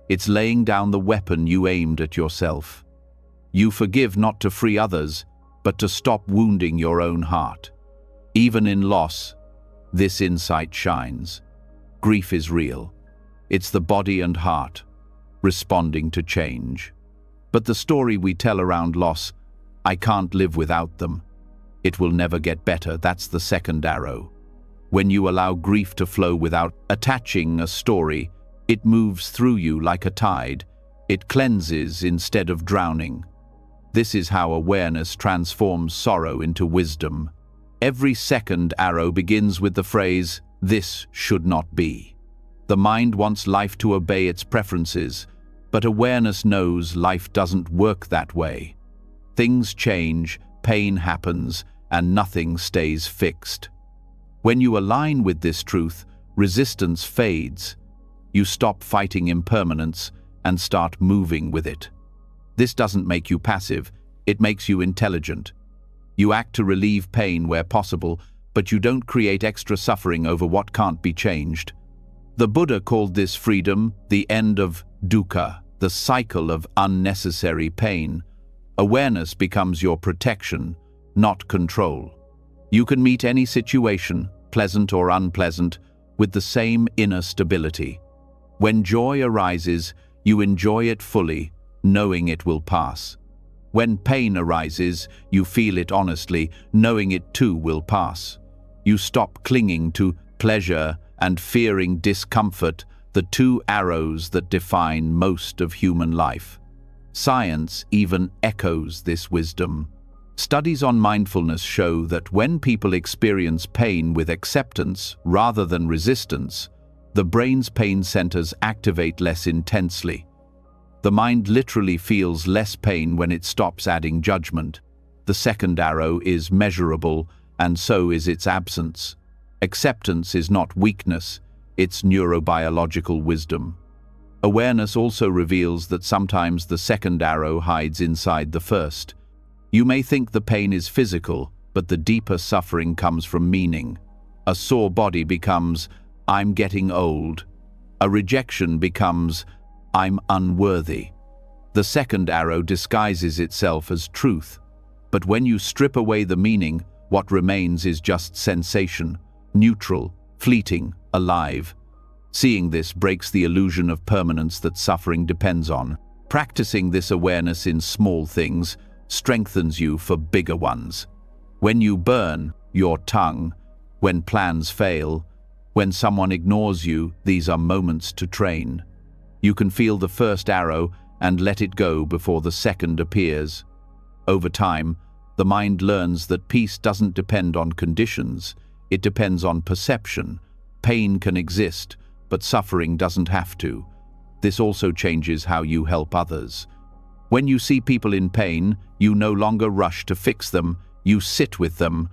It's laying down the weapon you aimed at yourself. You forgive not to free others, but to stop wounding your own heart. Even in loss, this insight shines. Grief is real. It's the body and heart responding to change. But the story we tell around loss, "I can't live without them. It will never get better," that's the second arrow. When you allow grief to flow without attaching a story, it moves through you like a tide. It cleanses instead of drowning. This is how awareness transforms sorrow into wisdom. Every second arrow begins with the phrase, "This should not be." The mind wants life to obey its preferences, but awareness knows life doesn't work that way. Things change, pain happens, and nothing stays fixed. When you align with this truth, resistance fades. You stop fighting impermanence and start moving with it. This doesn't make you passive, it makes you intelligent. You act to relieve pain where possible, but you don't create extra suffering over what can't be changed. The Buddha called this freedom the end of dukkha, the cycle of unnecessary pain. Awareness becomes your protection, not control. You can meet any situation, pleasant or unpleasant, with the same inner stability. When joy arises, you enjoy it fully, knowing it will pass. When pain arises, you feel it honestly, knowing it too will pass. You stop clinging to pleasure and fearing discomfort, the two arrows that define most of human life. Science even echoes this wisdom. Studies on mindfulness show that when people experience pain with acceptance rather than resistance, the brain's pain centers activate less intensely. The mind literally feels less pain when it stops adding judgment. The second arrow is measurable, and so is its absence. Acceptance is not weakness, it's neurobiological wisdom. Awareness also reveals that sometimes the second arrow hides inside the first. You may think the pain is physical, but the deeper suffering comes from meaning. A sore body becomes, "I'm getting old." A rejection becomes, "I'm unworthy." The second arrow disguises itself as truth. But when you strip away the meaning, what remains is just sensation, neutral, fleeting, alive. Seeing this breaks the illusion of permanence that suffering depends on. Practicing this awareness in small things strengthens you for bigger ones. When you burn your tongue, when plans fail, when someone ignores you, these are moments to train. You can feel the first arrow and let it go before the second appears. Over time, the mind learns that peace doesn't depend on conditions, it depends on perception. Pain can exist, but suffering doesn't have to. This also changes how you help others. When you see people in pain, you no longer rush to fix them, you sit with them.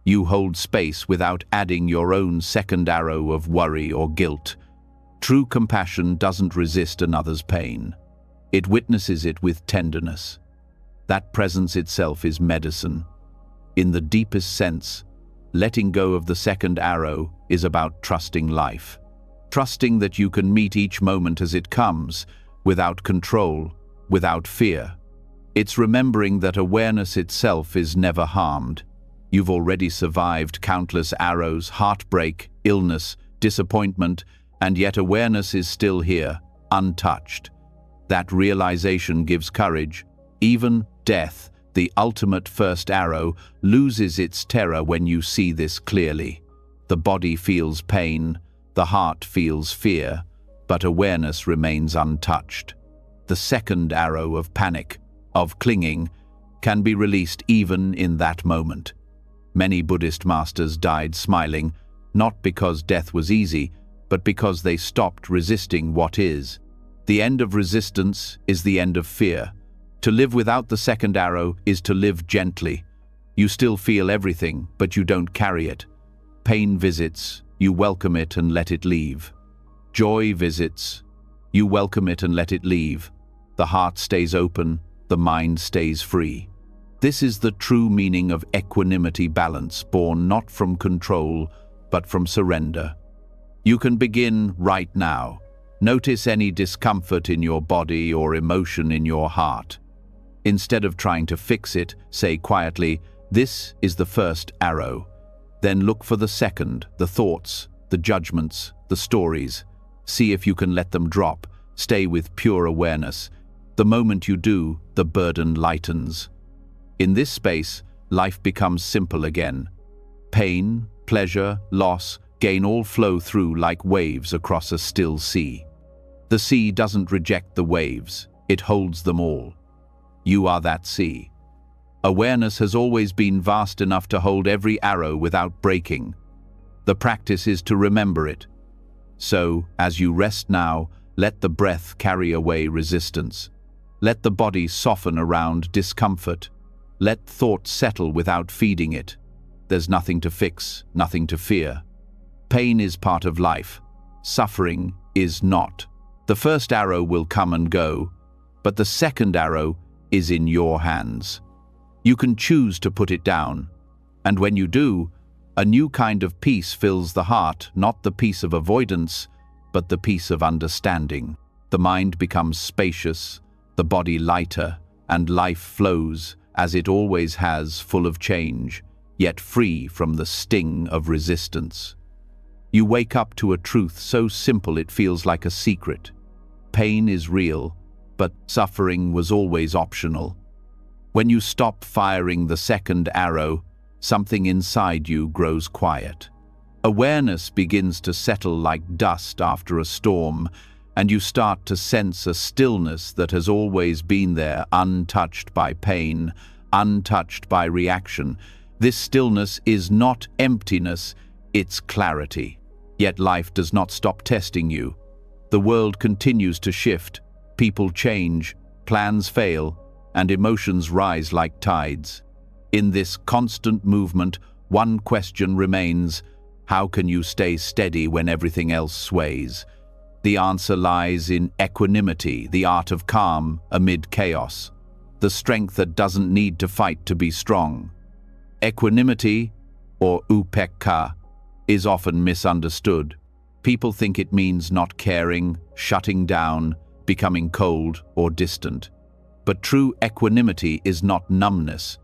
You hold space without adding your own second arrow of worry or guilt. True compassion doesn't resist another's pain. It witnesses it with tenderness. That presence itself is medicine. In the deepest sense, letting go of the second arrow is about trusting life. Trusting that you can meet each moment as it comes, without control, without fear. It's remembering that awareness itself is never harmed. You've already survived countless arrows, heartbreak, illness, disappointment, and yet awareness is still here, untouched. That realization gives courage. Even death, the ultimate first arrow, loses its terror when you see this clearly. The body feels pain, the heart feels fear, but awareness remains untouched. The second arrow of panic, of clinging, can be released even in that moment. Many Buddhist masters died smiling, not because death was easy, but because they stopped resisting what is. The end of resistance is the end of fear. To live without the second arrow is to live gently. You still feel everything, but you don't carry it. Pain visits, you welcome it and let it leave. Joy visits, you welcome it and let it leave. The heart stays open, the mind stays free. This is the true meaning of equanimity, balance, born not from control, but from surrender. You can begin right now. Notice any discomfort in your body or emotion in your heart. Instead of trying to fix it, say quietly, "This is the first arrow." Then look for the second, the thoughts, the judgments, the stories. See if you can let them drop. Stay with pure awareness. The moment you do, the burden lightens. In this space, life becomes simple again. Pain, pleasure, loss, gain all flow through like waves across a still sea. The sea doesn't reject the waves, it holds them all. You are that sea. Awareness has always been vast enough to hold every arrow without breaking. The practice is to remember it. So, as you rest now, let the breath carry away resistance. Let the body soften around discomfort. Let thought settle without feeding it. There's nothing to fix, nothing to fear. Pain is part of life. Suffering is not. The first arrow will come and go, but the second arrow is in your hands. You can choose to put it down, and when you do, a new kind of peace fills the heart, not the peace of avoidance, but the peace of understanding. The mind becomes spacious, the body lighter, and life flows, as it always has, full of change, yet free from the sting of resistance. You wake up to a truth so simple it feels like a secret. Pain is real, but suffering was always optional. When you stop firing the second arrow, something inside you grows quiet. Awareness begins to settle like dust after a storm, and you start to sense a stillness that has always been there, untouched by pain, untouched by reaction. This stillness is not emptiness, it's clarity. Yet life does not stop testing you. The world continues to shift, people change, plans fail, and emotions rise like tides. In this constant movement, one question remains: how can you stay steady when everything else sways? The answer lies in equanimity, the art of calm amid chaos, the strength that doesn't need to fight to be strong. Equanimity, or upekkha, is often misunderstood. People think it means not caring, shutting down, becoming cold or distant. But true equanimity is not numbness.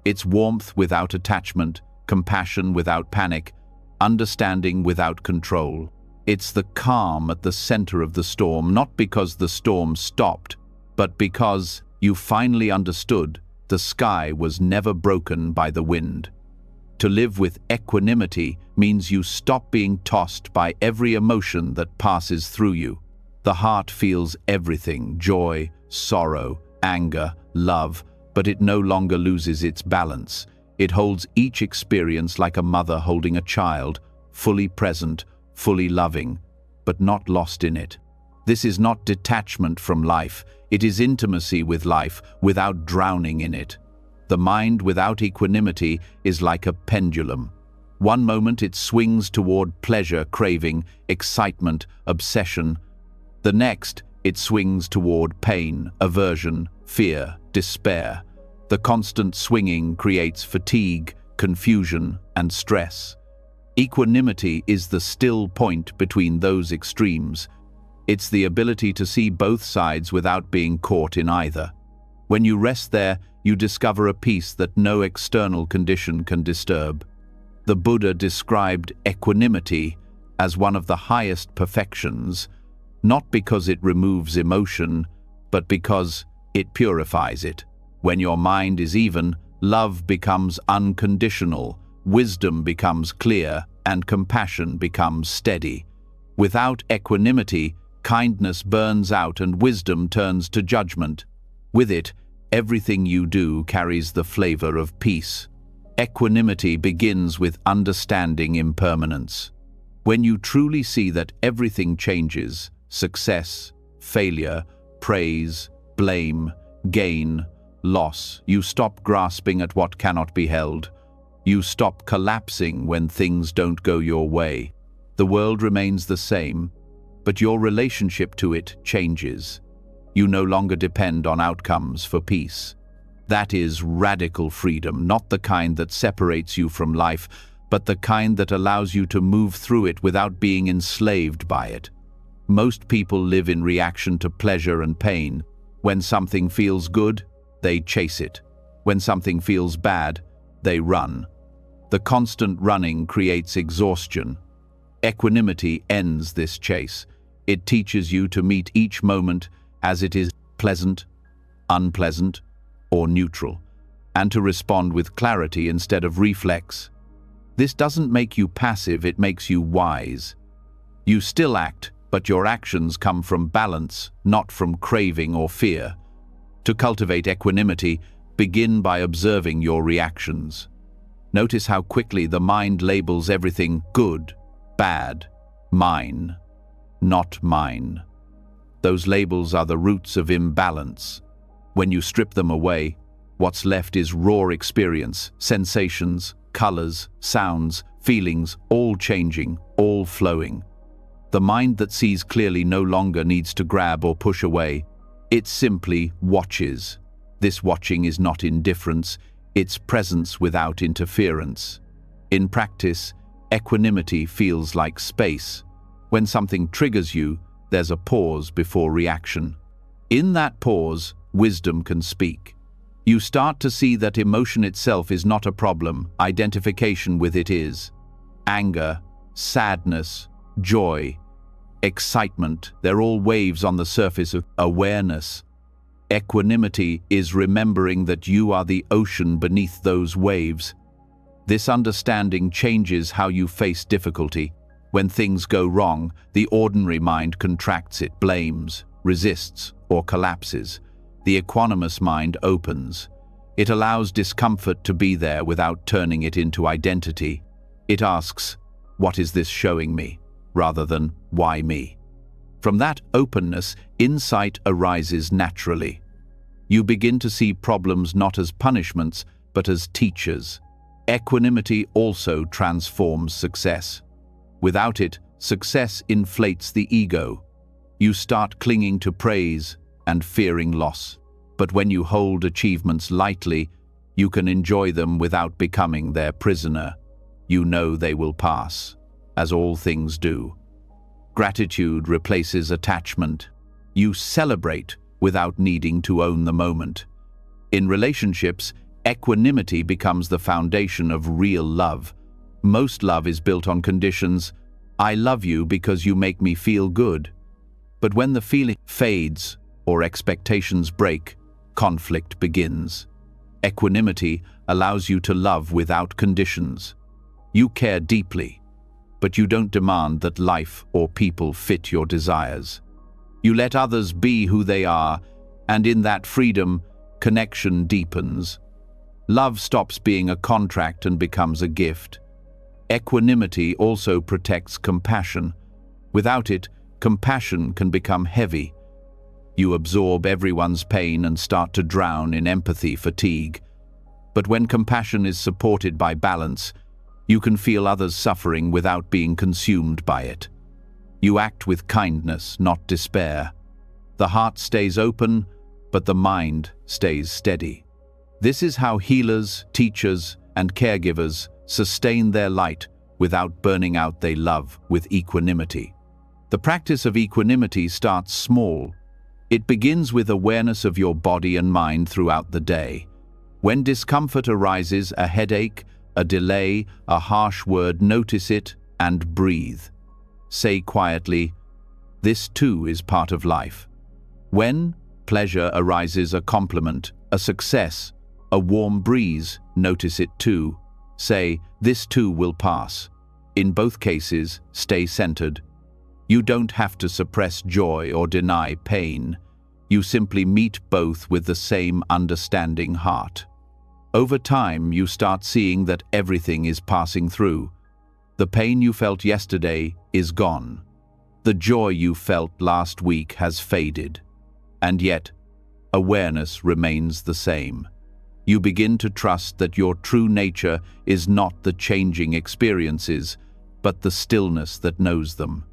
It's warmth without attachment, compassion without panic, understanding without control. It's the calm at the center of the storm, not because the storm stopped, but because you finally understood the sky was never broken by the wind. To live with equanimity means you stop being tossed by every emotion that passes through you. The heart feels everything: joy, sorrow, anger, love, but it no longer loses its balance. It holds each experience like a mother holding a child, fully present, fully loving, but not lost in it. This is not detachment from life, it is intimacy with life without drowning in it. The mind without equanimity is like a pendulum. One moment it swings toward pleasure, craving, excitement, obsession. The next, it swings toward pain, aversion, fear, despair. The constant swinging creates fatigue, confusion, and stress. Equanimity is the still point between those extremes. It's the ability to see both sides without being caught in either. When you rest there, you discover a peace that no external condition can disturb. The Buddha described equanimity as one of the highest perfections, not because it removes emotion, but because it purifies it. When your mind is even, love becomes unconditional, wisdom becomes clear, and compassion becomes steady. Without equanimity, kindness burns out and wisdom turns to judgment. With it, everything you do carries the flavor of peace. Equanimity begins with understanding impermanence. When you truly see that everything changes, success, failure, praise, blame, gain, loss, you stop grasping at what cannot be held. You stop collapsing when things don't go your way. The world remains the same, but your relationship to it changes. You no longer depend on outcomes for peace. That is radical freedom, not the kind that separates you from life, but the kind that allows you to move through it without being enslaved by it. Most people live in reaction to pleasure and pain. When something feels good, they chase it. When something feels bad, they run. The constant running creates exhaustion. Equanimity ends this chase. It teaches you to meet each moment as it is, pleasant, unpleasant, or neutral, and to respond with clarity instead of reflex. This doesn't make you passive, it makes you wise. You still act, but your actions come from balance, not from craving or fear. To cultivate equanimity, begin by observing your reactions. Notice how quickly the mind labels everything good, bad, mine, not mine. Those labels are the roots of imbalance. When you strip them away, what's left is raw experience, sensations, colors, sounds, feelings, all changing, all flowing. The mind that sees clearly no longer needs to grab or push away. It simply watches. This watching is not indifference, it's presence without interference. In practice, equanimity feels like space. When something triggers you, there's a pause before reaction. In that pause, wisdom can speak. You start to see that emotion itself is not a problem, identification with it is. Anger, sadness, joy, excitement, they're all waves on the surface of awareness. Equanimity is remembering that you are the ocean beneath those waves. This understanding changes how you face difficulty. When things go wrong, the ordinary mind contracts, it blames, resists, or collapses. The equanimous mind opens. It allows discomfort to be there without turning it into identity. It asks, "What is this showing me?" rather than, "Why me?" From that openness, insight arises naturally. You begin to see problems not as punishments, but as teachers. Equanimity also transforms success. Without it, success inflates the ego. You start clinging to praise and fearing loss. But when you hold achievements lightly, you can enjoy them without becoming their prisoner. You know they will pass, as all things do. Gratitude replaces attachment. You celebrate without needing to own the moment. In relationships, equanimity becomes the foundation of real love. Most love is built on conditions. I love you because you make me feel good. But when the feeling fades or expectations break, conflict begins. Equanimity allows you to love without conditions. You care deeply, but you don't demand that life or people fit your desires. You let others be who they are, and in that freedom, connection deepens. Love stops being a contract and becomes a gift. Equanimity also protects compassion. Without it, compassion can become heavy. You absorb everyone's pain and start to drown in empathy fatigue. But when compassion is supported by balance, You can feel others suffering without being consumed by it. You act with kindness, not despair. The heart stays open, but the mind stays steady. This is how healers, teachers, and caregivers sustain their light without burning out their love with equanimity. The practice of equanimity starts small. It begins with awareness of your body and mind throughout the day. When discomfort arises, a headache, a delay, a harsh word, notice it and breathe. Say quietly, "This too is part of life." When pleasure arises, a compliment, a success, a warm breeze, notice it too. Say, "This too will pass." In both cases, stay centered. You don't have to suppress joy or deny pain. You simply meet both with the same understanding heart. Over time, you start seeing that everything is passing through. The pain you felt yesterday is gone. The joy you felt last week has faded. And yet, awareness remains the same. You begin to trust that your true nature is not the changing experiences, but the stillness that knows them.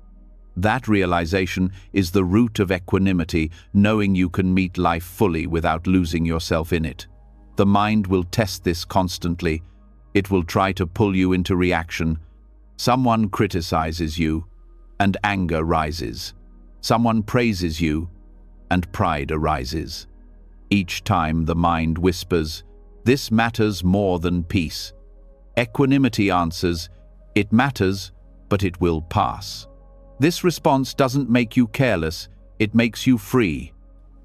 That realization is the root of equanimity, knowing you can meet life fully without losing yourself in it. The mind will test this constantly. It will try to pull you into reaction. Someone criticizes you, and anger rises. Someone praises you, and pride arises. Each time the mind whispers, "This matters more than peace." Equanimity answers, "It matters, but it will pass." This response doesn't make you careless, it makes you free.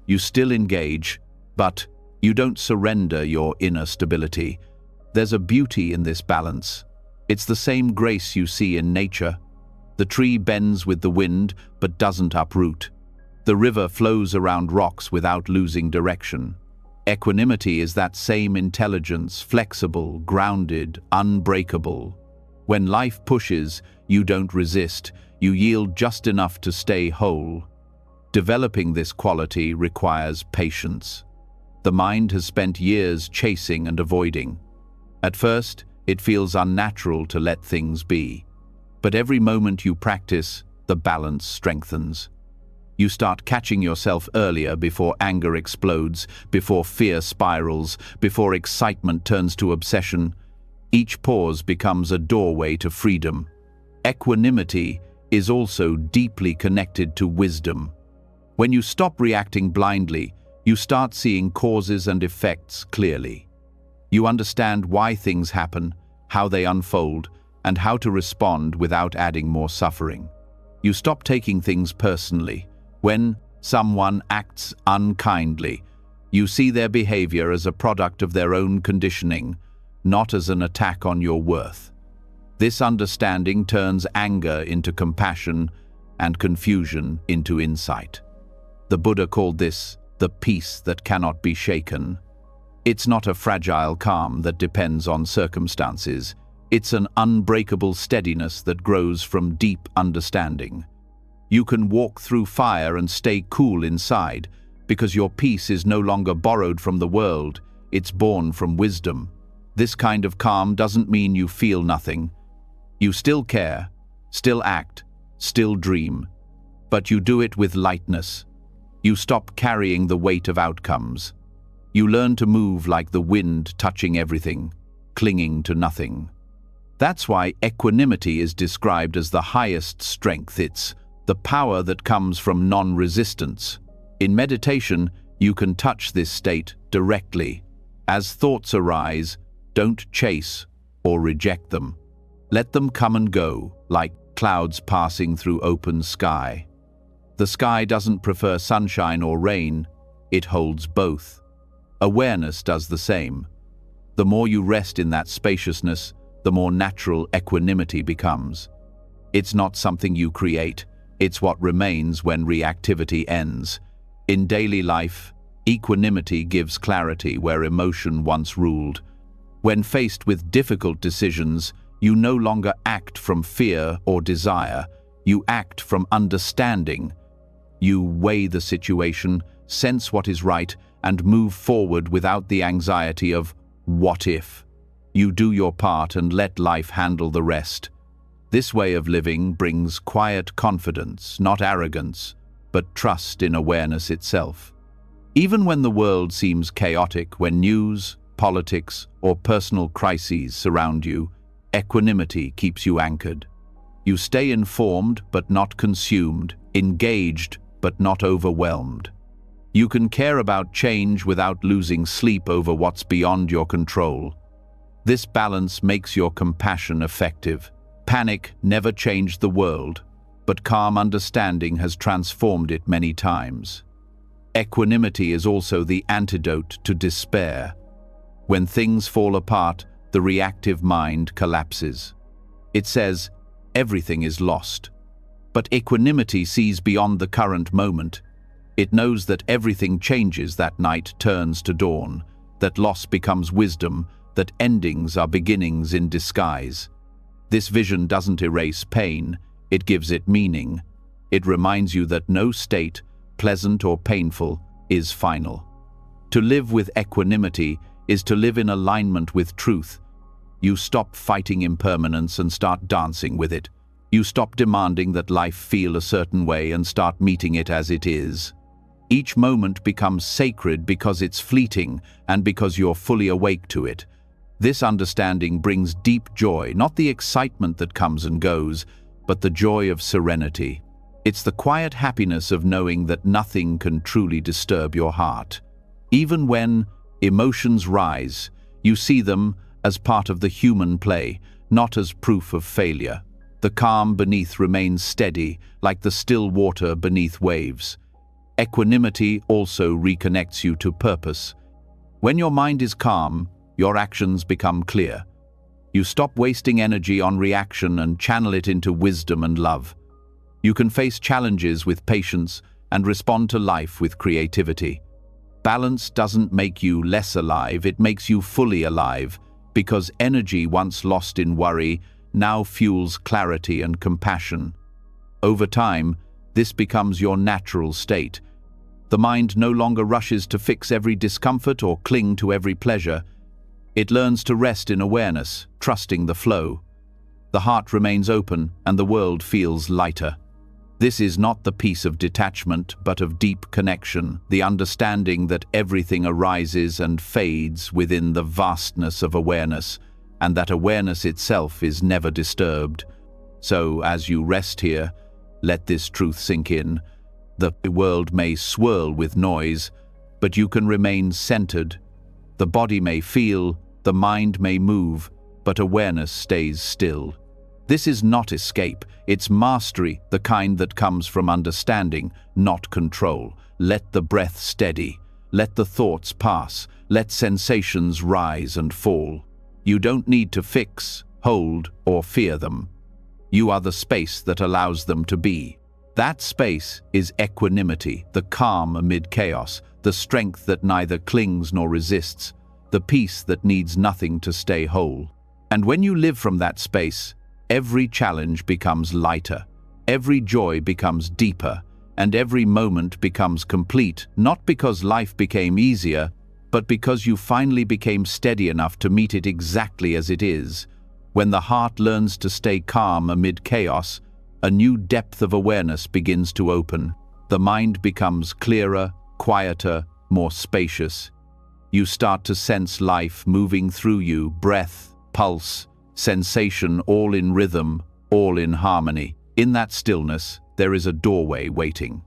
You still engage, but you don't surrender your inner stability. There's a beauty in this balance. It's the same grace you see in nature. The tree bends with the wind, but doesn't uproot. The river flows around rocks without losing direction. Equanimity is that same intelligence, flexible, grounded, unbreakable. When life pushes, you don't resist, you yield just enough to stay whole. Developing this quality requires patience. The mind has spent years chasing and avoiding. At first, it feels unnatural to let things be. But every moment you practice, the balance strengthens. You start catching yourself earlier before anger explodes, before fear spirals, before excitement turns to obsession. Each pause becomes a doorway to freedom. Equanimity is also deeply connected to wisdom. When you stop reacting blindly, you start seeing causes and effects clearly. You understand why things happen, how they unfold, and how to respond without adding more suffering. You stop taking things personally. When someone acts unkindly, you see their behavior as a product of their own conditioning, not as an attack on your worth. This understanding turns anger into compassion and confusion into insight. The Buddha called this the peace that cannot be shaken. It's not a fragile calm that depends on circumstances. It's an unbreakable steadiness that grows from deep understanding. You can walk through fire and stay cool inside because your peace is no longer borrowed from the world, it's born from wisdom. This kind of calm doesn't mean you feel nothing. You still care, still act, still dream, but you do it with lightness. You stop carrying the weight of outcomes. You learn to move like the wind touching everything, clinging to nothing. That's why equanimity is described as the highest strength. It's the power that comes from non-resistance. In meditation, you can touch this state directly. As thoughts arise, don't chase or reject them. Let them come and go, like clouds passing through open sky. The sky doesn't prefer sunshine or rain, it holds both. Awareness does the same. The more you rest in that spaciousness, the more natural equanimity becomes. It's not something you create, it's what remains when reactivity ends. In daily life, equanimity gives clarity where emotion once ruled. When faced with difficult decisions, you no longer act from fear or desire, you act from understanding. You weigh the situation, sense what is right, and move forward without the anxiety of what if. You do your part and let life handle the rest. This way of living brings quiet confidence, not arrogance, but trust in awareness itself. Even when the world seems chaotic, when news, politics, or personal crises surround you, equanimity keeps you anchored. You stay informed but not consumed, engaged but not overwhelmed. You can care about change without losing sleep over what's beyond your control. This balance makes your compassion effective. Panic never changed the world, but calm understanding has transformed it many times. Equanimity is also the antidote to despair. When things fall apart, the reactive mind collapses. It says, everything is lost. But equanimity sees beyond the current moment. It knows that everything changes, that night turns to dawn, that loss becomes wisdom, that endings are beginnings in disguise. This vision doesn't erase pain, it gives it meaning. It reminds you that no state, pleasant or painful, is final. To live with equanimity is to live in alignment with truth. You stop fighting impermanence and start dancing with it. You stop demanding that life feel a certain way and start meeting it as it is. Each moment becomes sacred because it's fleeting and because you're fully awake to it. This understanding brings deep joy, not the excitement that comes and goes, but the joy of serenity. It's the quiet happiness of knowing that nothing can truly disturb your heart. Even when emotions rise, you see them as part of the human play, not as proof of failure. The calm beneath remains steady, like the still water beneath waves. Equanimity also reconnects you to purpose. When your mind is calm, your actions become clear. You stop wasting energy on reaction and channel it into wisdom and love. You can face challenges with patience and respond to life with creativity. Balance doesn't make you less alive, it makes you fully alive, because energy once lost in worry now fuels clarity and compassion. Over time, this becomes your natural state. The mind no longer rushes to fix every discomfort or cling to every pleasure. It learns to rest in awareness, trusting the flow. The heart remains open and the world feels lighter. This is not the peace of detachment, but of deep connection, the understanding that everything arises and fades within the vastness of awareness, and that awareness itself is never disturbed. So, as you rest here, let this truth sink in. The world may swirl with noise, but you can remain centered. The body may feel, the mind may move, but awareness stays still. This is not escape, it's mastery, the kind that comes from understanding, not control. Let the breath steady, let the thoughts pass, let sensations rise and fall. You don't need to fix, hold, or fear them. You are the space that allows them to be. That space is equanimity, the calm amid chaos, the strength that neither clings nor resists, the peace that needs nothing to stay whole. And when you live from that space, every challenge becomes lighter, every joy becomes deeper, and every moment becomes complete, not because life became easier, but because you finally became steady enough to meet it exactly as it is. When the heart learns to stay calm amid chaos, a new depth of awareness begins to open. The mind becomes clearer, quieter, more spacious. You start to sense life moving through you, breath, pulse, sensation, all in rhythm, all in harmony. In that stillness, there is a doorway waiting.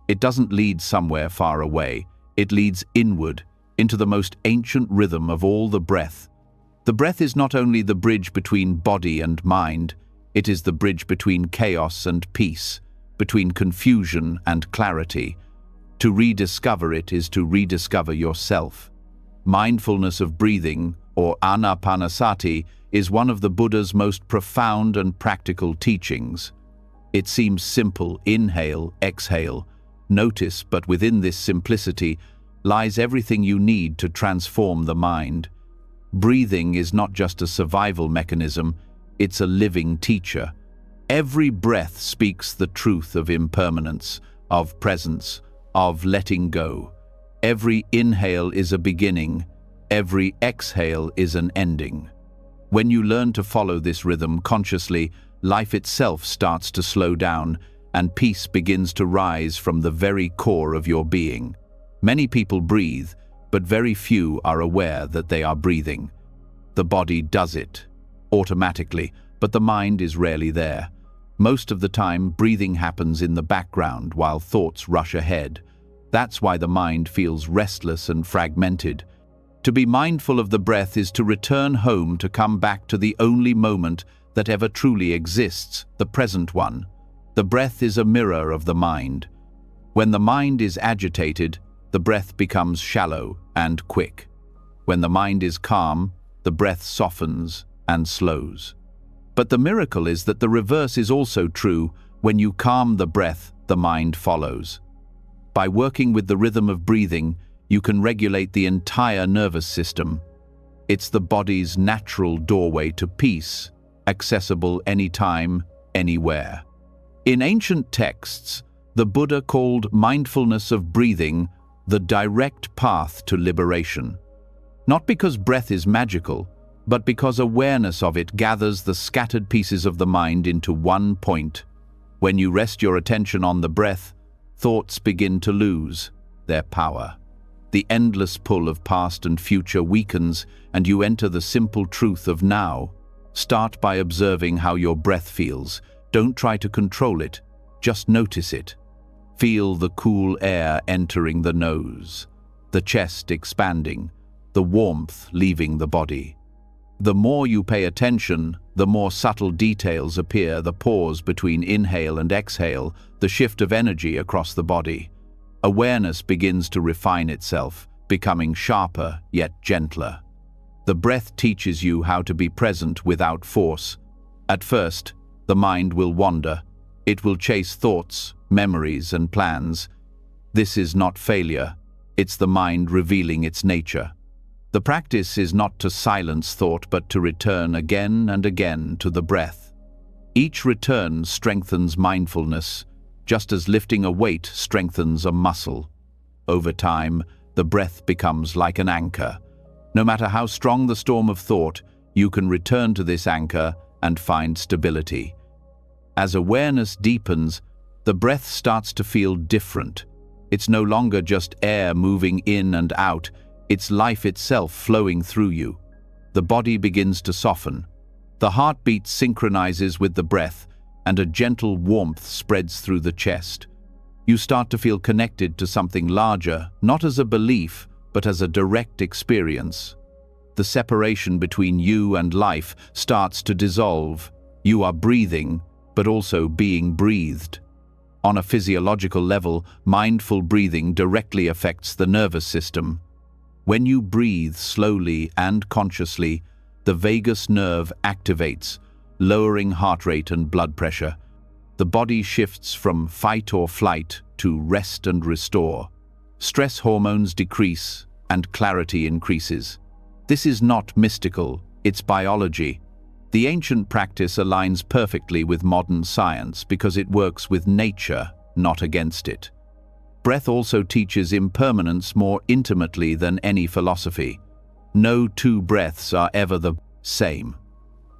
It doesn't lead somewhere far away. It leads inward, into the most ancient rhythm of all, the breath. The breath is not only the bridge between body and mind, it is the bridge between chaos and peace, between confusion and clarity. To rediscover it is to rediscover yourself. Mindfulness of breathing, or anapanasati, is one of the Buddha's most profound and practical teachings. It seems simple: inhale, exhale, notice, but within this simplicity lies everything you need to transform the mind. Breathing is not just a survival mechanism, it's a living teacher. Every breath speaks the truth of impermanence, of presence, of letting go. Every inhale is a beginning, every exhale is an ending. When you learn to follow this rhythm consciously, life itself starts to slow down, and peace begins to rise from the very core of your being. Many people breathe, but very few are aware that they are breathing. The body does it automatically, but the mind is rarely there. Most of the time, breathing happens in the background while thoughts rush ahead. That's why the mind feels restless and fragmented. To be mindful of the breath is to return home, to come back to the only moment that ever truly exists, the present one. The breath is a mirror of the mind. When the mind is agitated, the breath becomes shallow and quick. When the mind is calm, the breath softens and slows. But the miracle is that the reverse is also true. When you calm the breath, the mind follows. By working with the rhythm of breathing, you can regulate the entire nervous system. It's the body's natural doorway to peace, accessible anytime, anywhere. In ancient texts, the Buddha called mindfulness of breathing the direct path to liberation. Not because breath is magical, but because awareness of it gathers the scattered pieces of the mind into one point. When you rest your attention on the breath, thoughts begin to lose their power. The endless pull of past and future weakens, and you enter the simple truth of now. Start by observing how your breath feels. Don't try to control it, just notice it. Feel the cool air entering the nose, the chest expanding, the warmth leaving the body. The more you pay attention, the more subtle details appear: the pause between inhale and exhale, the shift of energy across the body. Awareness begins to refine itself, becoming sharper yet gentler. The breath teaches you how to be present without force. At first, the mind will wander. It will chase thoughts, memories, and plans. This is not failure. It's the mind revealing its nature. The practice is not to silence thought, but to return again and again to the breath. Each return strengthens mindfulness, just as lifting a weight strengthens a muscle. Over time, the breath becomes like an anchor. No matter how strong the storm of thought, you can return to this anchor and find stability. As awareness deepens, the breath starts to feel different. It's no longer just air moving in and out, it's life itself flowing through you. The body begins to soften. The heartbeat synchronizes with the breath, and a gentle warmth spreads through the chest. You start to feel connected to something larger, not as a belief, but as a direct experience. The separation between you and life starts to dissolve. You are breathing, but also being breathed. On a physiological level, mindful breathing directly affects the nervous system. When you breathe slowly and consciously, the vagus nerve activates, lowering heart rate and blood pressure. The body shifts from fight or flight to rest and restore. Stress hormones decrease and clarity increases. This is not mystical, it's biology. The ancient practice aligns perfectly with modern science because it works with nature, not against it. Breath also teaches impermanence more intimately than any philosophy. No two breaths are ever the same.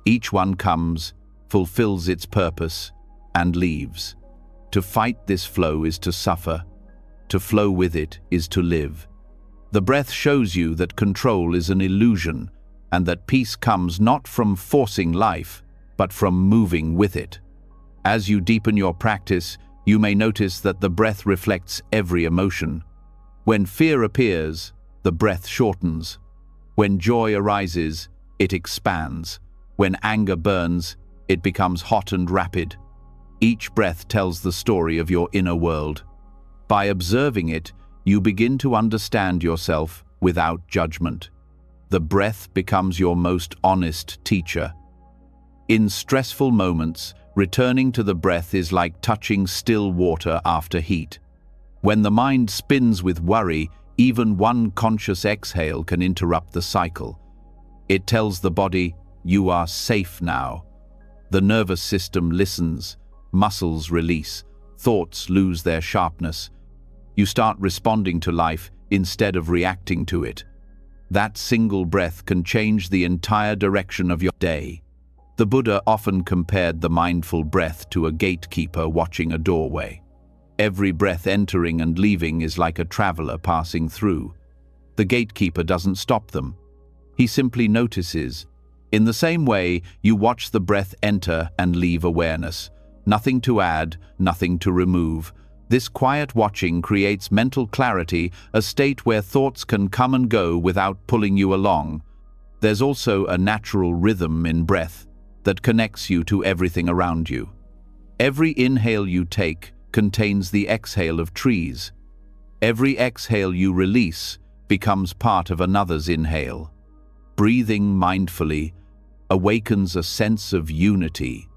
Each one comes, fulfills its purpose, and leaves. To fight this flow is to suffer. To flow with it is to live. The breath shows you that control is an illusion, and that peace comes not from forcing life, but from moving with it. As you deepen your practice, you may notice that the breath reflects every emotion. When fear appears, the breath shortens. When joy arises, it expands. When anger burns, it becomes hot and rapid. Each breath tells the story of your inner world. By observing it, you begin to understand yourself without judgment. The breath becomes your most honest teacher. In stressful moments, returning to the breath is like touching still water after heat. When the mind spins with worry, even one conscious exhale can interrupt the cycle. It tells the body, "You are safe now." The nervous system listens, muscles release, thoughts lose their sharpness. You start responding to life instead of reacting to it. That single breath can change the entire direction of your day. The Buddha often compared the mindful breath to a gatekeeper watching a doorway. Every breath entering and leaving is like a traveler passing through. The gatekeeper doesn't stop them. He simply notices. In the same way, you watch the breath enter and leave awareness. Nothing to add, nothing to remove. This quiet watching creates mental clarity, a state where thoughts can come and go without pulling you along. There's also a natural rhythm in breath that connects you to everything around you. Every inhale you take contains the exhale of trees. Every exhale you release becomes part of another's inhale. Breathing mindfully awakens a sense of unity,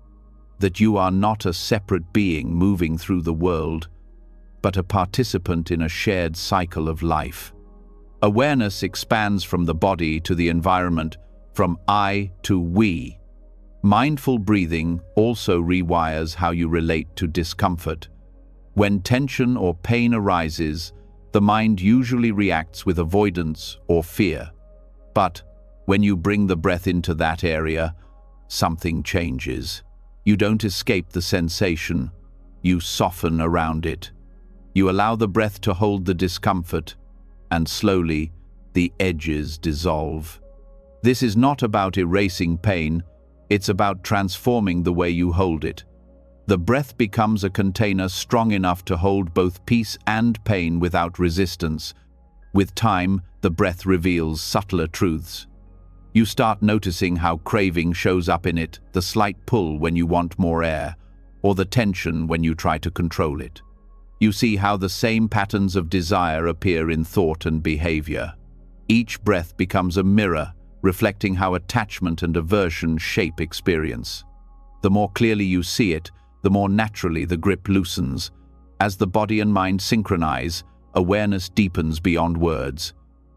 that you are not a separate being moving through the world, but a participant in a shared cycle of life. Awareness expands from the body to the environment, from I to we. Mindful breathing also rewires how you relate to discomfort. When tension or pain arises, the mind usually reacts with avoidance or fear. But when you bring the breath into that area, something changes. You don't escape the sensation, you soften around it. You allow the breath to hold the discomfort, and slowly, the edges dissolve. This is not about erasing pain, it's about transforming the way you hold it. The breath becomes a container strong enough to hold both peace and pain without resistance. With time, the breath reveals subtler truths. You start noticing how craving shows up in it, the slight pull when you want more air, or the tension when you try to control it. You see how the same patterns of desire appear in thought and behavior. Each breath becomes a mirror, reflecting how attachment and aversion shape experience. The more clearly you see it, the more naturally the grip loosens. As the body and mind synchronize, awareness deepens beyond words.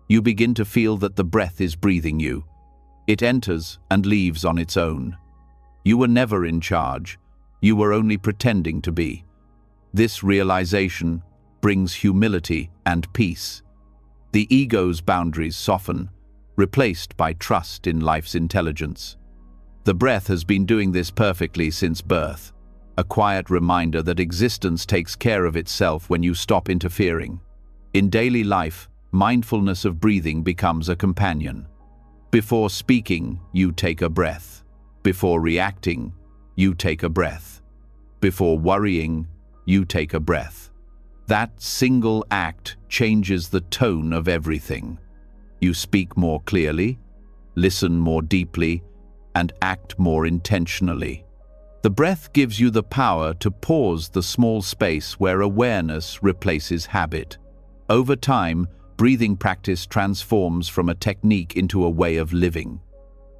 You begin to feel that the breath is breathing you. It enters and leaves on its own. You were never in charge. You were only pretending to be. This realization brings humility and peace. The ego's boundaries soften, replaced by trust in life's intelligence. The breath has been doing this perfectly since birth, a quiet reminder that existence takes care of itself when you stop interfering. In daily life, mindfulness of breathing becomes a companion. Before speaking, you take a breath. Before reacting, you take a breath. Before worrying, you take a breath. That single act changes the tone of everything. You speak more clearly, listen more deeply, and act more intentionally. The breath gives you the power to pause the small space where awareness replaces habit. Over time, breathing practice transforms from a technique into a way of living.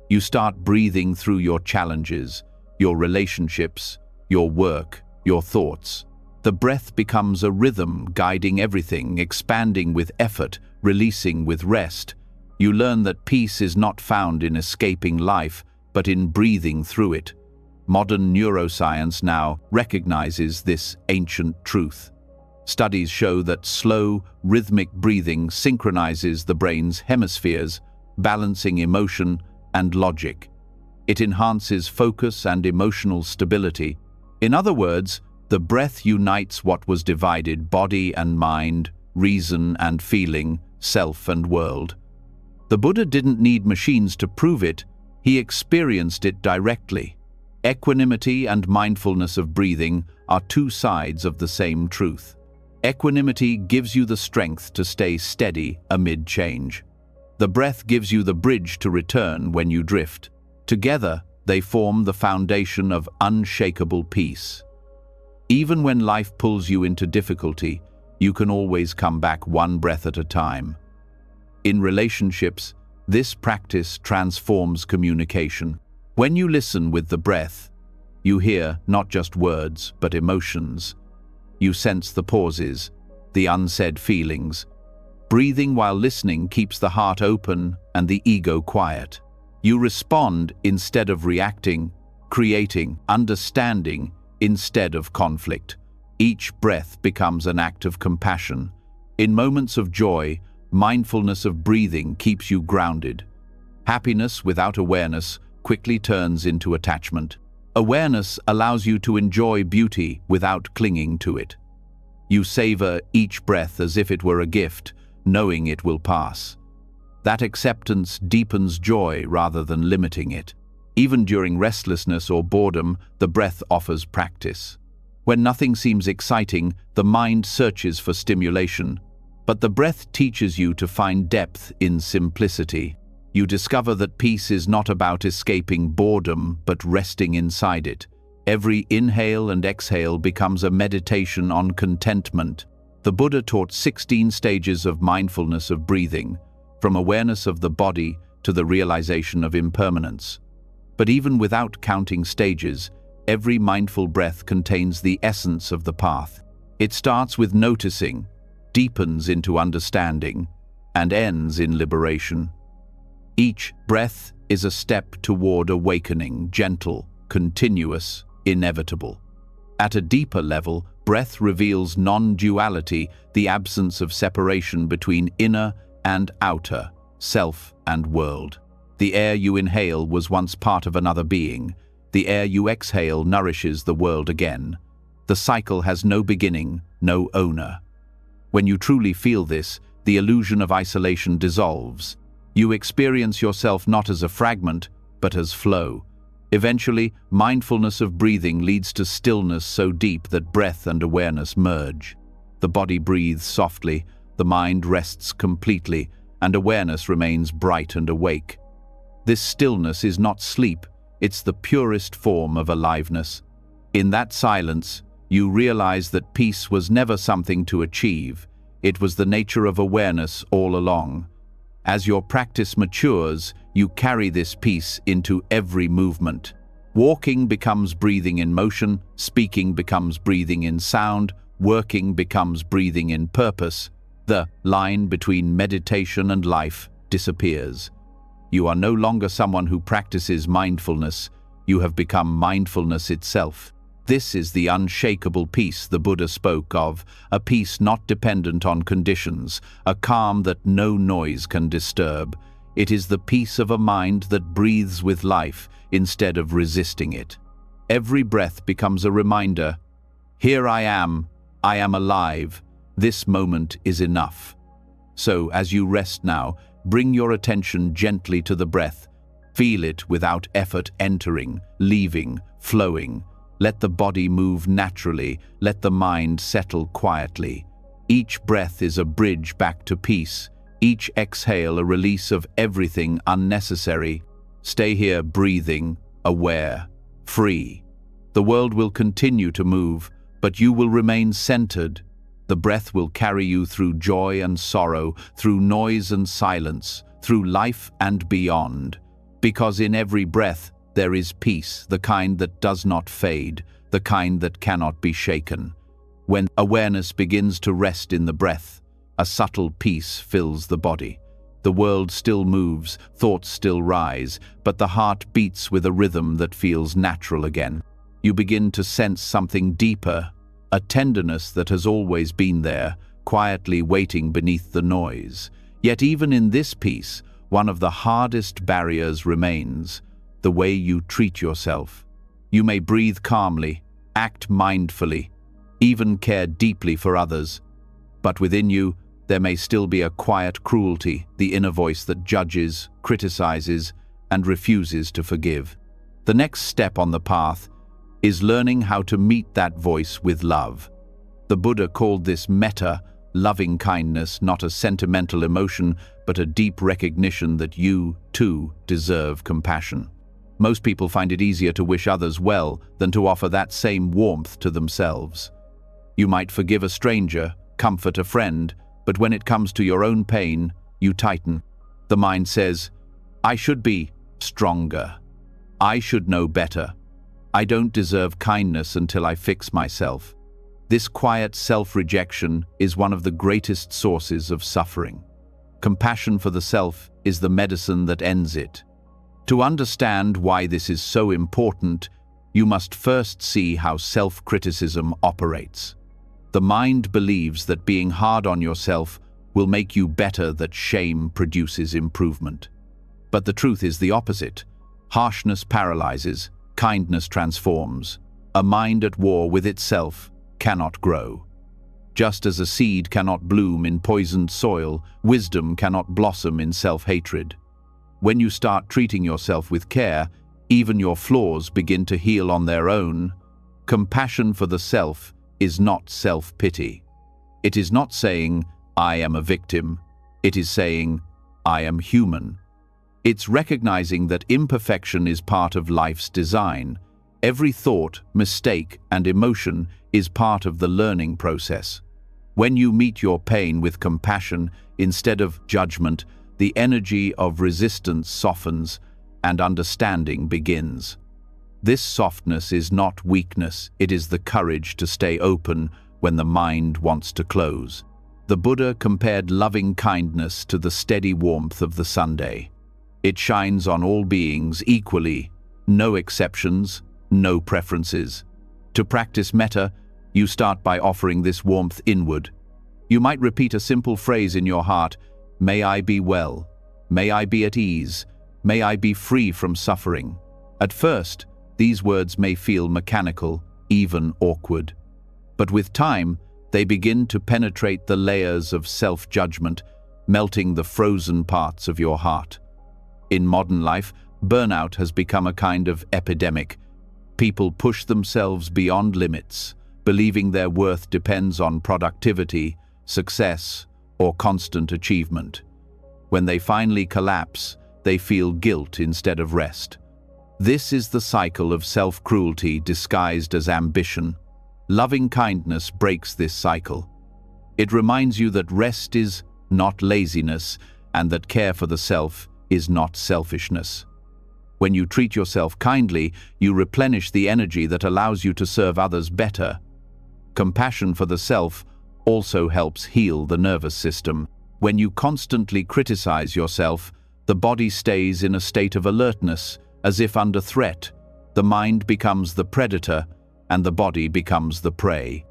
You start breathing through your challenges, your relationships, your work, your thoughts. The breath becomes a rhythm guiding everything, expanding with effort, releasing with rest. You learn that peace is not found in escaping life, but in breathing through it. Modern neuroscience now recognizes this ancient truth. Studies show that slow, rhythmic breathing synchronizes the brain's hemispheres, balancing emotion and logic. It enhances focus and emotional stability. In other words, the breath unites what was divided: body and mind, reason and feeling, self and world. The Buddha didn't need machines to prove it, he experienced it directly. Equanimity and mindfulness of breathing are two sides of the same truth. Equanimity gives you the strength to stay steady amid change. The breath gives you the bridge to return when you drift. Together, they form the foundation of unshakable peace. Even when life pulls you into difficulty, you can always come back one breath at a time. In relationships, this practice transforms communication. When you listen with the breath, you hear not just words, but emotions. You sense the pauses, the unsaid feelings. Breathing while listening keeps the heart open and the ego quiet. You respond instead of reacting, creating understanding instead of conflict. Each breath becomes an act of compassion. In moments of joy, Mindfulness of breathing keeps you grounded. Happiness without awareness quickly turns into attachment. Awareness allows you to enjoy beauty without clinging to it. You savor each breath as if it were a gift, knowing it will pass. That acceptance deepens joy rather than limiting it. Even during restlessness or boredom, the breath offers practice. When nothing seems exciting, the mind searches for stimulation. But the breath teaches you to find depth in simplicity. You discover that peace is not about escaping boredom, but resting inside it. Every inhale and exhale becomes a meditation on contentment. The Buddha taught 16 stages of mindfulness of breathing, from awareness of the body to the realization of impermanence. But even without counting stages, every mindful breath contains the essence of the path. It starts with noticing, deepens into understanding, and ends in liberation. Each breath is a step toward awakening, gentle, continuous, inevitable. At a deeper level, breath reveals non-duality, the absence of separation between inner and outer, self and world. The air you inhale was once part of another being. The air you exhale nourishes the world again. The cycle has no beginning, no owner. When you truly feel this, the illusion of isolation dissolves. You experience yourself not as a fragment, but as flow. Eventually, mindfulness of breathing leads to stillness so deep that breath and awareness merge. The body breathes softly, the mind rests completely, and awareness remains bright and awake. This stillness is not sleep, it's the purest form of aliveness. In that silence, you realize that peace was never something to achieve. It was the nature of awareness all along. As your practice matures, you carry this peace into every movement. Walking becomes breathing in motion, speaking becomes breathing in sound, working becomes breathing in purpose. The line between meditation and life disappears. You are no longer someone who practices mindfulness. You have become mindfulness itself. This is the unshakable peace the Buddha spoke of, a peace not dependent on conditions, a calm that no noise can disturb. It is the peace of a mind that breathes with life instead of resisting it. Every breath becomes a reminder, here I am alive, this moment is enough. So, as you rest now, bring your attention gently to the breath. Feel it without effort entering, leaving, flowing. Let the body move naturally, let the mind settle quietly. Each breath is a bridge back to peace, each exhale a release of everything unnecessary. Stay here breathing, aware, free. The world will continue to move, but you will remain centered. The breath will carry you through joy and sorrow, through noise and silence, through life and beyond. Because in every breath, there is peace, the kind that does not fade, the kind that cannot be shaken. When awareness begins to rest in the breath, a subtle peace fills the body. The world still moves, thoughts still rise, but the heart beats with a rhythm that feels natural again. You begin to sense something deeper, a tenderness that has always been there, quietly waiting beneath the noise. Yet even in this peace, one of the hardest barriers remains: the way you treat yourself. You may breathe calmly, act mindfully, even care deeply for others, but within you, there may still be a quiet cruelty, the inner voice that judges, criticizes, and refuses to forgive. The next step on the path is learning how to meet that voice with love. The Buddha called this metta, loving kindness, not a sentimental emotion, but a deep recognition that you, too, deserve compassion. Most people find it easier to wish others well than to offer that same warmth to themselves. You might forgive a stranger, comfort a friend, but when it comes to your own pain, you tighten. The mind says, I should be stronger. I should know better. I don't deserve kindness until I fix myself. This quiet self-rejection is one of the greatest sources of suffering. Compassion for the self is the medicine that ends it. To understand why this is so important, you must first see how self-criticism operates. The mind believes that being hard on yourself will make you better, that shame produces improvement. But the truth is the opposite. Harshness paralyzes, kindness transforms. A mind at war with itself cannot grow. Just as a seed cannot bloom in poisoned soil, wisdom cannot blossom in self-hatred. When you start treating yourself with care, even your flaws begin to heal on their own. Compassion for the self is not self-pity. It is not saying, "I am a victim." It is saying, "I am human." It's recognizing that imperfection is part of life's design. Every thought, mistake, and emotion is part of the learning process. When you meet your pain with compassion instead of judgment, the energy of resistance softens and understanding begins. This softness is not weakness, it is the courage to stay open when the mind wants to close. The Buddha compared loving kindness to the steady warmth of the Sunday. It shines on all beings equally, no exceptions, no preferences. To practice metta, you start by offering this warmth inward. You might repeat a simple phrase in your heart: "May I be well. May I be at ease. May I be free from suffering." At first, these words may feel mechanical, even awkward. But with time, they begin to penetrate the layers of self-judgment, melting the frozen parts of your heart. In modern life, burnout has become a kind of epidemic. People push themselves beyond limits, believing their worth depends on productivity, success, or constant achievement. When they finally collapse, they feel guilt instead of rest. This is the cycle of self-cruelty disguised as ambition. Loving kindness breaks this cycle. It reminds you that rest is not laziness, and that care for the self is not selfishness. When you treat yourself kindly, you replenish the energy that allows you to serve others better. Compassion for the self also helps heal the nervous system. When you constantly criticize yourself, the body stays in a state of alertness, as if under threat. The mind becomes the predator, and the body becomes the prey.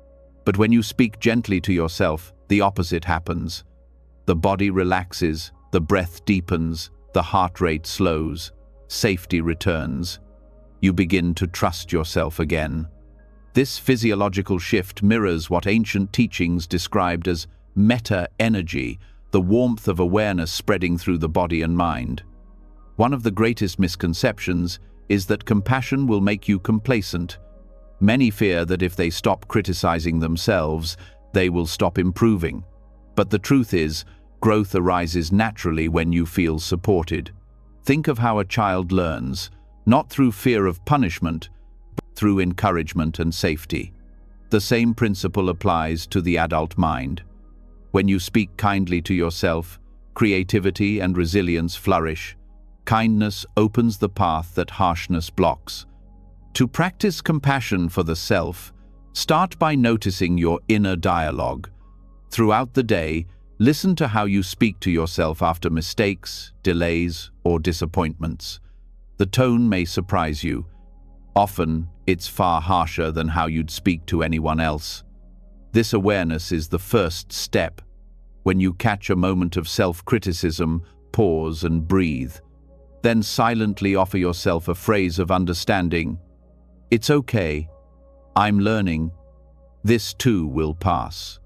But when you speak gently to yourself, the opposite happens. The body relaxes, the breath deepens, the heart rate slows, safety returns. You begin to trust yourself again. This physiological shift mirrors what ancient teachings described as meta-energy, the warmth of awareness spreading through the body and mind. One of the greatest misconceptions is that compassion will make you complacent. Many fear that if they stop criticizing themselves, they will stop improving. But the truth is, growth arises naturally when you feel supported. Think of how a child learns, not through fear of punishment, but through encouragement and safety. The same principle applies to the adult mind. When you speak kindly to yourself, creativity and resilience flourish. Kindness opens the path that harshness blocks. To practice compassion for the self, start by noticing your inner dialogue. Throughout the day, listen to how you speak to yourself after mistakes, delays, or disappointments. The tone may surprise you. Often, it's far harsher than how you'd speak to anyone else. This awareness is the first step. When you catch a moment of self-criticism, pause and breathe. Then silently offer yourself a phrase of understanding. "It's okay. I'm learning. This too will pass."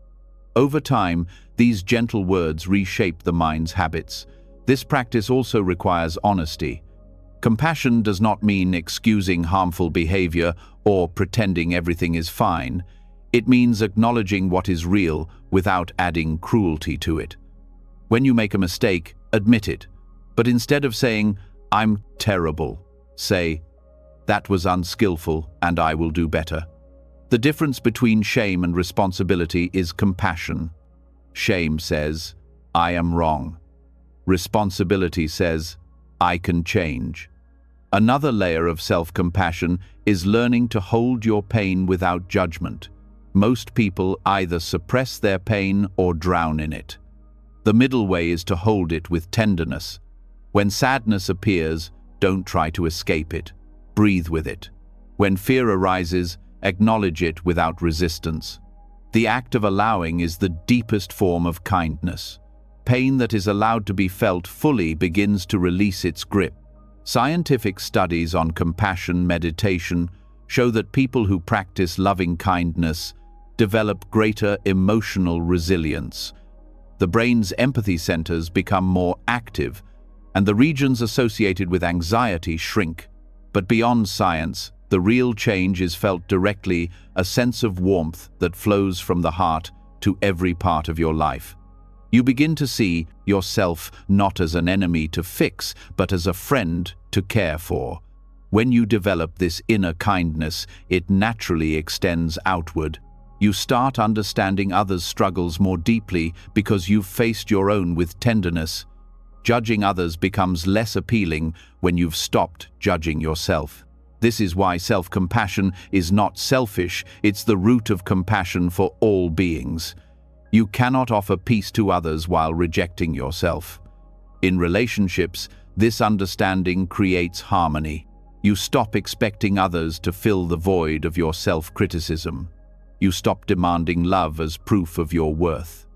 Over time, these gentle words reshape the mind's habits. This practice also requires honesty. Compassion does not mean excusing harmful behavior or pretending everything is fine. It means acknowledging what is real without adding cruelty to it. When you make a mistake, admit it. But instead of saying, "I'm terrible," say, "That was unskillful and I will do better." The difference between shame and responsibility is compassion. Shame says, "I am wrong." Responsibility says, "I can change." Another layer of self-compassion is learning to hold your pain without judgment. Most people either suppress their pain or drown in it. The middle way is to hold it with tenderness. When sadness appears, don't try to escape it. Breathe with it. When fear arises, acknowledge it without resistance. The act of allowing is the deepest form of kindness. Pain that is allowed to be felt fully begins to release its grip. Scientific studies on compassion meditation show that people who practice loving kindness develop greater emotional resilience. The brain's empathy centers become more active, and the regions associated with anxiety shrink. But beyond science, the real change is felt directly, a sense of warmth that flows from the heart to every part of your life. You begin to see yourself not as an enemy to fix, but as a friend to care for. When you develop this inner kindness, it naturally extends outward. You start understanding others' struggles more deeply because you've faced your own with tenderness. Judging others becomes less appealing when you've stopped judging yourself. This is why self-compassion is not selfish, it's the root of compassion for all beings. You cannot offer peace to others while rejecting yourself. In relationships, this understanding creates harmony. You stop expecting others to fill the void of your self-criticism. You stop demanding love as proof of your worth.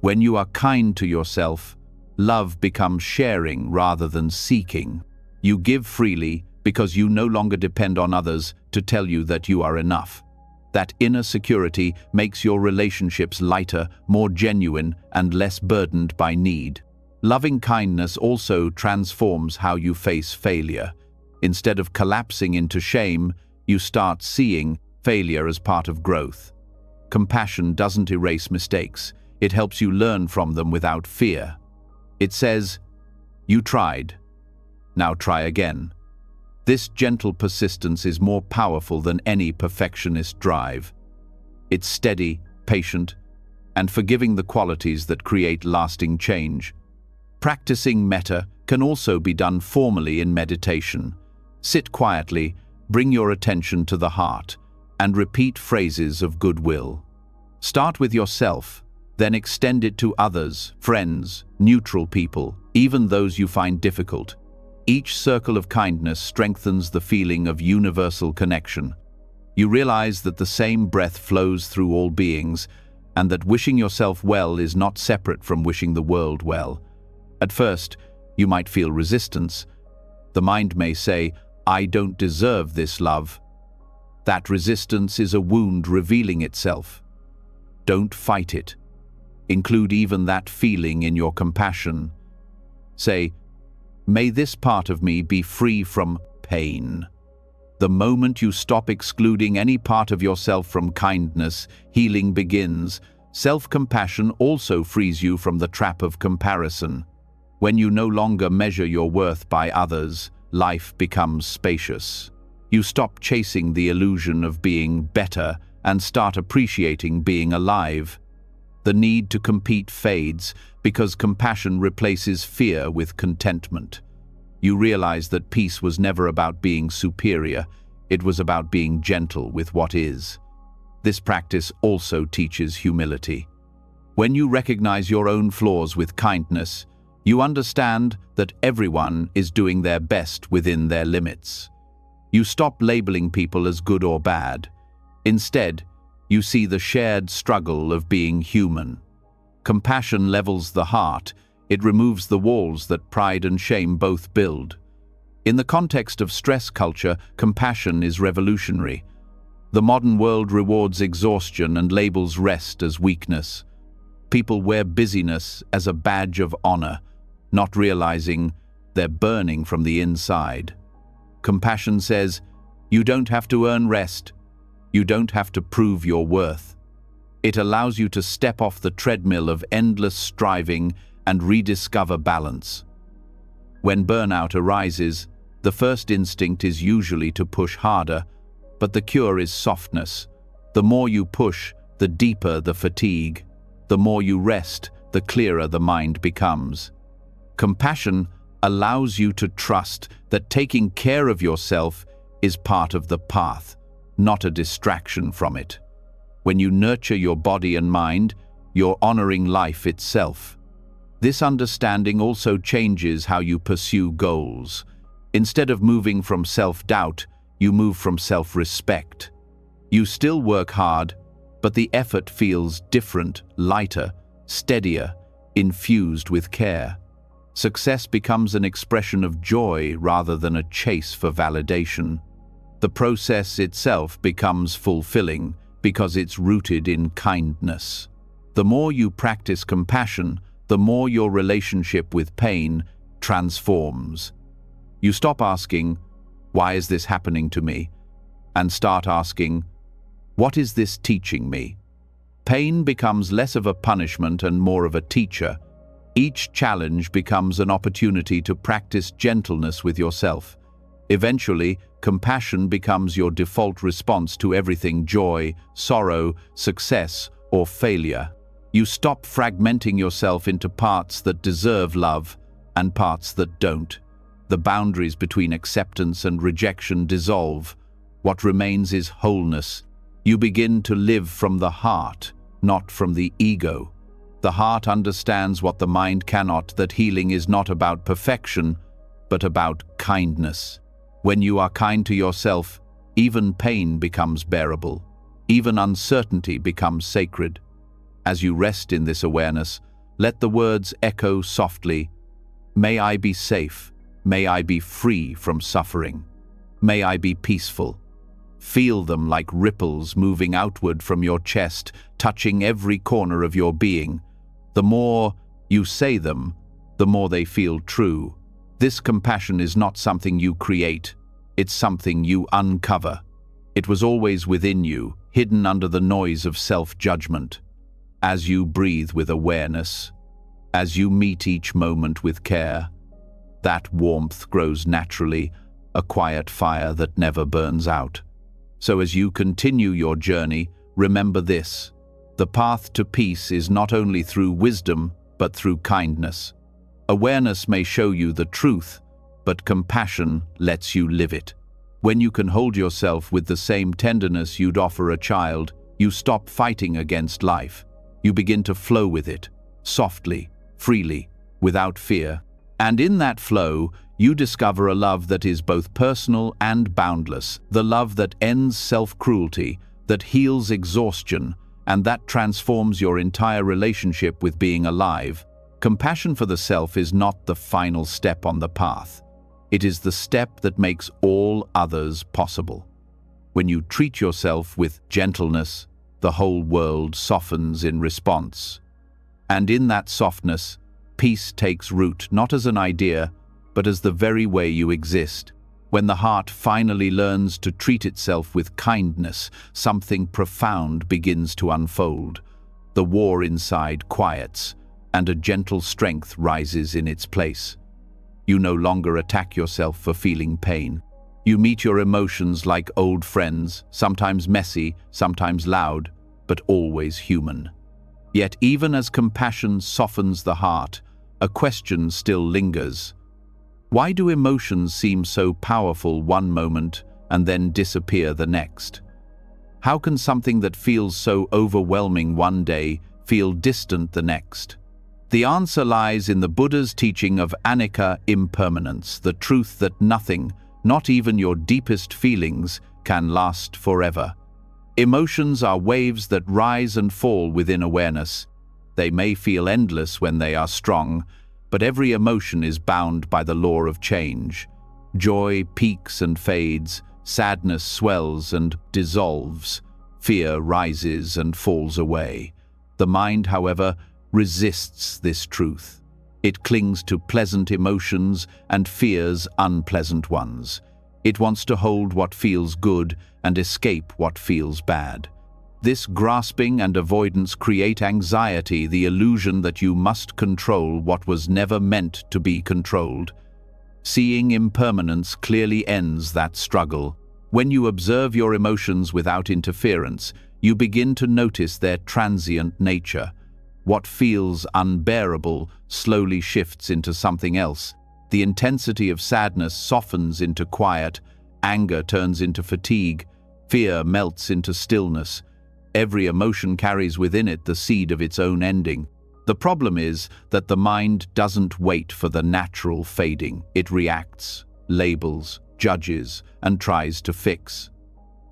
When you are kind to yourself, love becomes sharing rather than seeking. You give freely because you no longer depend on others to tell you that you are enough. That inner security makes your relationships lighter, more genuine, and less burdened by need. Loving kindness also transforms how you face failure. Instead of collapsing into shame, you start seeing failure as part of growth. Compassion doesn't erase mistakes. It helps you learn from them without fear. It says, "You tried. Now try again." This gentle persistence is more powerful than any perfectionist drive. It's steady, patient, and forgiving, the qualities that create lasting change. Practicing metta can also be done formally in meditation. Sit quietly, bring your attention to the heart, and repeat phrases of goodwill. Start with yourself, then extend it to others, friends, neutral people, even those you find difficult. Each circle of kindness strengthens the feeling of universal connection. You realize that the same breath flows through all beings, and that wishing yourself well is not separate from wishing the world well. At first, you might feel resistance. The mind may say, "I don't deserve this love." That resistance is a wound revealing itself. Don't fight it. Include even that feeling in your compassion. Say, "May this part of me be free from pain." The moment you stop excluding any part of yourself from kindness, healing begins. Self-compassion also frees you from the trap of comparison. When you no longer measure your worth by others, life becomes spacious. You stop chasing the illusion of being better and start appreciating being alive. The need to compete fades because compassion replaces fear with contentment. You realize that peace was never about being superior, it was about being gentle with what is. This practice also teaches humility. When you recognize your own flaws with kindness, you understand that everyone is doing their best within their limits. You stop labeling people as good or bad. Instead, you see the shared struggle of being human. Compassion levels the heart. It removes the walls that pride and shame both build. In the context of stress culture, compassion is revolutionary. The modern world rewards exhaustion and labels rest as weakness. People wear busyness as a badge of honor, not realizing they're burning from the inside. Compassion says, you don't have to earn rest. You don't have to prove your worth. It allows you to step off the treadmill of endless striving and rediscover balance. When burnout arises, the first instinct is usually to push harder, but the cure is softness. The more you push, the deeper the fatigue. The more you rest, the clearer the mind becomes. Compassion allows you to trust that taking care of yourself is part of the path, not a distraction from it. When you nurture your body and mind, you're honoring life itself. This understanding also changes how you pursue goals. Instead of moving from self-doubt, you move from self-respect. You still work hard, but the effort feels different, lighter, steadier. infused with care. Success becomes an expression of joy rather than a chase for validation. The process itself becomes fulfilling because it's rooted in kindness. The more you practice compassion, the more your relationship with pain transforms. You stop asking, "Why is this happening to me?" and start asking, "What is this teaching me?" Pain becomes less of a punishment and more of a teacher. Each challenge becomes an opportunity to practice gentleness with yourself. Eventually, compassion becomes your default response to everything: joy, sorrow, success, or failure. You stop fragmenting yourself into parts that deserve love and parts that don't. The boundaries between acceptance and rejection dissolve. What remains is wholeness. You begin to live from the heart, not from the ego. The heart understands what the mind cannot, that healing is not about perfection, but about kindness. When you are kind to yourself, even pain becomes bearable. Even uncertainty becomes sacred. As you rest in this awareness, let the words echo softly: "May I be safe. May I be free from suffering. May I be peaceful." Feel them like ripples moving outward from your chest, touching every corner of your being. The more you say them, the more they feel true. This compassion is not something you create, it's something you uncover. It was always within you, hidden under the noise of self-judgment. As you breathe with awareness, as you meet each moment with care, that warmth grows naturally, a quiet fire that never burns out. So as you continue your journey, remember this: the path to peace is not only through wisdom, but through kindness. Awareness may show you the truth, but compassion lets you live it. When you can hold yourself with the same tenderness you'd offer a child, you stop fighting against life. You begin to flow with it, softly, freely, without fear. And in that flow, you discover a love that is both personal and boundless, the love that ends self-cruelty, that heals exhaustion, and that transforms your entire relationship with being alive. Compassion for the self is not the final step on the path. It is the step that makes all others possible. When you treat yourself with gentleness, the whole world softens in response. And in that softness, peace takes root not as an idea, but as the very way you exist. When the heart finally learns to treat itself with kindness, something profound begins to unfold. The war inside quiets, and a gentle strength rises in its place. You no longer attack yourself for feeling pain. You meet your emotions like old friends, sometimes messy, sometimes loud, but always human. Yet even as compassion softens the heart, a question still lingers. Why do emotions seem so powerful one moment and then disappear the next? How can something that feels so overwhelming one day feel distant the next? The answer lies in the Buddha's teaching of anicca, impermanence, the truth that nothing, not even your deepest feelings, can last forever. Emotions are waves that rise and fall within awareness. They may feel endless when they are strong, but every emotion is bound by the law of change. Joy peaks and fades, sadness swells and dissolves, fear rises and falls away. The mind, however, resists this truth. It clings to pleasant emotions and fears unpleasant ones. It wants to hold what feels good and escape what feels bad. This grasping and avoidance create anxiety, the illusion that you must control what was never meant to be controlled. Seeing impermanence clearly ends that struggle. When you observe your emotions without interference, you begin to notice their transient nature. What feels unbearable slowly shifts into something else. The intensity of sadness softens into quiet, anger turns into fatigue, fear melts into stillness. Every emotion carries within it the seed of its own ending. The problem is that the mind doesn't wait for the natural fading. It reacts, labels, judges, and tries to fix.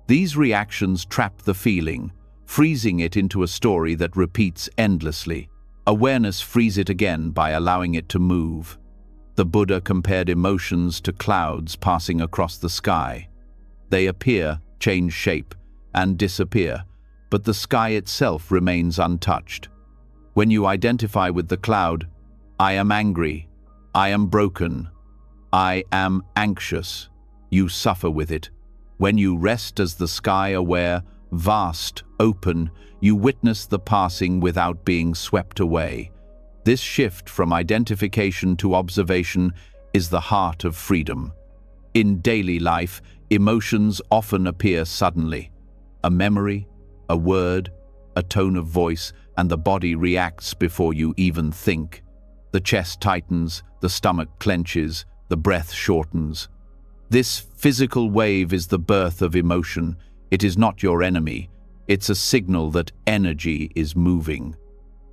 These reactions trap the feeling, freezing it into a story that repeats endlessly. Awareness frees it again by allowing it to move. The Buddha compared emotions to clouds passing across the sky. They appear, change shape, and disappear, but the sky itself remains untouched. When you identify with the cloud, I am angry, I am broken, I am anxious, you suffer with it. When you rest as the sky, aware, vast, open, you witness the passing without being swept away. This shift from identification to observation is the heart of freedom. In daily life, emotions often appear suddenly. A memory, a word, a tone of voice, and the body reacts before you even think. The chest tightens, the stomach clenches, the breath shortens. This physical wave is the birth of emotion. It is not your enemy. It's a signal that energy is moving.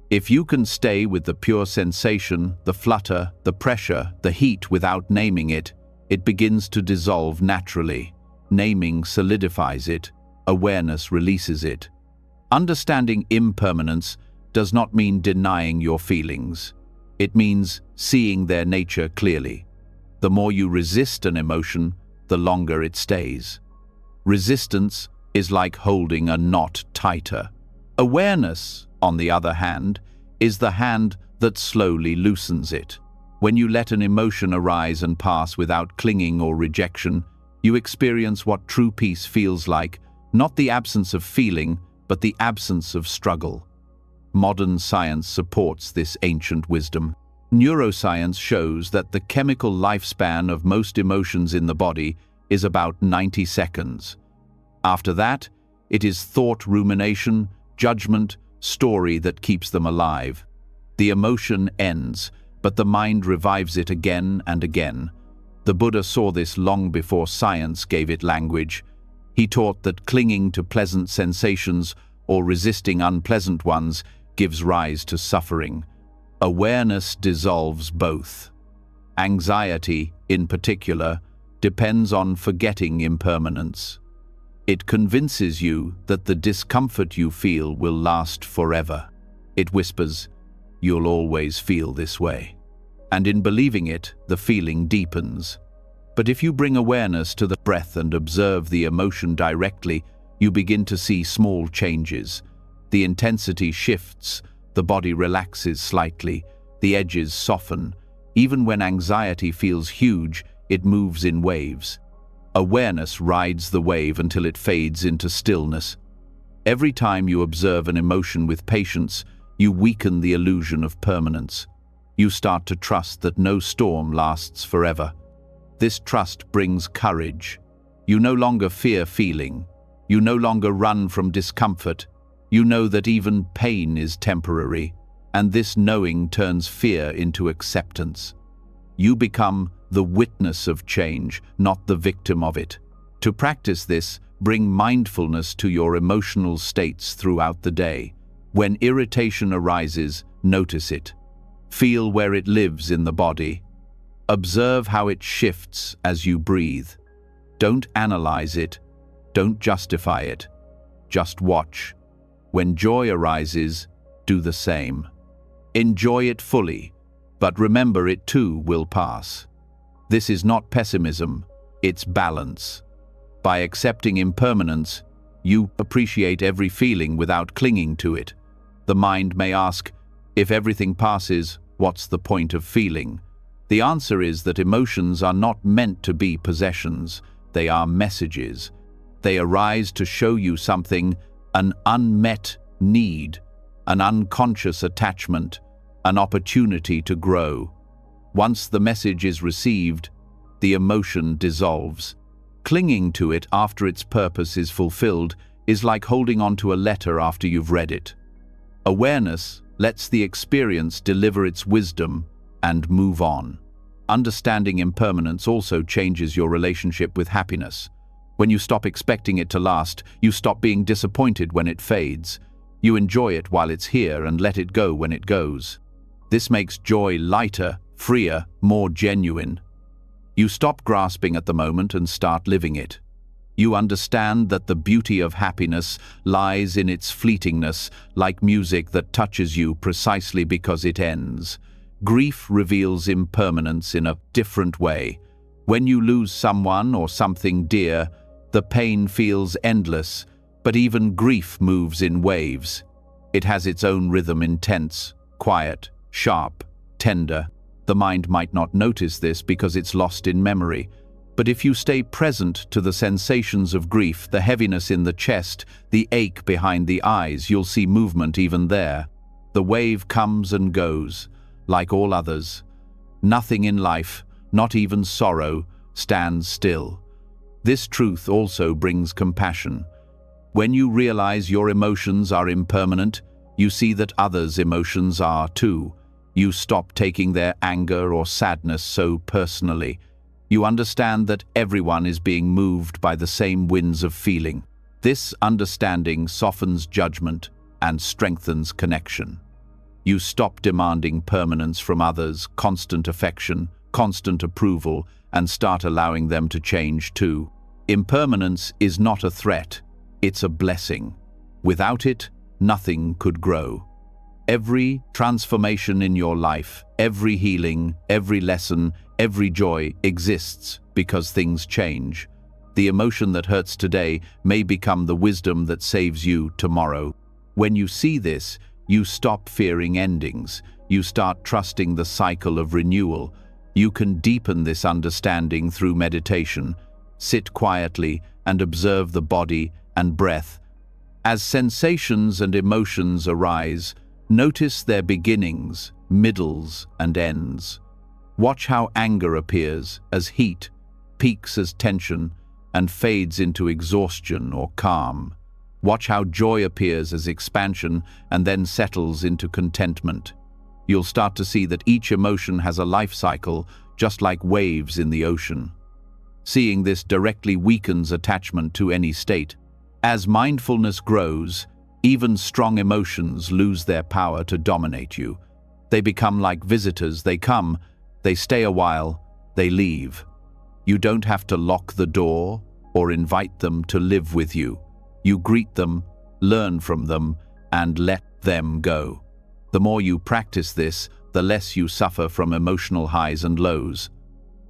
If you can stay with the pure sensation, the flutter, the pressure, the heat without naming it, it begins to dissolve naturally. Naming solidifies it. Awareness releases it. Understanding impermanence does not mean denying your feelings. It means seeing their nature clearly. The more you resist an emotion, the longer it stays. Resistance is like holding a knot tighter. Awareness, on the other hand, is the hand that slowly loosens it. When you let an emotion arise and pass without clinging or rejection, you experience what true peace feels like, not the absence of feeling, but the absence of struggle. Modern science supports this ancient wisdom. Neuroscience shows that the chemical lifespan of most emotions in the body is about 90 seconds. After that, it is thought, rumination, judgment, story that keeps them alive. The emotion ends, but the mind revives it again and again. The Buddha saw this long before science gave it language. He taught that clinging to pleasant sensations or resisting unpleasant ones gives rise to suffering. Awareness dissolves both. Anxiety, in particular, depends on forgetting impermanence. It convinces you that the discomfort you feel will last forever. It whispers, "You'll always feel this way." And in believing it, the feeling deepens. But if you bring awareness to the breath and observe the emotion directly, you begin to see small changes. The intensity shifts, the body relaxes slightly, the edges soften. Even when anxiety feels huge, it moves in waves. Awareness rides the wave until it fades into stillness. Every time you observe an emotion with patience, you weaken the illusion of permanence. You start to trust that no storm lasts forever. This trust brings courage. You no longer fear feeling. You no longer run from discomfort. You know that even pain is temporary, and this knowing turns fear into acceptance. You become the witness of change, not the victim of it. To practice this, bring mindfulness to your emotional states throughout the day. When irritation arises, notice it. Feel where it lives in the body. Observe how it shifts as you breathe. Don't analyze it. Don't justify it. Just watch. When joy arises, do the same. Enjoy it fully, but remember it too will pass. This is not pessimism, it's balance. By accepting impermanence, you appreciate every feeling without clinging to it. The mind may ask, if everything passes, what's the point of feeling? The answer is that emotions are not meant to be possessions, they are messages. They arise to show you something, an unmet need, an unconscious attachment, an opportunity to grow. Once the message is received, the emotion dissolves. Clinging to it after its purpose is fulfilled is like holding on to a letter after you've read it. Awareness lets the experience deliver its wisdom and move on. Understanding impermanence also changes your relationship with happiness. When you stop expecting it to last, you stop being disappointed when it fades. You enjoy it while it's here and let it go when it goes. This makes joy lighter, freer, more genuine. You stop grasping at the moment and start living it. You understand that the beauty of happiness lies in its fleetingness, like music that touches you precisely because it ends. Grief reveals impermanence in a different way. When you lose someone or something dear, the pain feels endless, but even grief moves in waves. It has its own rhythm, intense, quiet, sharp, tender. The mind might not notice this because it's lost in memory. But if you stay present to the sensations of grief, the heaviness in the chest, the ache behind the eyes, you'll see movement even there. The wave comes and goes, like all others. Nothing in life, not even sorrow, stands still. This truth also brings compassion. When you realize your emotions are impermanent, you see that others' emotions are too. You stop taking their anger or sadness so personally. You understand that everyone is being moved by the same winds of feeling. This understanding softens judgment and strengthens connection. You stop demanding permanence from others, constant affection, constant approval, and start allowing them to change too. Impermanence is not a threat, it's a blessing. Without it, nothing could grow. Every transformation in your life, every healing, every lesson, every joy exists because things change. The emotion that hurts today may become the wisdom that saves you tomorrow. When you see this, you stop fearing endings. You start trusting the cycle of renewal. You can deepen this understanding through meditation. Sit quietly and observe the body and breath. As sensations and emotions arise, notice their beginnings, middles, and ends. Watch how anger appears as heat, peaks as tension, and fades into exhaustion or calm. Watch how joy appears as expansion and then settles into contentment. You'll start to see that each emotion has a life cycle, just like waves in the ocean. Seeing this directly weakens attachment to any state. As mindfulness grows, even strong emotions lose their power to dominate you. They become like visitors. They come, they stay a while, they leave. You don't have to lock the door or invite them to live with you. You greet them, learn from them, and let them go. The more you practice this, the less you suffer from emotional highs and lows.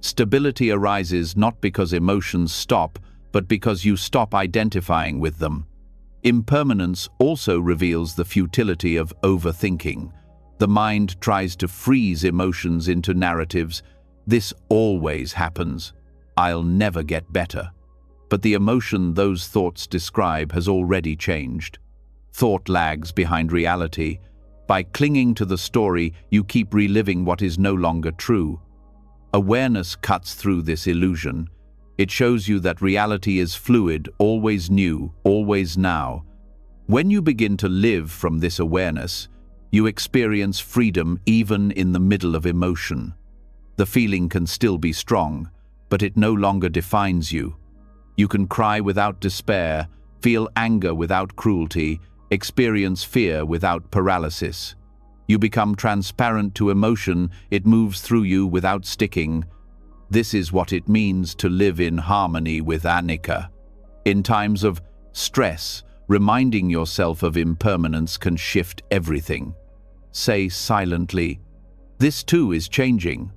Stability arises not because emotions stop, but because you stop identifying with them. Impermanence also reveals the futility of overthinking. The mind tries to freeze emotions into narratives. This always happens. I'll never get better. But the emotion those thoughts describe has already changed. Thought lags behind reality. By clinging to the story, you keep reliving what is no longer true. Awareness cuts through this illusion. It shows you that reality is fluid, always new, always now. When you begin to live from this awareness, you experience freedom even in the middle of emotion. The feeling can still be strong, but it no longer defines you. You can cry without despair, feel anger without cruelty, experience fear without paralysis. You become transparent to emotion, it moves through you without sticking. This is what it means to live in harmony with anicca. In times of stress, reminding yourself of impermanence can shift everything. Say silently, "This too is changing."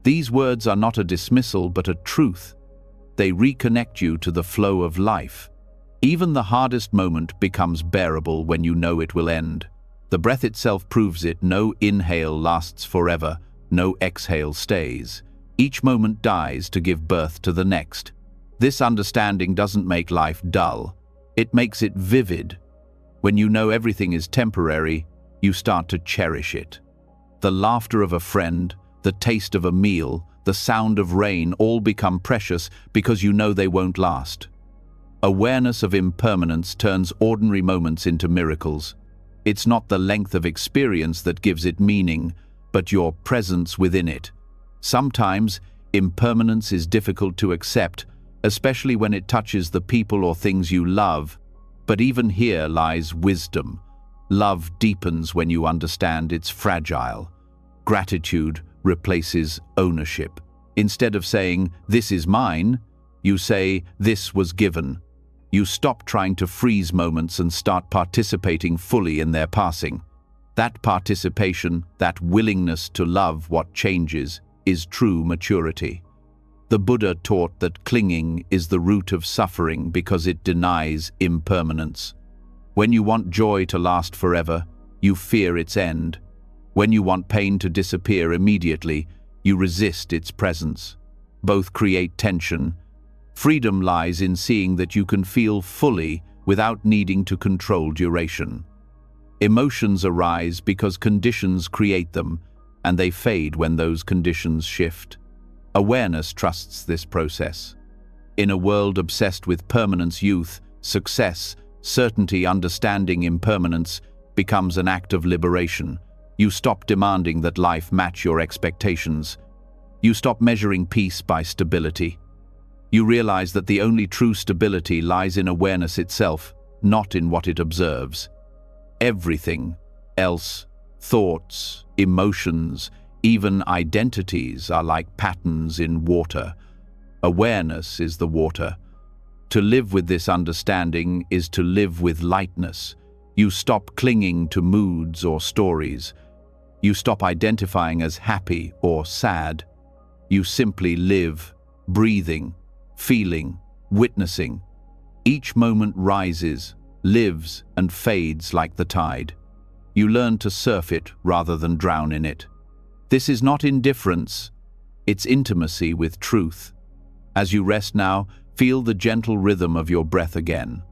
These words are not a dismissal but a truth. They reconnect you to the flow of life. Even the hardest moment becomes bearable when you know it will end. The breath itself proves it. No inhale lasts forever, no exhale stays. Each moment dies to give birth to the next. This understanding doesn't make life dull. It makes it vivid. When you know everything is temporary, you start to cherish it. The laughter of a friend, the taste of a meal, the sound of rain all become precious because you know they won't last. Awareness of impermanence turns ordinary moments into miracles. It's not the length of experience that gives it meaning, but your presence within it. Sometimes, impermanence is difficult to accept, especially when it touches the people or things you love. But even here lies wisdom. Love deepens when you understand it's fragile. Gratitude replaces ownership. Instead of saying, "This is mine," You say, "This was given." You stop trying to freeze moments and start participating fully in their passing. That participation, that willingness to love what changes, is true maturity. The Buddha taught that clinging is the root of suffering because it denies impermanence. When you want joy to last forever, you fear its end. When you want pain to disappear immediately, you resist its presence. Both create tension. Freedom lies in seeing that you can feel fully without needing to control duration. Emotions arise because conditions create them, and they fade when those conditions shift. Awareness trusts this process. In a world obsessed with permanence, youth, success, certainty, understanding impermanence becomes an act of liberation. You stop demanding that life match your expectations. You stop measuring peace by stability. You realize that the only true stability lies in awareness itself, not in what it observes. Everything else, thoughts, emotions, even identities, are like patterns in water. Awareness is the water. To live with this understanding is to live with lightness. You stop clinging to moods or stories. You stop identifying as happy or sad. You simply live, breathing, feeling, witnessing. Each moment rises, lives, and fades like the tide. You learn to surf it rather than drown in it. This is not indifference, it's intimacy with truth. As you rest now, feel the gentle rhythm of your breath again.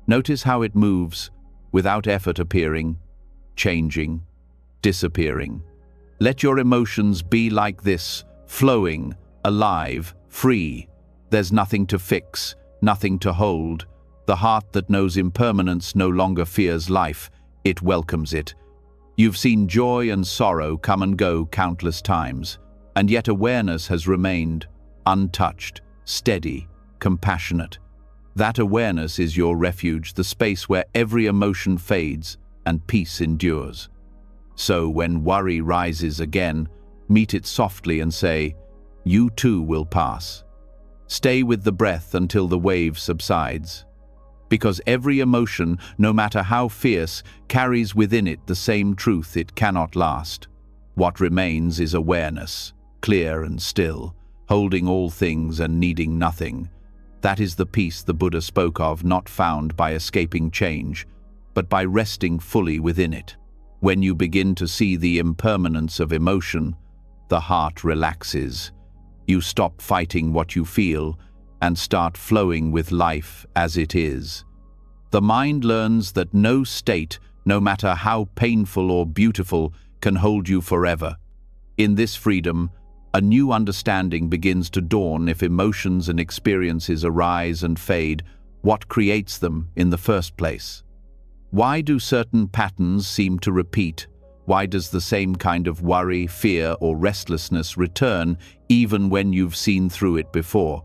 Notice how it moves, without effort, appearing, changing, disappearing. Let your emotions be like this, flowing, alive, free. There's nothing to fix, nothing to hold. The heart that knows impermanence no longer fears life, it welcomes it. You've seen joy and sorrow come and go countless times, and yet awareness has remained untouched, steady, compassionate. That awareness is your refuge, the space where every emotion fades and peace endures. So when worry rises again, meet it softly and say, "You too will pass." Stay with the breath until the wave subsides. Because every emotion, no matter how fierce, carries within it the same truth: it cannot last. What remains is awareness, clear and still, holding all things and needing nothing. That is the peace the Buddha spoke of, not found by escaping change, but by resting fully within it. When you begin to see the impermanence of emotion, the heart relaxes. You stop fighting what you feel and start flowing with life as it is. The mind learns that no state, no matter how painful or beautiful, can hold you forever. In this freedom, a new understanding begins to dawn. If emotions and experiences arise and fade, what creates them in the first place? Why do certain patterns seem to repeat? Why does the same kind of worry, fear, or restlessness return even when you've seen through it before?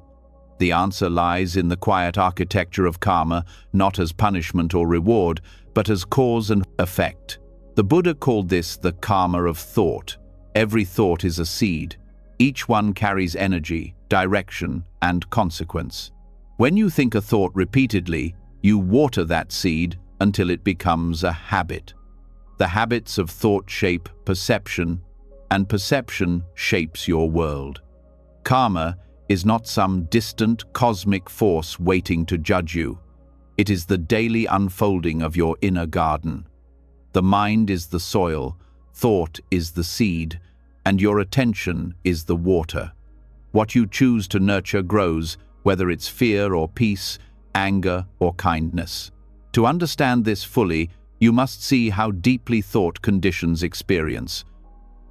The answer lies in the quiet architecture of karma, not as punishment or reward, but as cause and effect. The Buddha called this the karma of thought. Every thought is a seed. Each one carries energy, direction, and consequence. When you think a thought repeatedly, you water that seed until it becomes a habit. The habits of thought shape perception, and perception shapes your world. Karma is not some distant cosmic force waiting to judge you. It is the daily unfolding of your inner garden. The mind is the soil, thought is the seed, and your attention is the water. What you choose to nurture grows, whether it's fear or peace, anger or kindness. To understand this fully, you must see how deeply thought conditions experience.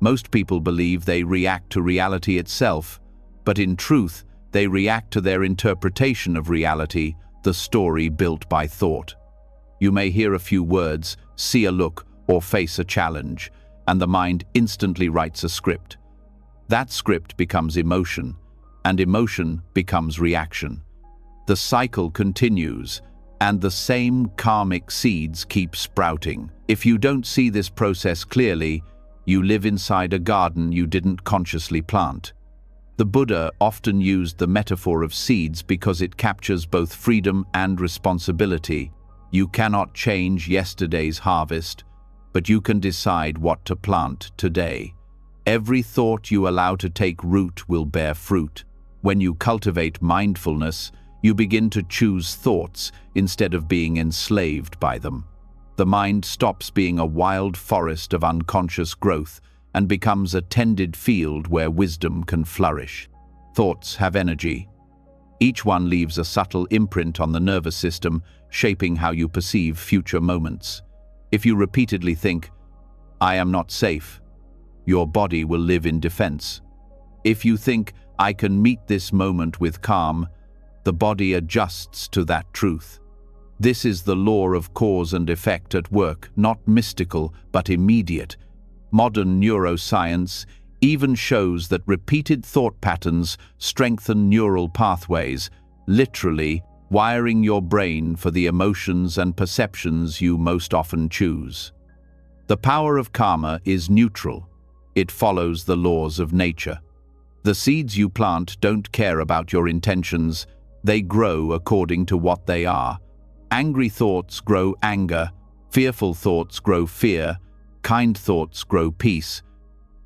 Most people believe they react to reality itself, but in truth, they react to their interpretation of reality, the story built by thought. You may hear a few words, see a look, or face a challenge, and the mind instantly writes a script. That script becomes emotion, and emotion becomes reaction. The cycle continues, and the same karmic seeds keep sprouting. If you don't see this process clearly, you live inside a garden you didn't consciously plant. The Buddha often used the metaphor of seeds because it captures both freedom and responsibility. You cannot change yesterday's harvest, but you can decide what to plant today. Every thought you allow to take root will bear fruit. When you cultivate mindfulness, you begin to choose thoughts instead of being enslaved by them. The mind stops being a wild forest of unconscious growth and becomes a tended field where wisdom can flourish. Thoughts have energy. Each one leaves a subtle imprint on the nervous system, shaping how you perceive future moments. If you repeatedly think, "I am not safe," your body will live in defense. If you think, "I can meet this moment with calm," the body adjusts to that truth. This is the law of cause and effect at work, not mystical, but immediate. Modern neuroscience even shows that repeated thought patterns strengthen neural pathways, literally wiring your brain for the emotions and perceptions you most often choose. The power of karma is neutral. It follows the laws of nature. The seeds you plant don't care about your intentions. They grow according to what they are. Angry thoughts grow anger. Fearful thoughts grow fear. Kind thoughts grow peace.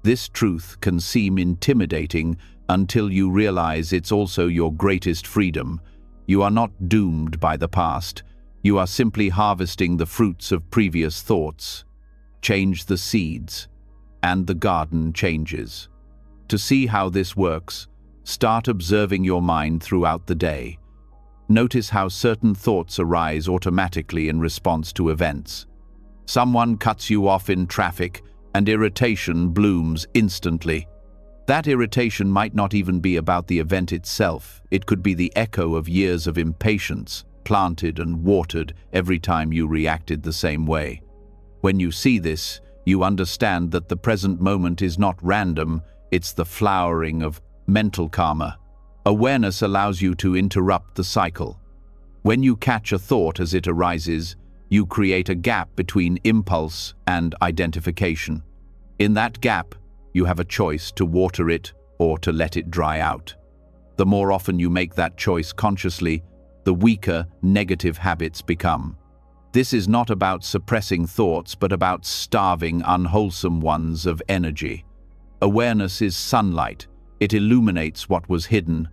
This truth can seem intimidating until you realize it's also your greatest freedom. You are not doomed by the past. You are simply harvesting the fruits of previous thoughts. Change the seeds, and the garden changes. To see how this works, start observing your mind throughout the day. Notice how certain thoughts arise automatically in response to events. Someone cuts you off in traffic, and irritation blooms instantly. That irritation might not even be about the event itself. It could be the echo of years of impatience, planted and watered every time you reacted the same way. When you see this, you understand that the present moment is not random, it's the flowering of mental karma. Awareness allows you to interrupt the cycle. When you catch a thought as it arises, you create a gap between impulse and identification. In that gap, you have a choice to water it or to let it dry out. The more often you make that choice consciously, the weaker negative habits become. This is not about suppressing thoughts, but about starving unwholesome ones of energy. Awareness is sunlight. It illuminates what was hidden.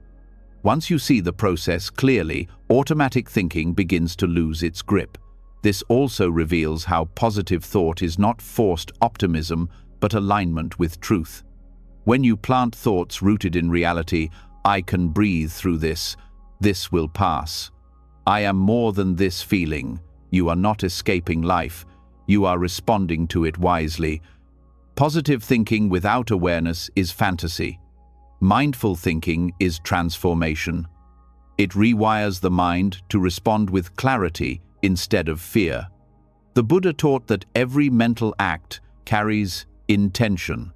Once you see the process clearly, automatic thinking begins to lose its grip. This also reveals how positive thought is not forced optimism, but alignment with truth. When you plant thoughts rooted in reality, "I can breathe through this. This will pass. I am more than this feeling." You are not escaping life. You are responding to it wisely. Positive thinking without awareness is fantasy. Mindful thinking is transformation. It rewires the mind to respond with clarity instead of fear. The Buddha taught that every mental act carries intention.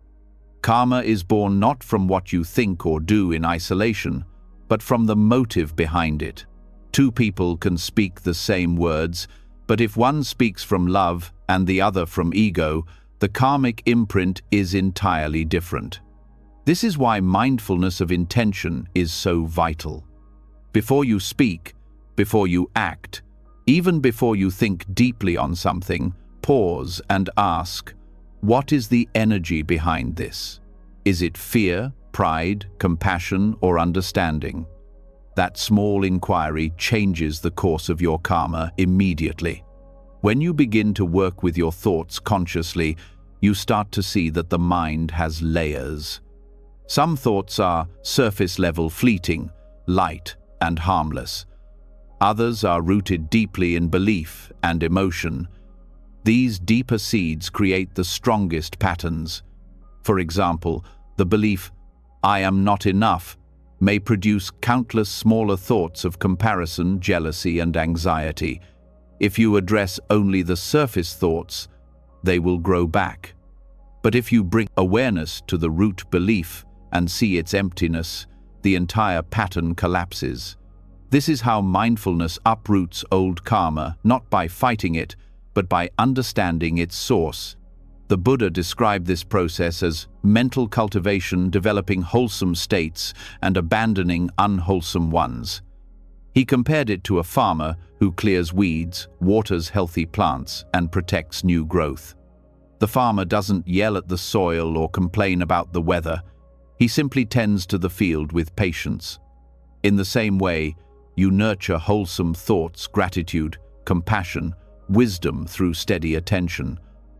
Karma is born not from what you think or do in isolation, but from the motive behind it. Two people can speak the same words, but if one speaks from love and the other from ego, the karmic imprint is entirely different. This is why mindfulness of intention is so vital. Before you speak, before you act, even before you think deeply on something, pause and ask, what is the energy behind this? Is it fear, pride, compassion, or understanding? That small inquiry changes the course of your karma immediately. When you begin to work with your thoughts consciously, you start to see that the mind has layers. Some thoughts are surface-level, fleeting, light, and harmless. Others are rooted deeply in belief and emotion. These deeper seeds create the strongest patterns. For example, the belief, "I am not enough," may produce countless smaller thoughts of comparison, jealousy, and anxiety. If you address only the surface thoughts, they will grow back. But if you bring awareness to the root belief and see its emptiness, the entire pattern collapses. This is how mindfulness uproots old karma, not by fighting it, but by understanding its source. The Buddha described this process as mental cultivation, developing wholesome states and abandoning unwholesome ones. He compared it to a farmer who clears weeds, waters healthy plants, and protects new growth. The farmer doesn't yell at the soil or complain about the weather. He simply tends to the field with patience. In the same way, you nurture wholesome thoughts, gratitude, compassion, wisdom through steady attention.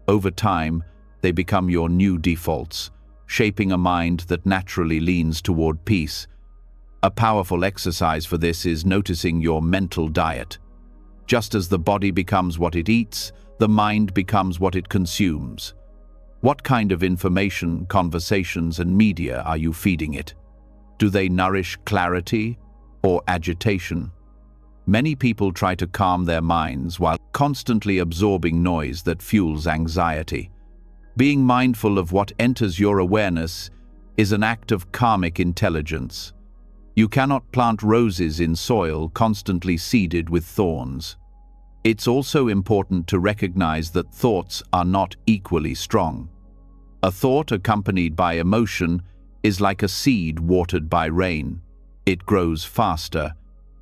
Over time, they become your new defaults, shaping a mind that naturally leans toward peace. A powerful exercise for this is noticing your mental diet. Just as the body becomes what it eats, the mind becomes what it consumes. What kind of information, conversations, and media are you feeding it? Do they nourish clarity or agitation? Many people try to calm their minds while constantly absorbing noise that fuels anxiety. Being mindful of what enters your awareness is an act of karmic intelligence. You cannot plant roses in soil constantly seeded with thorns. It's also important to recognize that thoughts are not equally strong. A thought accompanied by emotion is like a seed watered by rain. It grows faster.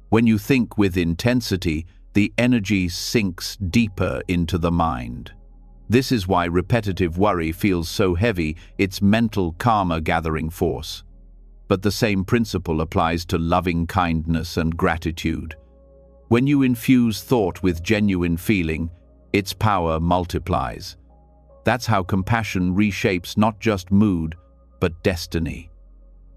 When you think with intensity, the energy sinks deeper into the mind. This is why repetitive worry feels so heavy, it's mental karma-gathering force. But the same principle applies to loving kindness and gratitude. When you infuse thought with genuine feeling, its power multiplies. That's how compassion reshapes not just mood, but destiny.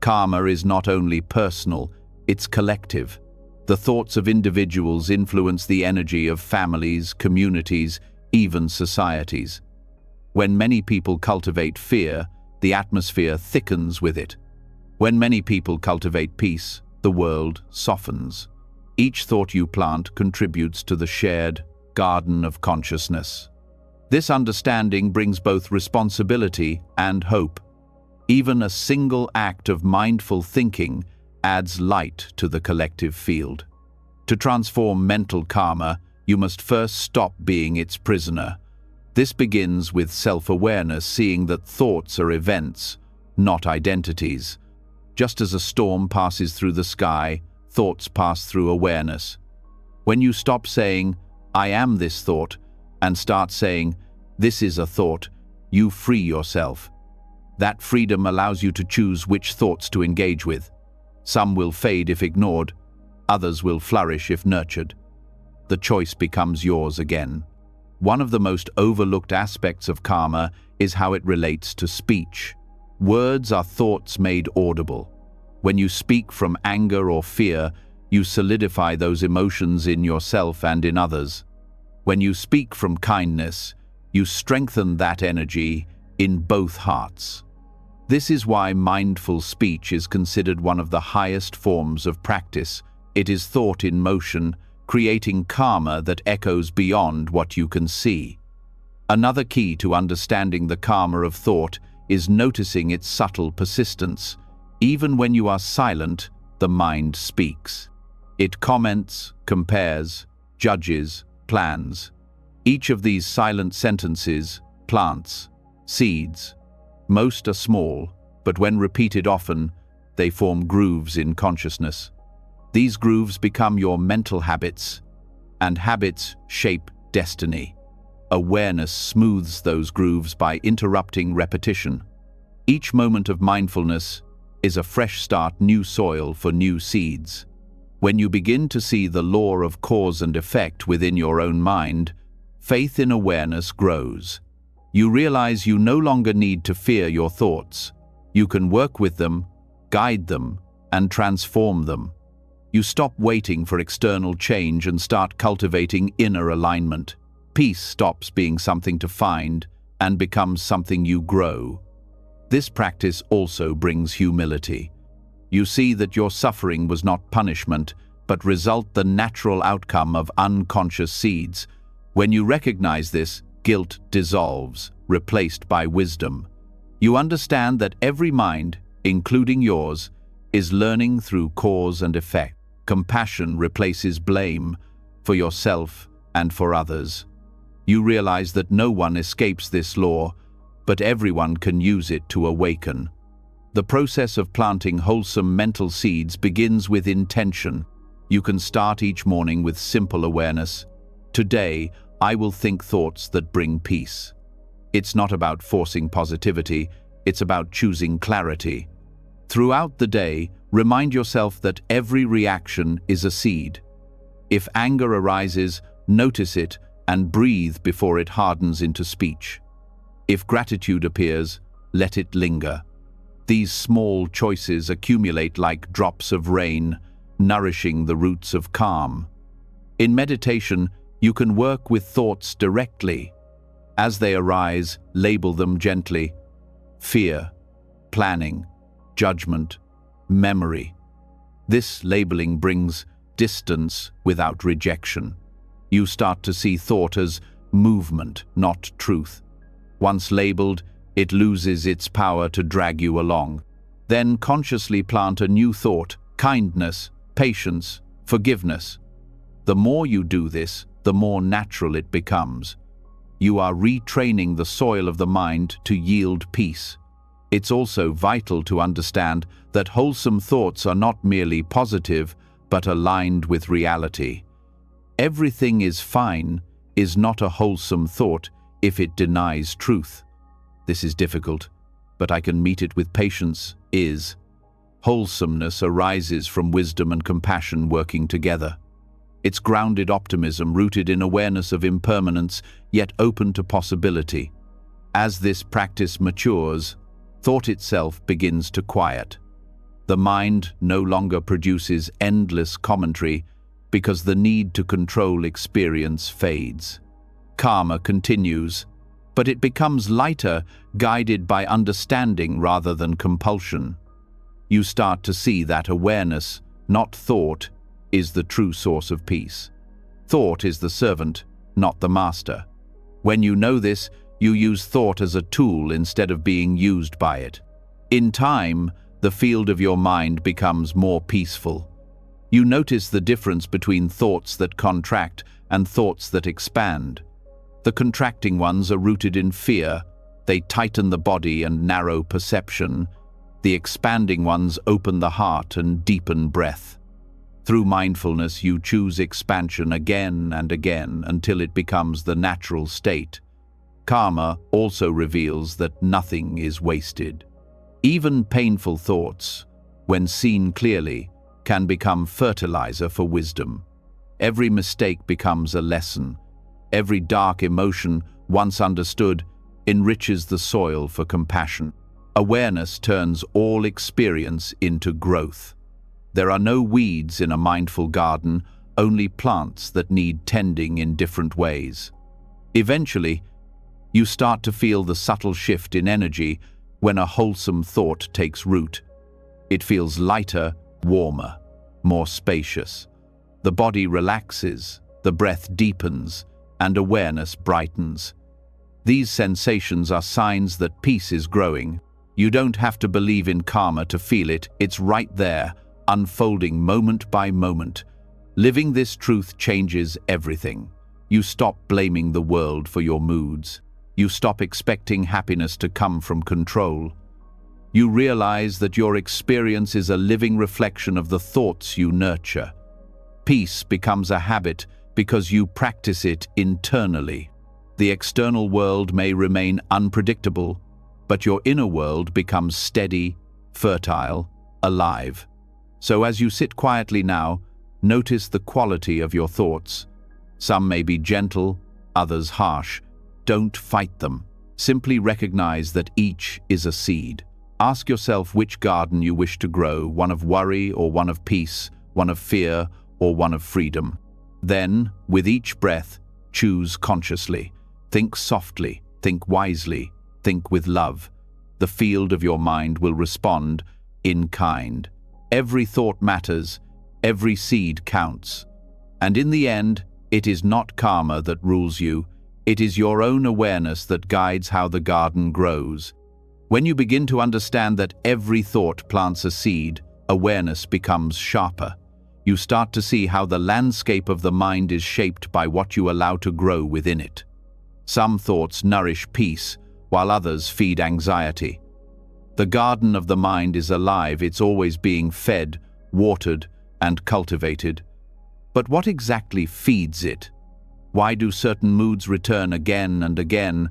Karma is not only personal, it's collective. The thoughts of individuals influence the energy of families, communities, even societies. When many people cultivate fear, the atmosphere thickens with it. When many people cultivate peace, the world softens. Each thought you plant contributes to the shared garden of consciousness. This understanding brings both responsibility and hope. Even a single act of mindful thinking adds light to the collective field. To transform mental karma, you must first stop being its prisoner. This begins with self-awareness, seeing that thoughts are events, not identities. Just as a storm passes through the sky, thoughts pass through awareness. When you stop saying, "I am this thought," and start saying, "This is a thought," you free yourself. That freedom allows you to choose which thoughts to engage with. Some will fade if ignored, others will flourish if nurtured. The choice becomes yours again. One of the most overlooked aspects of karma is how it relates to speech. Words are thoughts made audible. When you speak from anger or fear, you solidify those emotions in yourself and in others. When you speak from kindness, you strengthen that energy in both hearts. This is why mindful speech is considered one of the highest forms of practice. It is thought in motion, creating karma that echoes beyond what you can see. Another key to understanding the karma of thought is noticing its subtle persistence. Even when you are silent, the mind speaks. It comments, compares, judges, plans. Each of these silent sentences plants seeds. Most are small, but when repeated often, they form grooves in consciousness. These grooves become your mental habits, and habits shape destiny. Awareness smooths those grooves by interrupting repetition. Each moment of mindfulness is a fresh start, new soil for new seeds. When you begin to see the law of cause and effect within your own mind, faith in awareness grows. You realize you no longer need to fear your thoughts. You can work with them, guide them, and transform them. You stop waiting for external change and start cultivating inner alignment. Peace stops being something to find and becomes something you grow. This practice also brings humility. You see that your suffering was not punishment, but the natural outcome of unconscious seeds. When you recognize this, guilt dissolves, replaced by wisdom. You understand that every mind, including yours, is learning through cause and effect. Compassion replaces blame for yourself and for others. You realize that no one escapes this law, but everyone can use it to awaken. The process of planting wholesome mental seeds begins with intention. You can start each morning with simple awareness. Today, I will think thoughts that bring peace. It's not about forcing positivity, it's about choosing clarity. Throughout the day, remind yourself that every reaction is a seed. If anger arises, notice it and breathe before it hardens into speech. If gratitude appears, let it linger. These small choices accumulate like drops of rain, nourishing the roots of calm. In meditation, you can work with thoughts directly. As they arise, label them gently. Fear, planning, judgment, memory. This labeling brings distance without rejection. You start to see thought as movement, not truth. Once labeled, it loses its power to drag you along. Then consciously plant a new thought: kindness, patience, forgiveness. The more you do this, the more natural it becomes. You are retraining the soil of the mind to yield peace. It's also vital to understand that wholesome thoughts are not merely positive, but aligned with reality. Everything is fine is not a wholesome thought if it denies truth. This is difficult, but I can meet it with patience. Wholesomeness arises from wisdom and compassion working together. It's grounded optimism rooted in awareness of impermanence, yet open to possibility. As this practice matures, thought itself begins to quiet. The mind no longer produces endless commentary because the need to control experience fades. Karma continues, but it becomes lighter, guided by understanding rather than compulsion. You start to see that awareness, not thought, is the true source of peace. Thought is the servant, not the master. When you know this, you use thought as a tool instead of being used by it. In time, the field of your mind becomes more peaceful. You notice the difference between thoughts that contract and thoughts that expand. The contracting ones are rooted in fear. They tighten the body and narrow perception. The expanding ones open the heart and deepen breath. Through mindfulness, you choose expansion again and again until it becomes the natural state. Karma also reveals that nothing is wasted. Even painful thoughts, when seen clearly, can become fertilizer for wisdom. Every mistake becomes a lesson. Every dark emotion, once understood, enriches the soil for compassion. Awareness turns all experience into growth. There are no weeds in a mindful garden, only plants that need tending in different ways. Eventually, you start to feel the subtle shift in energy when a wholesome thought takes root. It feels lighter, warmer, more spacious. The body relaxes, the breath deepens, and awareness brightens. These sensations are signs that peace is growing. You don't have to believe in karma to feel it. It's right there, unfolding moment by moment. Living this truth changes everything. You stop blaming the world for your moods. You stop expecting happiness to come from control. You realize that your experience is a living reflection of the thoughts you nurture. Peace becomes a habit because you practice it internally. The external world may remain unpredictable, but your inner world becomes steady, fertile, alive. So as you sit quietly now, notice the quality of your thoughts. Some may be gentle, others harsh. Don't fight them. Simply recognize that each is a seed. Ask yourself which garden you wish to grow, one of worry or one of peace, one of fear or one of freedom. Then, with each breath, choose consciously. Think softly, think wisely, think with love. The field of your mind will respond in kind. Every thought matters, every seed counts. And in the end, it is not karma that rules you. It is your own awareness that guides how the garden grows. When you begin to understand that every thought plants a seed, awareness becomes sharper. You start to see how the landscape of the mind is shaped by what you allow to grow within it. Some thoughts nourish peace, while others feed anxiety. The garden of the mind is alive, it's always being fed, watered, and cultivated. But what exactly feeds it? Why do certain moods return again and again,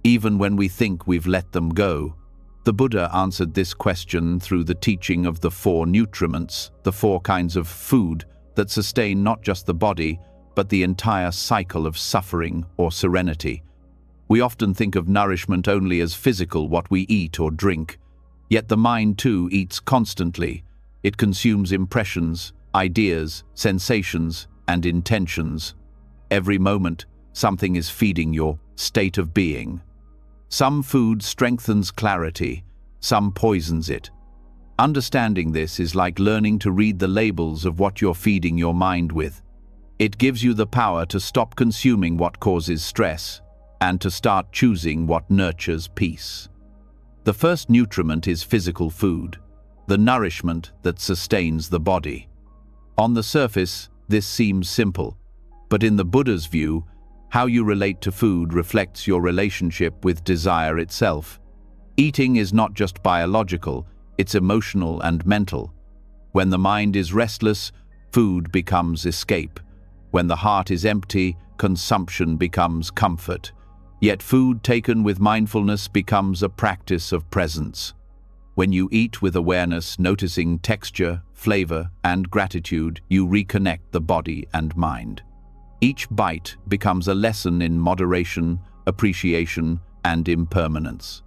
even when we think we've let them go? The Buddha answered this question through the teaching of the four nutriments, the four kinds of food that sustain not just the body, but the entire cycle of suffering or serenity. We often think of nourishment only as physical, what we eat or drink. Yet the mind too eats constantly. It consumes impressions, ideas, sensations, and intentions. Every moment, something is feeding your state of being. Some food strengthens clarity, some poisons it. Understanding this is like learning to read the labels of what you're feeding your mind with. It gives you the power to stop consuming what causes stress and to start choosing what nurtures peace. The first nutriment is physical food, the nourishment that sustains the body. On the surface, this seems simple, but in the Buddha's view, how you relate to food reflects your relationship with desire itself. Eating is not just biological, it's emotional and mental. When the mind is restless, food becomes escape. When the heart is empty, consumption becomes comfort. Yet food taken with mindfulness becomes a practice of presence. When you eat with awareness, noticing texture, flavor, and gratitude, you reconnect the body and mind. Each bite becomes a lesson in moderation, appreciation, and impermanence.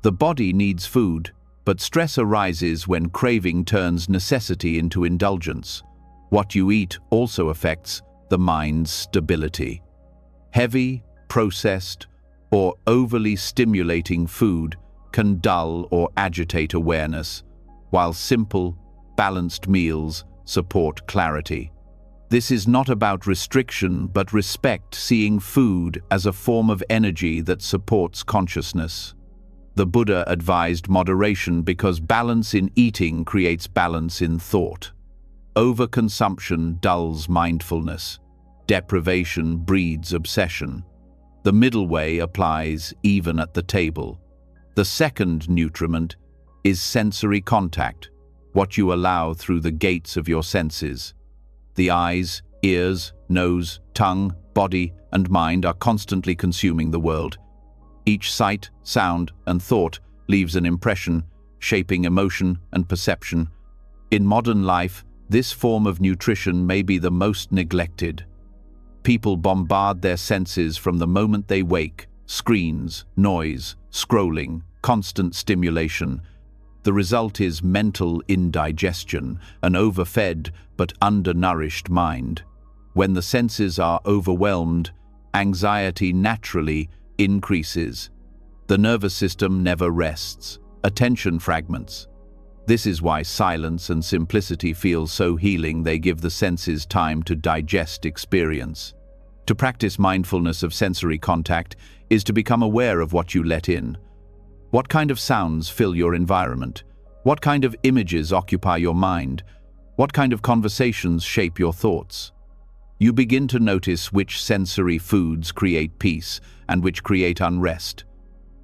The body needs food, but stress arises when craving turns necessity into indulgence. What you eat also affects the mind's stability. Heavy, processed, or overly stimulating food can dull or agitate awareness, while simple, balanced meals support clarity. This is not about restriction, but respect, seeing food as a form of energy that supports consciousness. The Buddha advised moderation because balance in eating creates balance in thought. Overconsumption dulls mindfulness. Deprivation breeds obsession. The middle way applies even at the table. The second nutriment is sensory contact, what you allow through the gates of your senses. The eyes, ears, nose, tongue, body, and mind are constantly consuming the world. Each sight, sound, and thought leaves an impression, shaping emotion and perception. In modern life, this form of nutrition may be the most neglected. People bombard their senses from the moment they wake: screens, noise, scrolling, constant stimulation. The result is mental indigestion, an overfed but undernourished mind. When the senses are overwhelmed, anxiety naturally increases. The nervous system never rests. Attention fragments. This is why silence and simplicity feel so healing. They give the senses time to digest experience. To practice mindfulness of sensory contact is to become aware of what you let in. What kind of sounds fill your environment? What kind of images occupy your mind? What kind of conversations shape your thoughts? You begin to notice which sensory foods create peace and which create unrest.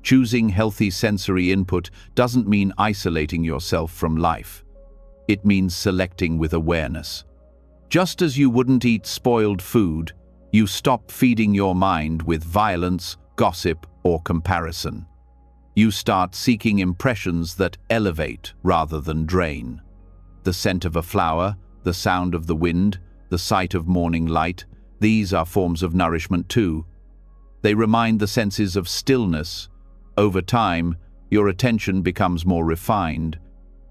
Choosing healthy sensory input doesn't mean isolating yourself from life. It means selecting with awareness. Just as you wouldn't eat spoiled food, you stop feeding your mind with violence, gossip, or comparison. You start seeking impressions that elevate rather than drain. The scent of a flower, the sound of the wind, the sight of morning light, these are forms of nourishment too. They remind the senses of stillness. Over time, your attention becomes more refined.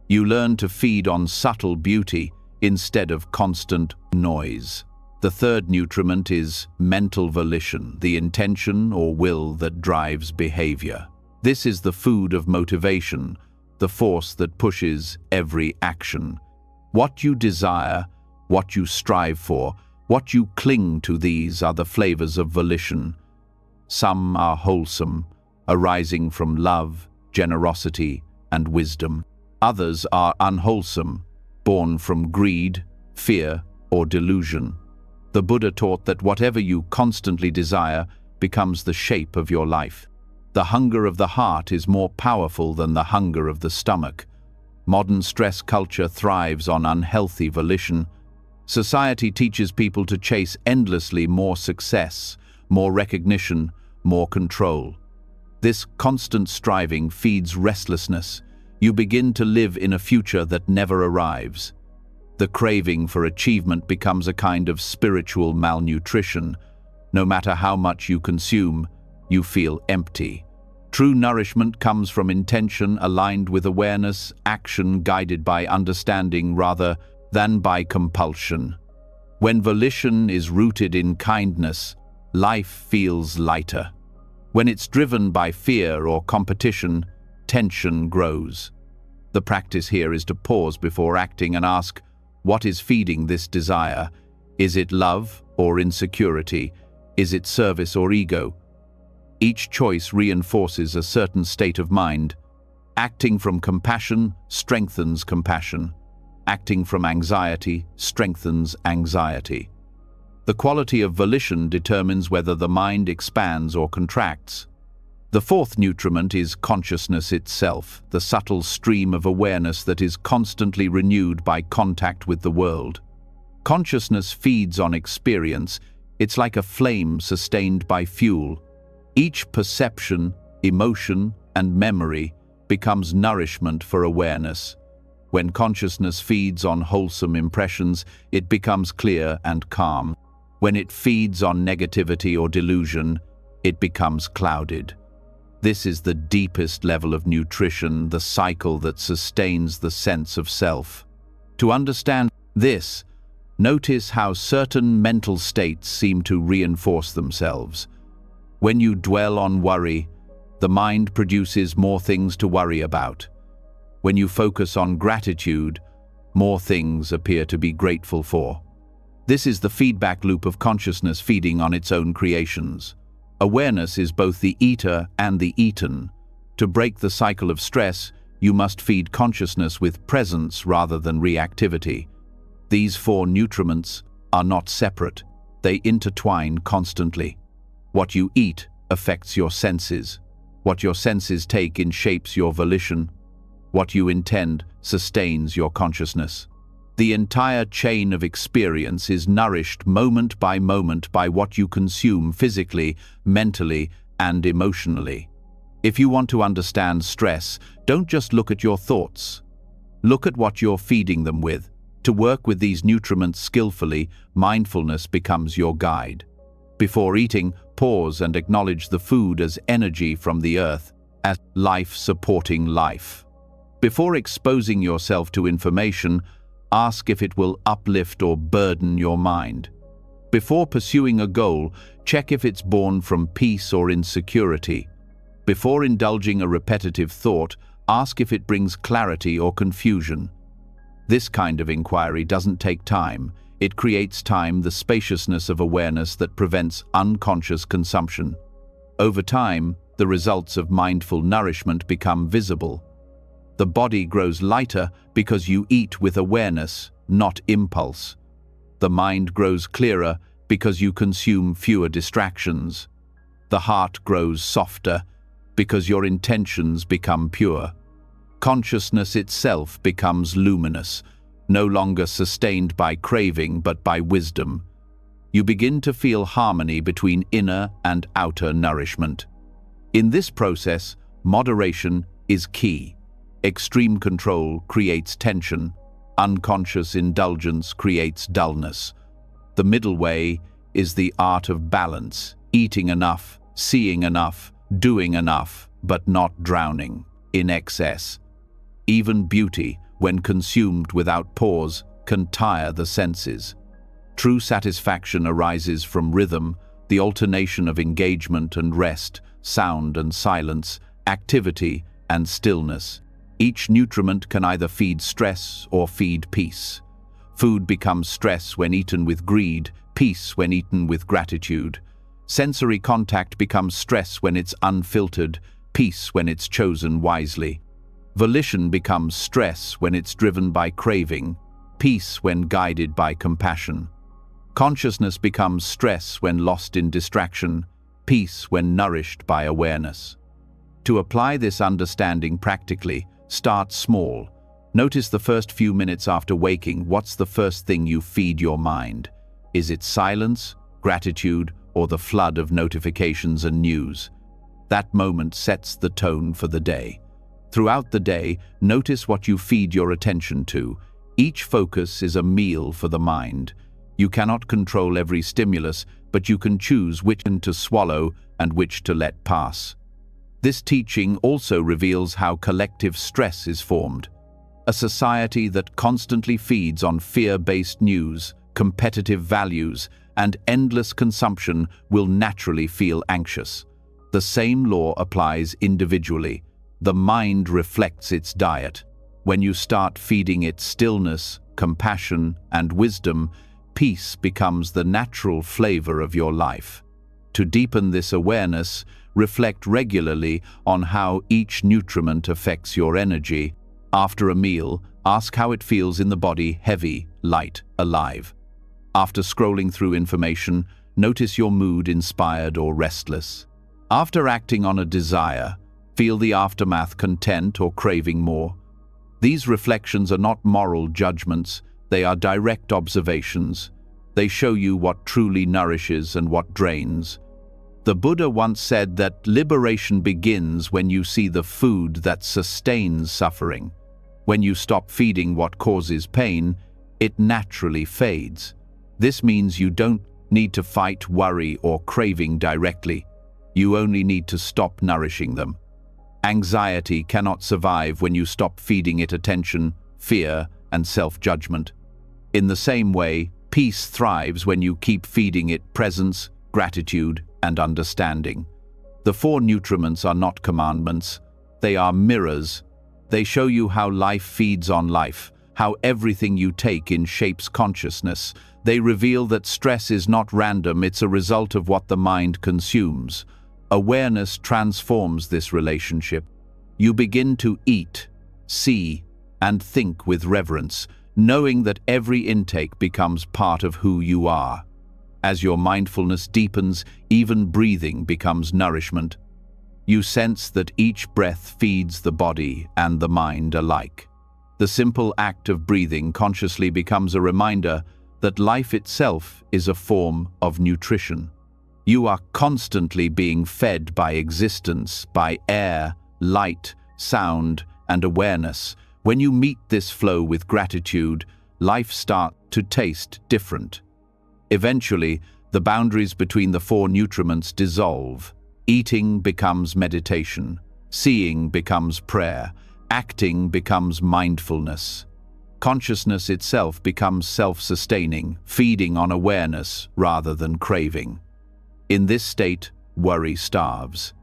You learn to feed on subtle beauty instead of constant noise. The third nutriment is mental volition, the intention or will that drives behavior. This is the food of motivation, the force that pushes every action. What you desire, what you strive for, what you cling to, these are the flavors of volition. Some are wholesome, arising from love, generosity, and wisdom. Others are unwholesome, born from greed, fear, or delusion. The Buddha taught that whatever you constantly desire becomes the shape of your life. The hunger of the heart is more powerful than the hunger of the stomach. Modern stress culture thrives on unhealthy volition. Society teaches people to chase endlessly more success, more recognition, more control. This constant striving feeds restlessness. You begin to live in a future that never arrives. The craving for achievement becomes a kind of spiritual malnutrition. No matter how much you consume, you feel empty. True nourishment comes from intention aligned with awareness, action guided by understanding rather than by compulsion. When volition is rooted in kindness, life feels lighter. When it's driven by fear or competition, tension grows. The practice here is to pause before acting and ask, what is feeding this desire? Is it love or insecurity? Is it service or ego? Each choice reinforces a certain state of mind. Acting from compassion strengthens compassion. Acting from anxiety strengthens anxiety. The quality of volition determines whether the mind expands or contracts. The fourth nutriment is consciousness itself, the subtle stream of awareness that is constantly renewed by contact with the world. Consciousness feeds on experience. It's like a flame sustained by fuel. Each perception, emotion, and memory becomes nourishment for awareness. When consciousness feeds on wholesome impressions, it becomes clear and calm. When it feeds on negativity or delusion, it becomes clouded. This is the deepest level of nutrition, the cycle that sustains the sense of self. To understand this, notice how certain mental states seem to reinforce themselves. When you dwell on worry, the mind produces more things to worry about. When you focus on gratitude, more things appear to be grateful for. This is the feedback loop of consciousness feeding on its own creations. Awareness is both the eater and the eaten. To break the cycle of stress, you must feed consciousness with presence rather than reactivity. These four nutriments are not separate. They intertwine constantly. What you eat affects your senses. What your senses take in shapes your volition. What you intend sustains your consciousness. The entire chain of experience is nourished moment by what you consume physically, mentally, and emotionally. If you want to understand stress, don't just look at your thoughts. Look at what you're feeding them with. To work with these nutriments skillfully, mindfulness becomes your guide. Before eating, pause and acknowledge the food as energy from the earth, as life supporting life. Before exposing yourself to information, ask if it will uplift or burden your mind. Before pursuing a goal, check if it's born from peace or insecurity. Before indulging a repetitive thought, ask if it brings clarity or confusion. This kind of inquiry doesn't take time. It creates time, the spaciousness of awareness that prevents unconscious consumption. Over time, the results of mindful nourishment become visible. The body grows lighter because you eat with awareness, not impulse. The mind grows clearer because you consume fewer distractions. The heart grows softer because your intentions become pure. Consciousness itself becomes luminous, no longer sustained by craving but by wisdom. You begin to feel harmony between inner and outer nourishment. In this process, moderation is key. Extreme control creates tension. Unconscious indulgence creates dullness. The middle way is the art of balance, eating enough, seeing enough, doing enough, but not drowning in excess. Even beauty, when consumed without pause, can tire the senses. True satisfaction arises from rhythm, the alternation of engagement and rest, sound and silence, activity and stillness. Each nutriment can either feed stress or feed peace. Food becomes stress when eaten with greed, peace when eaten with gratitude. Sensory contact becomes stress when it's unfiltered, peace when it's chosen wisely. Volition becomes stress when it's driven by craving, peace when guided by compassion. Consciousness becomes stress when lost in distraction, peace when nourished by awareness. To apply this understanding practically, start small. Notice the first few minutes after waking. What's the first thing you feed your mind? Is it silence, gratitude, or the flood of notifications and news? That moment sets the tone for the day. Throughout the day, notice what you feed your attention to. Each focus is a meal for the mind. You cannot control every stimulus, but you can choose which to swallow and which to let pass. This teaching also reveals how collective stress is formed. A society that constantly feeds on fear-based news, competitive values, and endless consumption will naturally feel anxious. The same law applies individually. The mind reflects its diet. When you start feeding it stillness, compassion, and wisdom, peace becomes the natural flavor of your life. To deepen this awareness, reflect regularly on how each nutriment affects your energy. After a meal, ask how it feels in the body: heavy, light, alive. After scrolling through information, notice your mood: inspired or restless. After acting on a desire, feel the aftermath: content or craving more. These reflections are not moral judgments, they are direct observations. They show you what truly nourishes and what drains. The Buddha once said that liberation begins when you see the food that sustains suffering. When you stop feeding what causes pain, it naturally fades. This means you don't need to fight worry or craving directly. You only need to stop nourishing them. Anxiety cannot survive when you stop feeding it attention, fear, and self-judgment. In the same way, peace thrives when you keep feeding it presence, gratitude, and understanding. The four nutriments are not commandments, they are mirrors. They show you how life feeds on life, how everything you take in shapes consciousness. They reveal that stress is not random, it's a result of what the mind consumes. Awareness transforms this relationship. You begin to eat, see, and think with reverence, knowing that every intake becomes part of who you are. As your mindfulness deepens, even breathing becomes nourishment. You sense that each breath feeds the body and the mind alike. The simple act of breathing consciously becomes a reminder that life itself is a form of nutrition. You are constantly being fed by existence, by air, light, sound, and awareness. When you meet this flow with gratitude, life starts to taste different. Eventually, the boundaries between the four nutriments dissolve. Eating becomes meditation, seeing becomes prayer, acting becomes mindfulness. Consciousness itself becomes self-sustaining, feeding on awareness rather than craving. In this state, worry starves.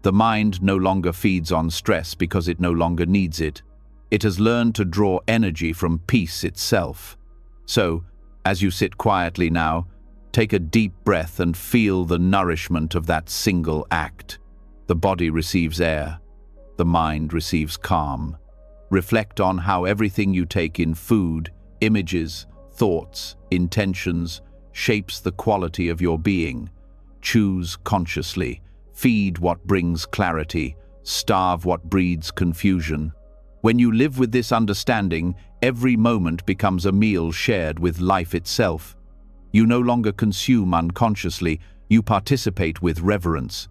The mind no longer feeds on stress because it no longer needs it. It has learned to draw energy from peace itself. So, as you sit quietly now, take a deep breath and feel the nourishment of that single act. The body receives air. The mind receives calm. Reflect on how everything you take in: food, images, thoughts, intentions, shapes the quality of your being. Choose consciously. Feed what brings clarity. Starve what breeds confusion. When you live with this understanding, every moment becomes a meal shared with life itself. You no longer consume unconsciously, you participate with reverence.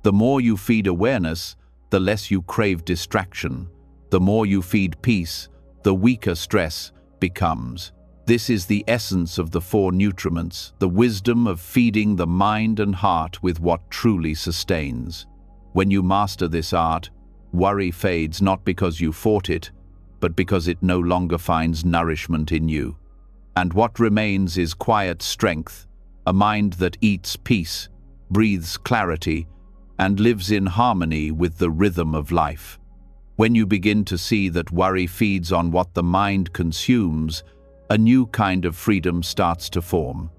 The more you feed awareness, the less you crave distraction. The more you feed peace, the weaker stress becomes. This is the essence of the four nutriments, the wisdom of feeding the mind and heart with what truly sustains. When you master this art, worry fades not because you fought it, but because it no longer finds nourishment in you. And what remains is quiet strength, a mind that eats peace, breathes clarity, and lives in harmony with the rhythm of life. When you begin to see that worry feeds on what the mind consumes, a new kind of freedom starts to form.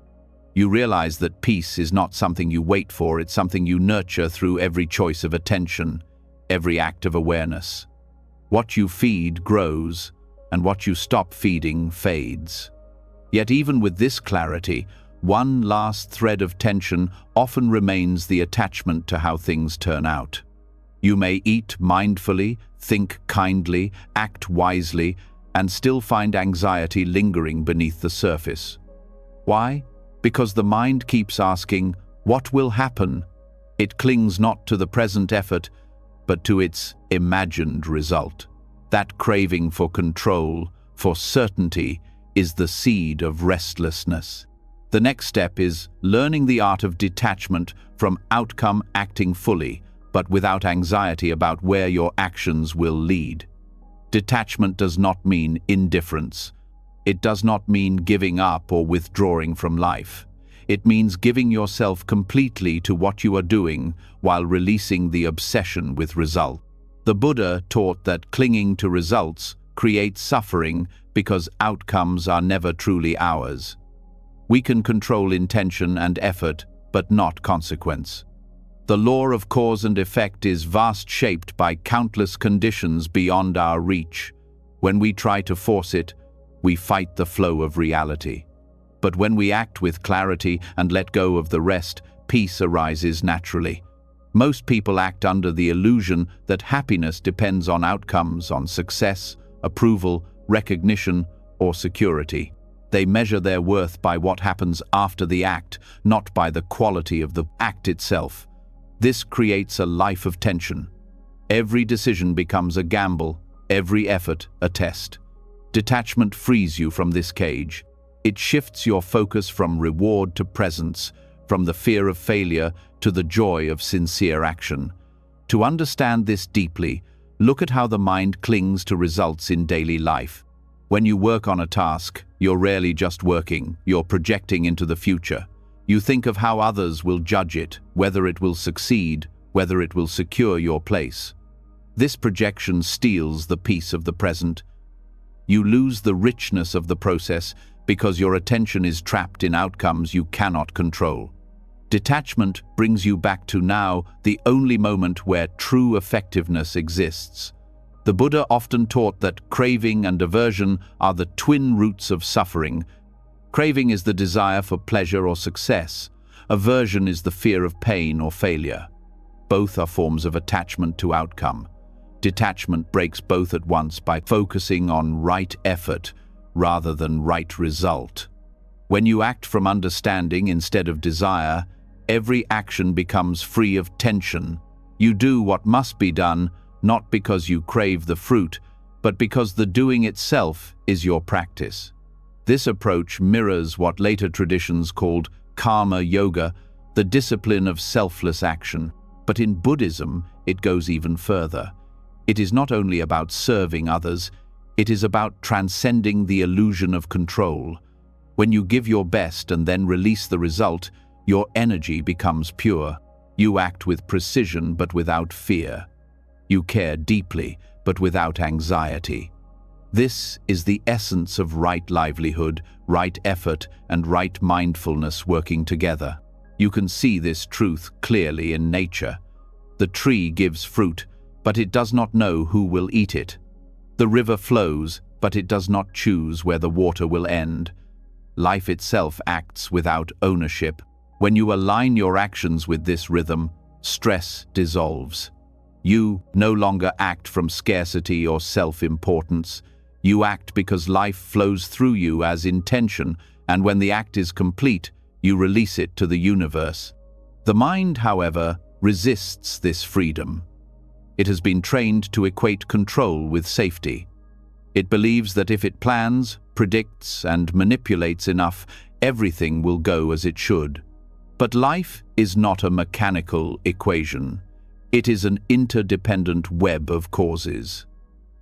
You realize that peace is not something you wait for, it's something you nurture through every choice of attention, every act of awareness. What you feed grows, and what you stop feeding fades. Yet even with this clarity, one last thread of tension often remains: the attachment to how things turn out. You may eat mindfully, think kindly, act wisely, and still find anxiety lingering beneath the surface. Why? Because the mind keeps asking, what will happen? It clings not to the present effort, but to its imagined result. That craving for control, for certainty, is the seed of restlessness. The next step is learning the art of detachment from outcome, acting fully, but without anxiety about where your actions will lead. Detachment does not mean indifference. It does not mean giving up or withdrawing from life. It means giving yourself completely to what you are doing while releasing the obsession with result. The Buddha taught that clinging to results creates suffering because outcomes are never truly ours. We can control intention and effort, but not consequence. The law of cause and effect is vast, shaped by countless conditions beyond our reach. When we try to force it, we fight the flow of reality. But when we act with clarity and let go of the rest, peace arises naturally. Most people act under the illusion that happiness depends on outcomes, on success, approval, recognition, or security. They measure their worth by what happens after the act, not by the quality of the act itself. This creates a life of tension. Every decision becomes a gamble, every effort a test. Detachment frees you from this cage. It shifts your focus from reward to presence, from the fear of failure to the joy of sincere action. To understand this deeply, look at how the mind clings to results in daily life. When you work on a task, you're rarely just working, you're projecting into the future. You think of how others will judge it, whether it will succeed, whether it will secure your place. This projection steals the peace of the present. You lose the richness of the process because your attention is trapped in outcomes you cannot control. Detachment brings you back to now, the only moment where true effectiveness exists. The Buddha often taught that craving and aversion are the twin roots of suffering. Craving is the desire for pleasure or success. Aversion is the fear of pain or failure. Both are forms of attachment to outcome. Detachment breaks both at once by focusing on right effort rather than right result. When you act from understanding instead of desire, every action becomes free of tension. You do what must be done, not because you crave the fruit, but because the doing itself is your practice. This approach mirrors what later traditions called karma yoga, the discipline of selfless action. But in Buddhism, it goes even further. It is not only about serving others, it is about transcending the illusion of control. When you give your best and then release the result, your energy becomes pure. You act with precision but without fear. You care deeply but without anxiety. This is the essence of right livelihood, right effort, and right mindfulness working together. You can see this truth clearly in nature. The tree gives fruit, but it does not know who will eat it. The river flows, but it does not choose where the water will end. Life itself acts without ownership. When you align your actions with this rhythm, stress dissolves. You no longer act from scarcity or self-importance. You act because life flows through you as intention, and when the act is complete, you release it to the universe. The mind, however, resists this freedom. It has been trained to equate control with safety. It believes that if it plans, predicts, and manipulates enough, everything will go as it should. But life is not a mechanical equation. It is an interdependent web of causes.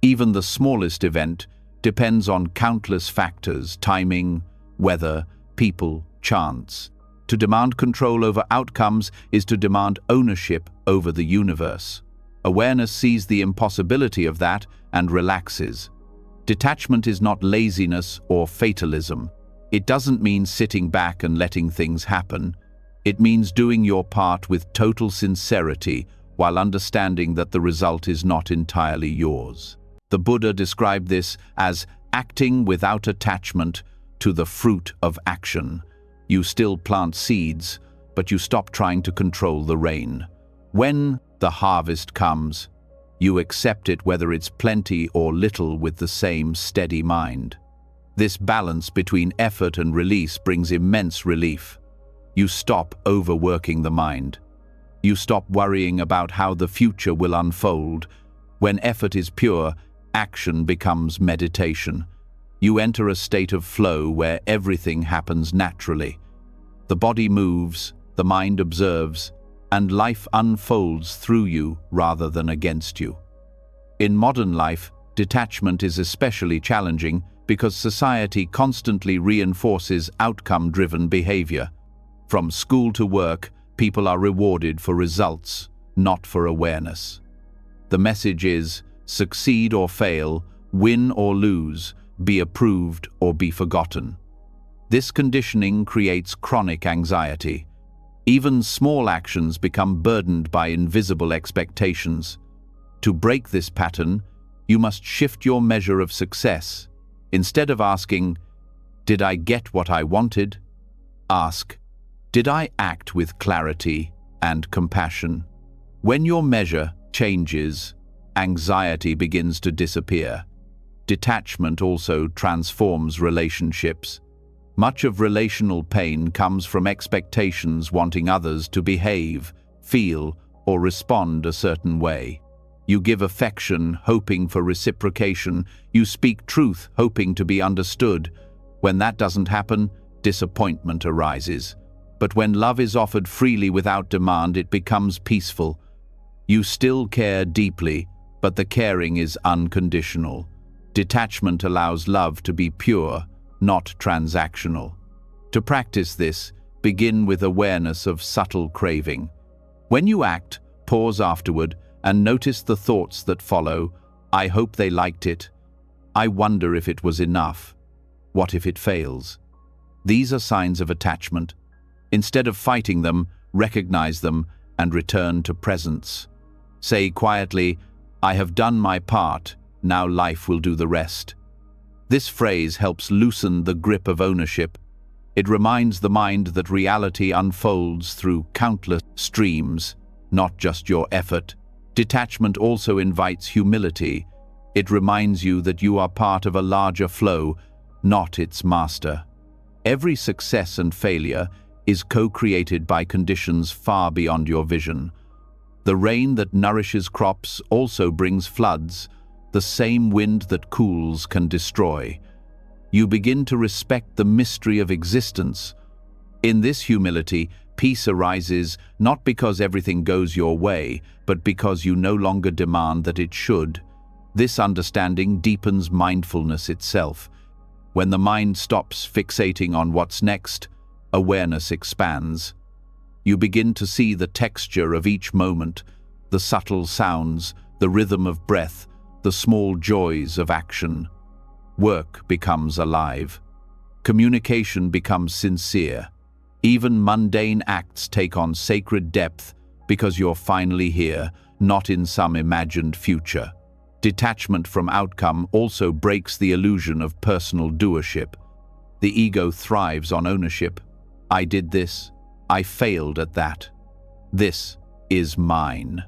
Even the smallest event depends on countless factors: timing, weather, people, chance. To demand control over outcomes is to demand ownership over the universe. Awareness sees the impossibility of that and relaxes. Detachment is not laziness or fatalism. It doesn't mean sitting back and letting things happen. It means doing your part with total sincerity while understanding that the result is not entirely yours. The Buddha described this as acting without attachment to the fruit of action. You still plant seeds, but you stop trying to control the rain. When the harvest comes, you accept it whether it's plenty or little with the same steady mind. This balance between effort and release brings immense relief. You stop overworking the mind. You stop worrying about how the future will unfold. When effort is pure, action becomes meditation. You enter a state of flow where everything happens naturally. The body moves, the mind observes, and life unfolds through you rather than against you. In modern life, detachment is especially challenging because society constantly reinforces outcome-driven behavior. From school to work, people are rewarded for results, not for awareness. The message is, succeed or fail, win or lose, be approved or be forgotten. This conditioning creates chronic anxiety. Even small actions become burdened by invisible expectations. To break this pattern, you must shift your measure of success. Instead of asking, "Did I get what I wanted?" ask, "Did I act with clarity and compassion?" When your measure changes, anxiety begins to disappear. Detachment also transforms relationships. Much of relational pain comes from expectations wanting others to behave, feel, or respond a certain way. You give affection, hoping for reciprocation. You speak truth, hoping to be understood. When that doesn't happen, disappointment arises. But when love is offered freely without demand, it becomes peaceful. You still care deeply, but the caring is unconditional. Detachment allows love to be pure, not transactional. To practice this, begin with awareness of subtle craving. When you act, pause afterward and notice the thoughts that follow. I hope they liked it. I wonder if it was enough. What if it fails? These are signs of attachment. Instead of fighting them, recognize them and return to presence. Say quietly, I have done my part, now life will do the rest. This phrase helps loosen the grip of ownership. It reminds the mind that reality unfolds through countless streams, not just your effort. Detachment also invites humility. It reminds you that you are part of a larger flow, not its master. Every success and failure is co-created by conditions far beyond your vision. The rain that nourishes crops also brings floods. The same wind that cools can destroy. You begin to respect the mystery of existence. In this humility, peace arises not because everything goes your way, but because you no longer demand that it should. This understanding deepens mindfulness itself. When the mind stops fixating on what's next, awareness expands. You begin to see the texture of each moment, the subtle sounds, the rhythm of breath, the small joys of action. Work becomes alive. Communication becomes sincere. Even mundane acts take on sacred depth because you're finally here, not in some imagined future. Detachment from outcome also breaks the illusion of personal doership. The ego thrives on ownership. I did this. I failed at that. This is mine.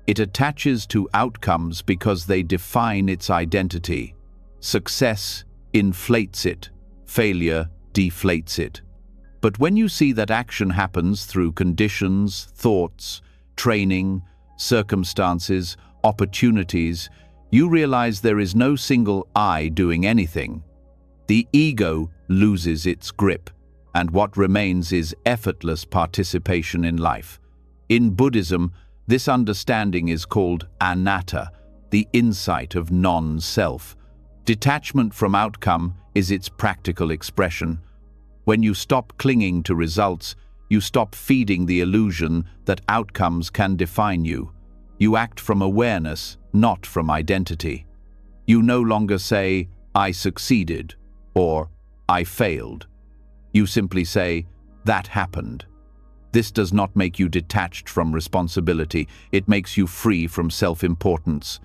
It attaches to outcomes because they define its identity. Success inflates it. Failure deflates it. But when you see that action happens through conditions, thoughts, training, circumstances, opportunities, you realize there is no single I doing anything. The ego loses its grip, and what remains is effortless participation in life. In Buddhism, this understanding is called anatta, the insight of non-self. Detachment from outcome is its practical expression. When you stop clinging to results, you stop feeding the illusion that outcomes can define you. You act from awareness, not from identity. You no longer say, I succeeded, or I failed. You simply say, that happened. This does not make you detached from responsibility. It makes you free from self-importance.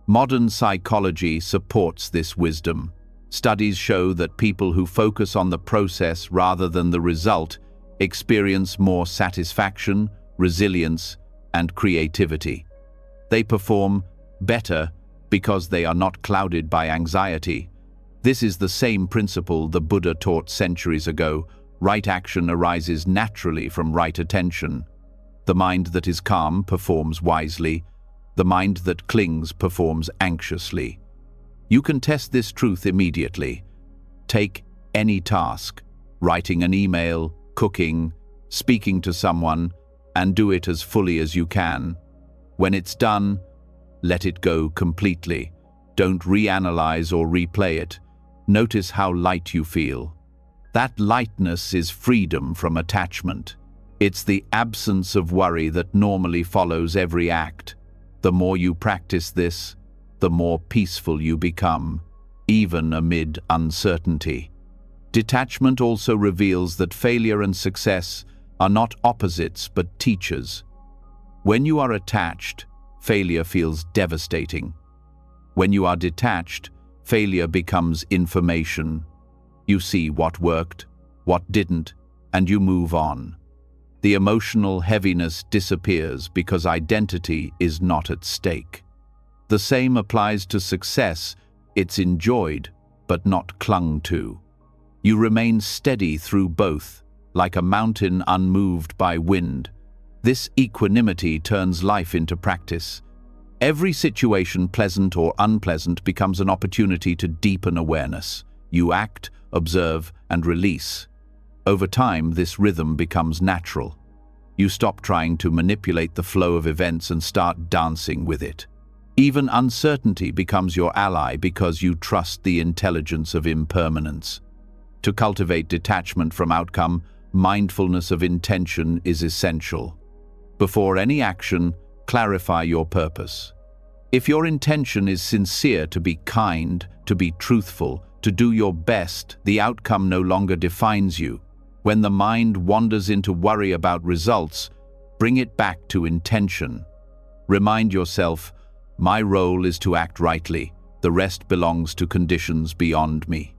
Modern psychology supports this wisdom. Studies show that people who focus on the process rather than the result experience more satisfaction, resilience, and creativity. They perform better because they are not clouded by anxiety. This is the same principle the Buddha taught centuries ago. Right action arises naturally from right attention. The mind that is calm performs wisely. The mind that clings performs anxiously. You can test this truth immediately. Take any task, writing an email, cooking, speaking to someone, and do it as fully as you can. When it's done, let it go completely. Don't reanalyze or replay it. Notice how light you feel. That lightness is freedom from attachment. It's the absence of worry that normally follows every act. The more you practice this, the more peaceful you become, even amid uncertainty. Detachment also reveals that failure and success are not opposites but teachers. When you are attached, failure feels devastating. When you are detached, failure becomes information. You see what worked, what didn't, and you move on. The emotional heaviness disappears because identity is not at stake. The same applies to success. It's enjoyed, but not clung to. You remain steady through both, like a mountain unmoved by wind. This equanimity turns life into practice. Every situation, pleasant or unpleasant, becomes an opportunity to deepen awareness. You act, observe, and release. Over time, this rhythm becomes natural. You stop trying to manipulate the flow of events and start dancing with it. Even uncertainty becomes your ally because you trust the intelligence of impermanence. To cultivate detachment from outcome, mindfulness of intention is essential. Before any action, clarify your purpose. If your intention is sincere to be kind, to be truthful, to do your best, the outcome no longer defines you. When the mind wanders into worry about results, bring it back to intention. Remind yourself, my role is to act rightly. The rest belongs to conditions beyond me.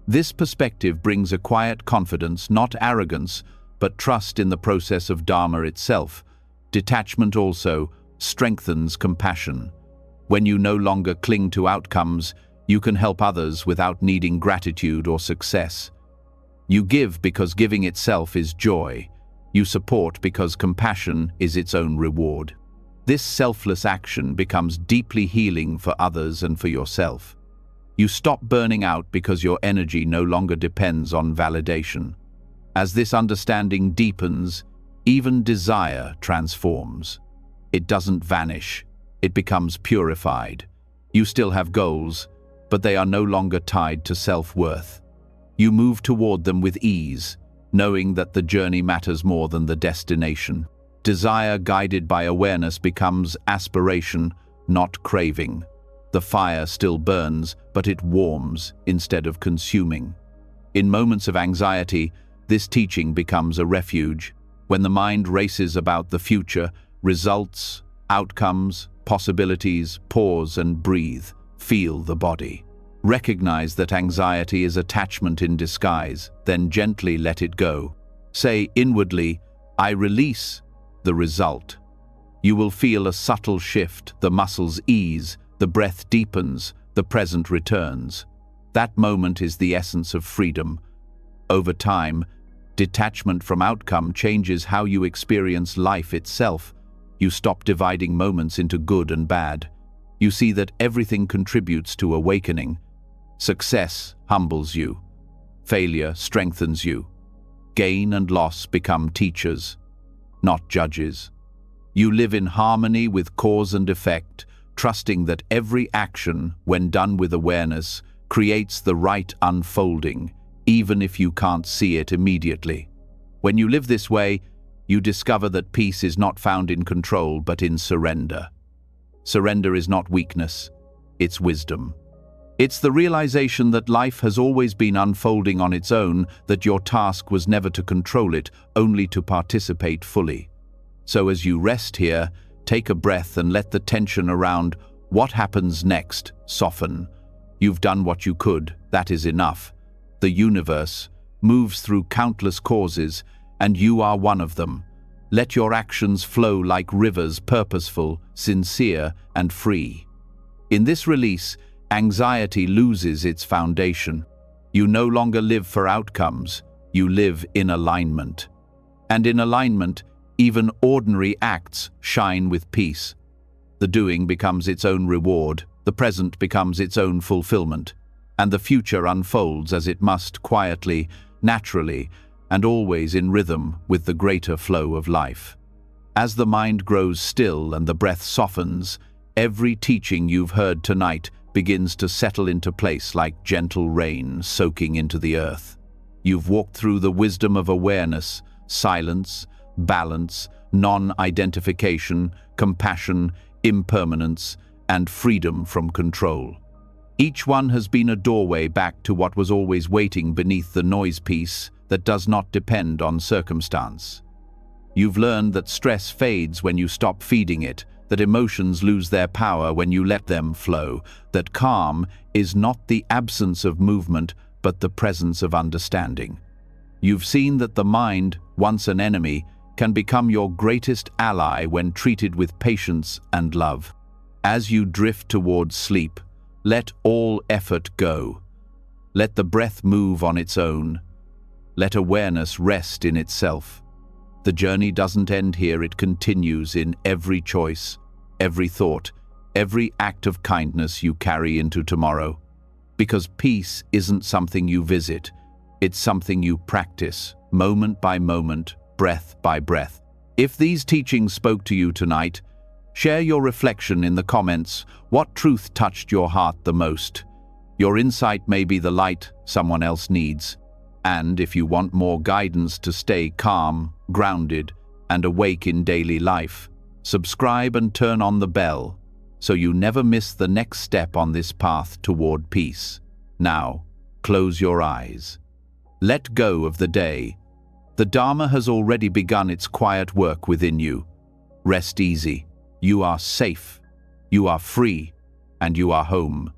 This perspective brings a quiet confidence, not arrogance, but trust in the process of Dharma itself. Detachment also strengthens compassion. When you no longer cling to outcomes, you can help others without needing gratitude or success. You give because giving itself is joy. You support because compassion is its own reward. This selfless action becomes deeply healing for others and for yourself. You stop burning out because your energy no longer depends on validation. As this understanding deepens, even desire transforms. It doesn't vanish. It becomes purified. You still have goals, but they are no longer tied to self-worth. You move toward them with ease, knowing that the journey matters more than the destination. Desire guided by awareness becomes aspiration, not craving. The fire still burns, but it warms instead of consuming. In moments of anxiety, this teaching becomes a refuge. When the mind races about the future, results, outcomes, possibilities, pause and breathe. Feel the body. Recognize that anxiety is attachment in disguise, then gently let it go. Say inwardly, I release the result. You will feel a subtle shift, the muscles ease, the breath deepens, the present returns. That moment is the essence of freedom. Over time, detachment from outcome changes how you experience life itself. You stop dividing moments into good and bad. You see that everything contributes to awakening. Success humbles you. Failure strengthens you. Gain and loss become teachers, not judges. You live in harmony with cause and effect, trusting that every action, when done with awareness, creates the right unfolding, even if you can't see it immediately. When you live this way, you discover that peace is not found in control, but in surrender. Surrender is not weakness, it's wisdom. It's the realization that life has always been unfolding on its own, that your task was never to control it, only to participate fully. So as you rest here, take a breath and let the tension around what happens next soften. You've done what you could, that is enough. The universe moves through countless causes, and you are one of them. Let your actions flow like rivers, purposeful, sincere, and free. In this release, anxiety loses its foundation. You no longer live for outcomes, you live in alignment. And in alignment, even ordinary acts shine with peace. The doing becomes its own reward, the present becomes its own fulfillment, and the future unfolds as it must, quietly, naturally, and always in rhythm with the greater flow of life. As the mind grows still and the breath softens, every teaching you've heard tonight begins to settle into place like gentle rain soaking into the earth. You've walked through the wisdom of awareness, silence, balance, non-identification, compassion, impermanence, and freedom from control. Each one has been a doorway back to what was always waiting beneath the noise piece that does not depend on circumstance. You've learned that stress fades when you stop feeding it, that emotions lose their power when you let them flow, that calm is not the absence of movement but the presence of understanding. You've seen that the mind, once an enemy, can become your greatest ally when treated with patience and love. As you drift towards sleep, let all effort go. Let the breath move on its own. Let awareness rest in itself. The journey doesn't end here, it continues in every choice, every thought, every act of kindness you carry into tomorrow. Because peace isn't something you visit, it's something you practice, moment by moment, breath by breath. If these teachings spoke to you tonight, share your reflection in the comments. What truth touched your heart the most? Your insight may be the light someone else needs. And if you want more guidance to stay calm, grounded, and awake in daily life, subscribe and turn on the bell so you never miss the next step on this path toward peace. Now, close your eyes. Let go of the day. The Dharma has already begun its quiet work within you. Rest easy. You are safe. You are free. And you are home.